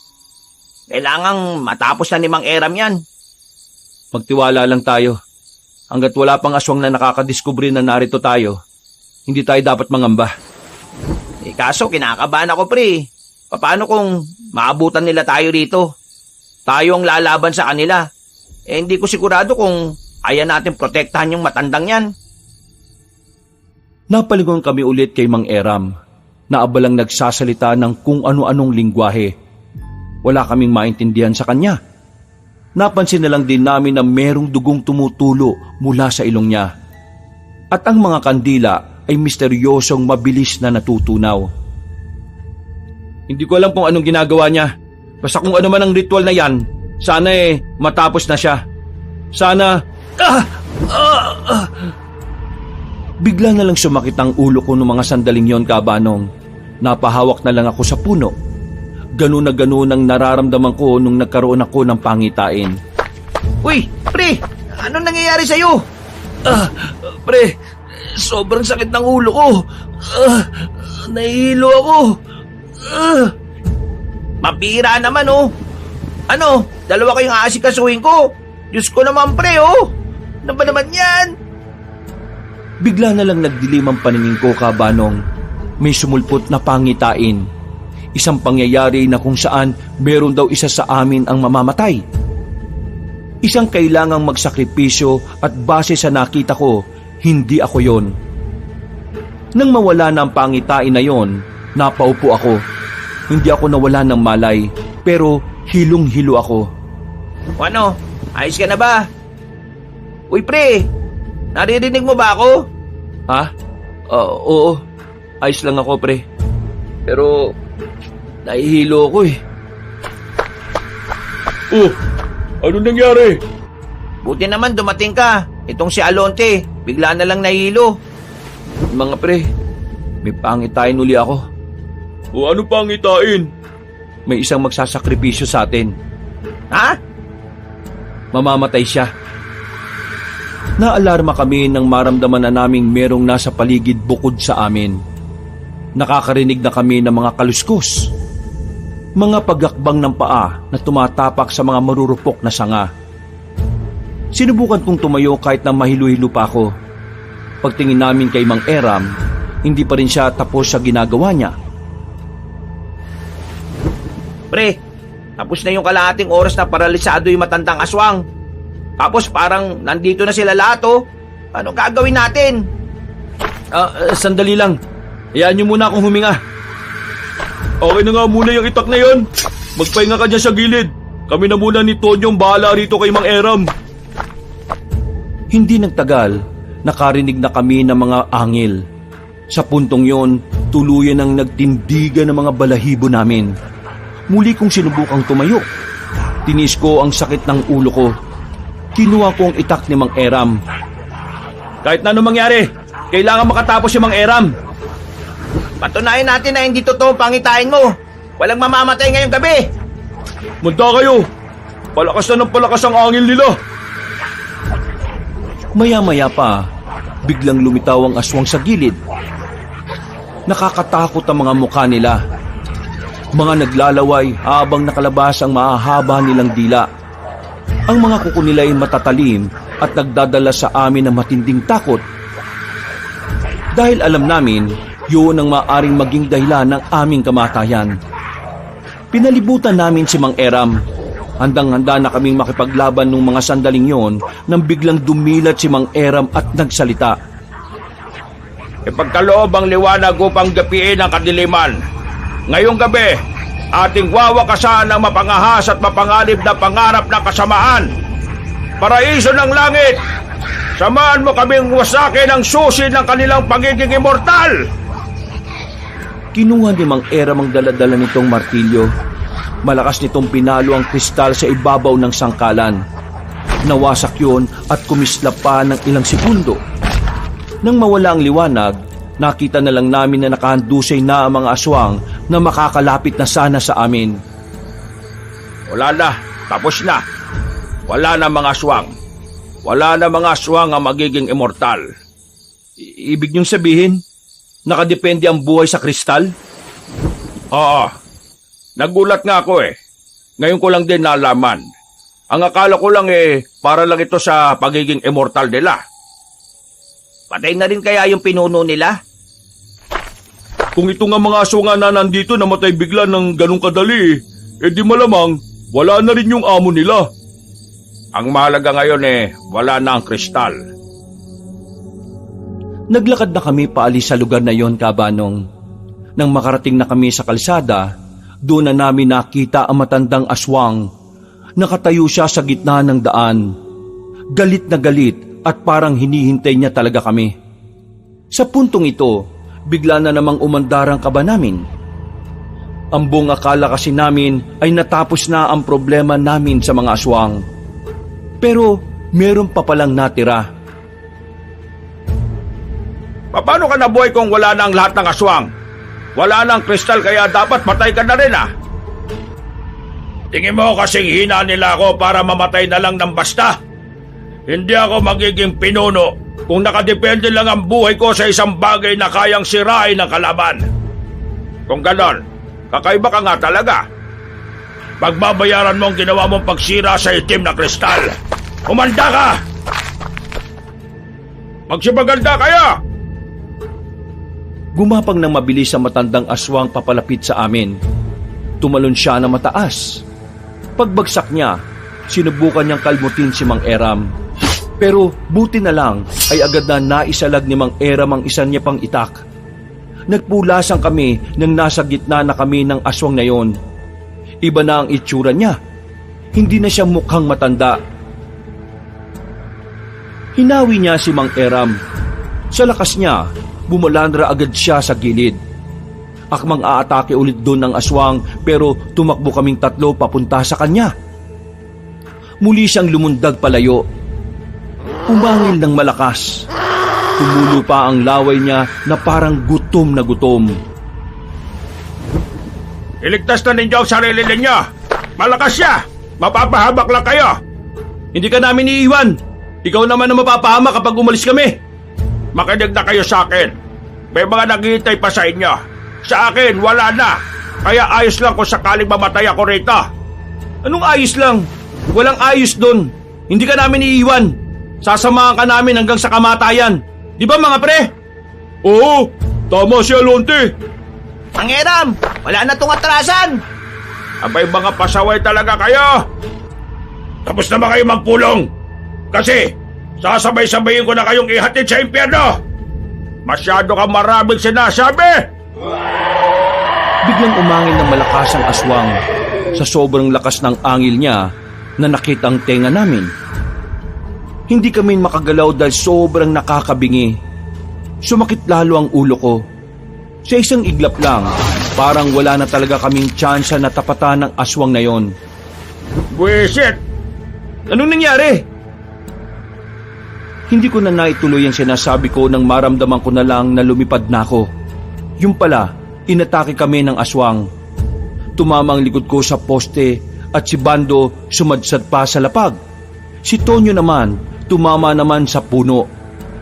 E: Kailangang matapos na ni Mang Eram yan.
C: Magtiwala lang tayo. Hanggat wala pang aswang na nakakadiskubre na narito tayo, hindi tayo dapat mangamba.
E: Kaso kinakabahan ako, pre. Paano kung maabutan nila tayo rito? Tayo ang lalaban sa kanila. Hindi ko sigurado kung ayan natin protektahan yung matandang yan.
C: Napalingon kami ulit kay Mang Eram na abalang nagsasalita ng kung ano-anong lingwahe. Wala kaming maintindihan sa kanya. Napansin na lang din namin na merong dugong tumutulo mula sa ilong niya. At ang mga kandila ay misteryosong mabilis na natutunaw.
D: Hindi ko alam kung anong ginagawa niya. Basta kung ano man ang ritual na yan, sana matapos na siya. Sana...
C: Bigla na lang sumakit ang ulo ko noong mga sandaling yon, Kabanong. Napahawak na lang ako sa puno. Ganun na ganun ang nararamdaman ko nung nagkaroon ako ng pangitain.
E: Uy, pre! Anong nangyayari sa'yo?
D: Pre, sobrang sakit ng ulo ko. Nahihilo ako.
E: Mabira naman Ano? Dalawa kayong aasikasuhin ko. Diyos ko naman, pre Ano ba naman yan?
C: Bigla na lang nagdilim ang paningin ko, Kabanong. May sumulpot na pangitain. Isang pangyayari na kung saan meron daw isa sa amin ang mamamatay. Isang kailangang magsakripisyo at base sa nakita ko, hindi ako yon. Nang mawala na ang pangitain na yon, napaupo ako. Hindi ako nawala ng malay, pero hilong-hilo ako.
E: Ano? Ayos ka na ba? Uy, pre! Naririnig mo ba ako?
C: Ha? Oo. Ayos lang ako, pre. Pero, nahihilo ako
B: Oh, ano nangyari?
E: Buti naman dumating ka. Itong si Alonte, bigla na lang nahilo.
C: Mga pre, may pangitain uli ako.
B: O ano pa ang itain?
C: May isang magsasakripisyo sa atin.
E: Ha?
C: Mamamatay siya. Naalarma kami nang maramdaman na naming merong nasa paligid bukod sa amin. Nakakarinig na kami ng mga kaluskos. Mga pagakbang ng paa na tumatapak sa mga marurupok na sanga. Sinubukan kong tumayo kahit na mahilo-hilo pa ako. Pagtingin namin kay Mang Eram, hindi pa rin siya tapos sa ginagawa niya.
E: Pre, tapos na yung kalahating oras na paralisado yung matandang aswang. Tapos parang nandito na sila lahat oh. Ano gagawin natin?
C: Sandali lang. Hayaan niyo muna akong huminga.
B: Okay na nga muna yung itak na yon. Magpahinga ka dyan sa gilid. Kami na muna ni Tonyong bahala rito kay Mang Eram.
C: Hindi nagtagal, nakarinig na kami ng mga angil. Sa puntong yon, tuluyan ang nagtindigan ng mga balahibo namin. Muli kong sinubukang tumayo. Tinis ko ang sakit ng ulo ko. Kinuha ko ang itak ni Mang Eram.
B: Kahit na anong mangyari, kailangan makatapos si Mang Eram.
E: Patunayan natin na hindi totoo ang pangitain mo. Walang mamamatay ngayong gabi.
B: Manda kayo. Palakas na ng palakas ang angil nila.
C: Maya-maya pa, biglang lumitaw ang aswang sa gilid. Nakakatakot ang mga mukha nila. Mga naglalaway habang nakalabas ang mahahaba nilang dila. Ang mga kuko nila ay matatalim at nagdadala sa amin ng matinding takot. Dahil alam namin, yun ang maaring maging dahilan ng aming kamatayan. Pinalibutan namin si Mang Eram. Handang-handa na kaming makipaglaban nung mga sandaling yon nang biglang dumilat si Mang Eram at nagsalita.
D: Ipagkaloob ang liwanag upang gapiin ang kadiliman. Ngayong gabi, ating wawakasan ang mapangahas at mapanganib na pangarap ng kasamaan. Paraiso ng langit, samahan mo kaming wasakin ang susi ng kanilang pagiging immortal.
C: Kinuha ni Mang Eram ang daladala nitong martilyo. Malakas nitong pinalo ang kristal sa ibabaw ng sangkalan. Nawasak yun at kumislap pa ng ilang segundo. Nang mawala ang liwanag, nakita na lang namin na nakahandusay na ang mga aswang na makakalapit na sana sa amin.
D: Wala na, tapos na. Wala na mga aswang. Wala na mga aswang ang magiging immortal.
C: Ibig niyong sabihin, nakadepende ang buhay sa kristal?
D: Oo. Nagulat nga ako eh. Ngayon ko lang din nalaman. Ang akala ko lang para lang ito sa pagiging immortal nila. Patay na rin kaya yung pinuno nila?
B: Kung ito nga mga aso nga na nandito namatay bigla ng ganong kadali, di malamang wala na rin yung amo nila.
D: Ang mahalaga ngayon wala na ang kristal.
C: Naglakad na kami paalis sa lugar na yon, Kabanong. Nang makarating na kami sa kalsada, doon na namin nakita ang matandang aswang. Nakatayo siya sa gitna ng daan. Galit na galit at parang hinihintay niya talaga kami. Sa puntong ito, bigla na namang umandar ang kaba namin. Ang buong akala kasi namin ay natapos na ang problema namin sa mga aswang. Pero meron pa palang natira.
D: Paano ka nabuhay kung wala na ang lahat ng aswang? Wala na ang kristal kaya dapat patay ka na rin Tingin mo kasing hina nila ako para mamatay na lang ng basta? Hindi ako magiging pinuno kung nakadepende lang ang buhay ko sa isang bagay na kayang sirain ng kalaban. Kung ganon, kakaiba ka nga talaga. Pagbabayaran mo ang ginawa mong pagsira sa itim na kristal. Umanda ka! Magsipaganda kaya!
C: Gumapang ng mabilis ang matandang aswang papalapit sa amin. Tumalon siya na mataas. Pagbagsak niya, sinubukan niyang kalmutin si Mang Eram. Pero buti na lang ay agad na naisalag ni Mang Eram ang isa niya pang itak. Nagpulasan kami nang nasa gitna na kami ng aswang na yon. Iba na ang itsura niya. Hindi na siya mukhang matanda. Hinawi niya si Mang Eram. Sa lakas niya, bumalandra agad siya sa gilid. Akmang aatake ulit doon ng aswang pero tumakbo kaming tatlo papunta sa kanya. Muli siyang lumundag palayo. Umangil ng malakas. Tumulo pa ang laway niya na parang gutom na gutom.
B: Iligtas na ninyo ang sarili ninyo. Malakas siya. Mapapahamak lang kayo.
C: Hindi ka namin iiwan. Ikaw naman ang mapapahama kapag umalis kami.
B: Makinig na kayo sa akin. May mga naghihintay pa sa inyo. Sa akin, wala na. Kaya ayos lang kung sakaling mamatay ako rito.
C: Anong ayos lang? Walang ayos doon. Hindi ka namin iiwan. Sasamahan ka namin hanggang sa kamatayan. Di ba mga pre?
B: Oo, tama si Alonte.
E: Pangeram, wala na tong atrasan.
B: Abay mga pasaway talaga kayo. Tapos na ba kayo magpulong? Kasi sasabay-sabayin ko na kayong ihatid sa impyerno. Masyado ka maraming sinasabi.
C: Biglang umangin ng malakas ang aswang. Sa sobrang lakas ng angil niya na nakita ang tenga namin. Hindi kami makagalaw dahil sobrang nakakabingi. Sumakit lalo ang ulo ko. Sa isang iglap lang, parang wala na talaga kaming tsansa na tapatan ng aswang na yon.
B: Buwisit!
C: Anong nangyari? Hindi ko na naituloy ang sinasabi ko nang maramdaman ko na lang na lumipad na ako. Yung pala, inatake kami ng aswang. Tumama ang likod ko sa poste at si Bando sumadsad pa sa lapag. Si Tonyo naman, tumama naman sa puno,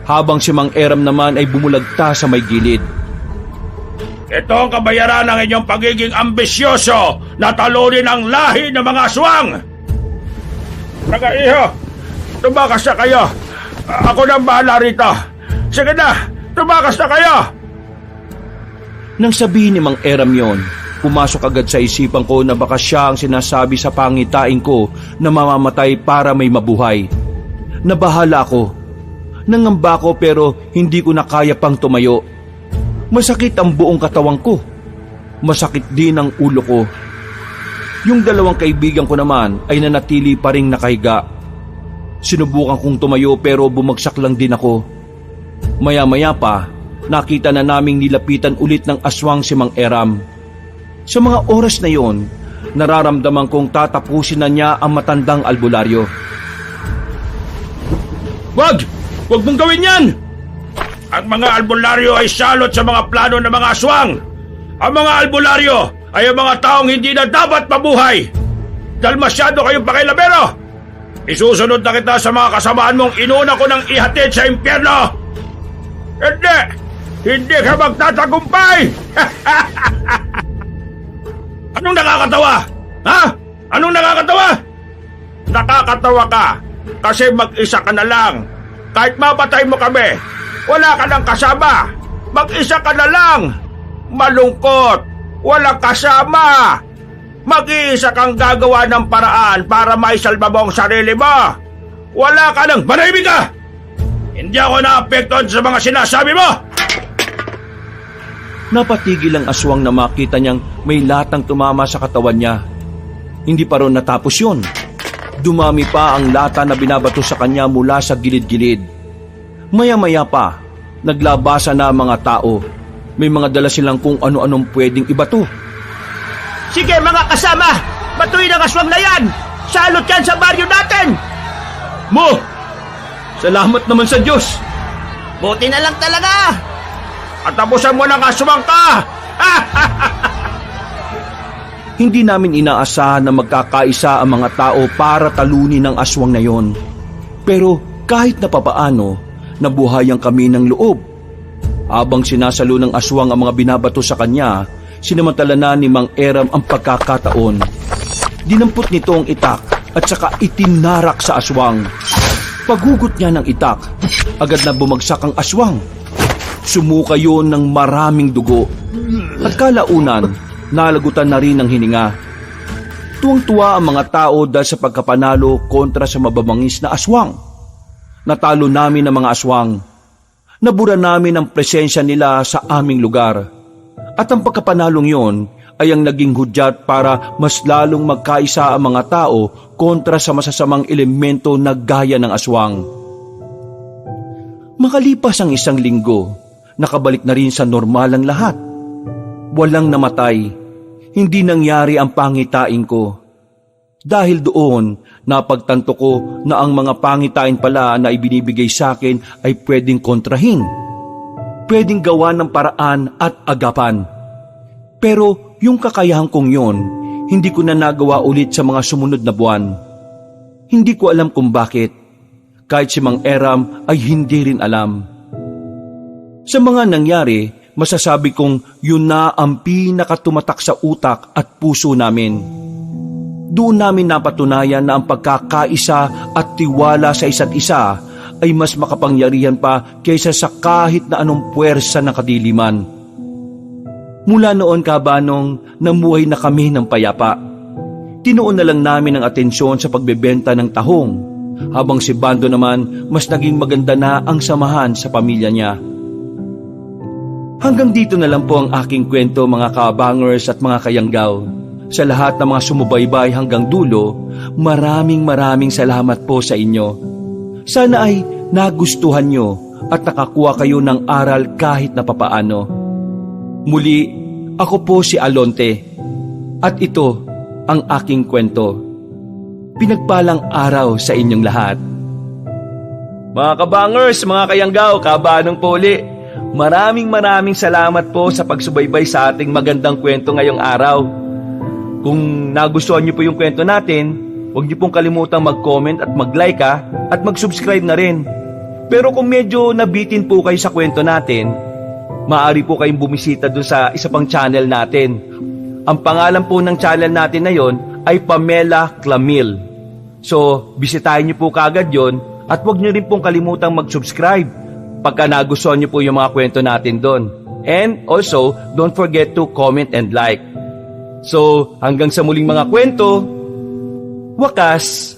C: habang si Mang Eram naman ay bumulagta sa may gilid.
B: Ito ang kabayaran ng inyong pagiging ambisyoso na talunin ang lahi ng mga aswang! Nagaiho, tumakas na kayo! Ako na ang bahala rito! Sige na, tumakas na kayo!
C: Nang sabihin ni Mang Eram yon, pumasok agad sa isipan ko na baka siya ang sinasabi sa pangitain ko na mamamatay para may mabuhay. Nabahala ako. Nangamba ko pero hindi ko na kaya pang tumayo. Masakit ang buong katawan ko. Masakit din ang ulo ko. Yung dalawang kaibigan ko naman ay nanatili pa ring nakahiga. Sinubukan kong tumayo pero bumagsak lang din ako. Maya-maya pa, nakita na naming nilapitan ulit ng aswang si Mang Eram. Sa mga oras na yon, nararamdaman kong tatapusin na niya ang matandang albularyo.
B: Wag! Wag mong gawin yan! Ang mga albularyo ay salot sa mga plano ng mga aswang. Ang mga albularyo ay ang mga taong hindi na dapat mabuhay. Dahil masyado kayong pakilabero. Isusunod na kita sa mga kasamaan mong inuna ko ng ihatid sa impyerno. Hindi! Hindi ka magtatagumpay! Anong nakakatawa? Ha? Anong nakakatawa? Nakakatawa ka kasi mag-isa ka na lang. Kahit mapatay mo kami, wala ka nang kasama. Mag-isa ka na lang. Malungkot. Walang kasama. Mag-iisa kang gagawa ng paraan para maisalba mo ang sarili mo. Wala ka nang... Manahimik ka! Hindi ako naapektuhan sa mga sinasabi mo!
C: Napatigil ang aswang na makita niyang may latang tumama sa katawan niya. Hindi pa ron natapos yun. Dumami pa ang lata na binabato sa kanya mula sa gilid-gilid. Maya-maya pa, naglabasa na ang mga tao. May mga dala silang kung ano-anong pwedeng ibato.
A: Sige mga kasama, batuin ang aswang na yan! Salot yan sa baryo natin!
C: Mo! Salamat naman sa Diyos!
E: Buti na lang talaga.
B: At tapusan mo ng aswang ka!
C: Hindi namin inaasahan na magkakaisa ang mga tao para talunin ang aswang na yon. Pero kahit na papaano, nabuhayan kami ng loob. Habang sinasalo ng aswang ang mga binabato sa kanya, sinamantala na ni Mang Eram ang pagkakataon. Dinampot nito ang itak at saka itinarak sa aswang. Paghugot niya ng itak, agad na bumagsak ang aswang. Sumuka yun ng maraming dugo. At kalaunan, nalagutan na rin ang hininga. Tuwang-tuwa ang mga tao dahil sa pagkapanalo kontra sa mababangis na aswang. Natalo namin ang mga aswang. Nabura namin ang presensya nila sa aming lugar. At ang pagkapanalong yon ay ang naging hudyat para mas lalong magkaisa ang mga tao kontra sa masasamang elemento na gaya ng aswang. Makalipas ang isang linggo, nakabalik na rin sa normal ang lahat. Walang namatay, hindi nangyari ang pangitain ko. Dahil doon, napagtanto ko na ang mga pangitain pala na ibinibigay sa akin ay pwedeng kontrahin. Pwedeng gawa ng paraan at agapan. Pero yung kakayahan kong yon, hindi ko na nagawa ulit sa mga sumunod na buwan. Hindi ko alam kung bakit. Kahit si Mang Eram ay hindi rin alam. Sa mga nangyari, masasabi kong yun na ang pinakatumatak sa utak at puso namin. Doon namin napatunayan na ang pagkakaisa at tiwala sa isa't isa ay mas makapangyarihan pa kaysa sa kahit na anong puwersa ng kadiliman. Mula noon, Kabanong, namuhay na kami ng payapa. Tinuon na lang namin ang atensyon sa pagbebenta ng tahong, habang si Bando naman mas naging maganda na ang samahan sa pamilya niya. Hanggang dito na lang po ang aking kwento, mga kabangers at mga kayanggaw. Sa lahat ng mga sumubaybay hanggang dulo, maraming salamat po sa inyo. Sana ay nagustuhan nyo at nakakuha kayo ng aral kahit na papaano. Muli, ako po si Alonte at ito ang aking kwento. Pinagpalang araw sa inyong lahat. Mga kabangers, mga kayanggaw, kabanong poli, maraming salamat po sa pagsubaybay sa ating magandang kwento ngayong araw. Kung nagustuhan niyo po yung kwento natin, huwag niyo pong kalimutang mag-comment at mag-like at mag-subscribe na rin. Pero kung medyo nabitin po kayo sa kwento natin, maaari po kayong bumisita dun sa isa pang channel natin. Ang pangalan po ng channel natin na yon ay Pamela Clamil. So, bisitahin niyo po kaagad yon at huwag niyo rin pong kalimutang mag-subscribe pagka nagustuhan niyo po yung mga kwento natin doon. And also, don't forget to comment and like. So, hanggang sa muling mga kwento, wakas!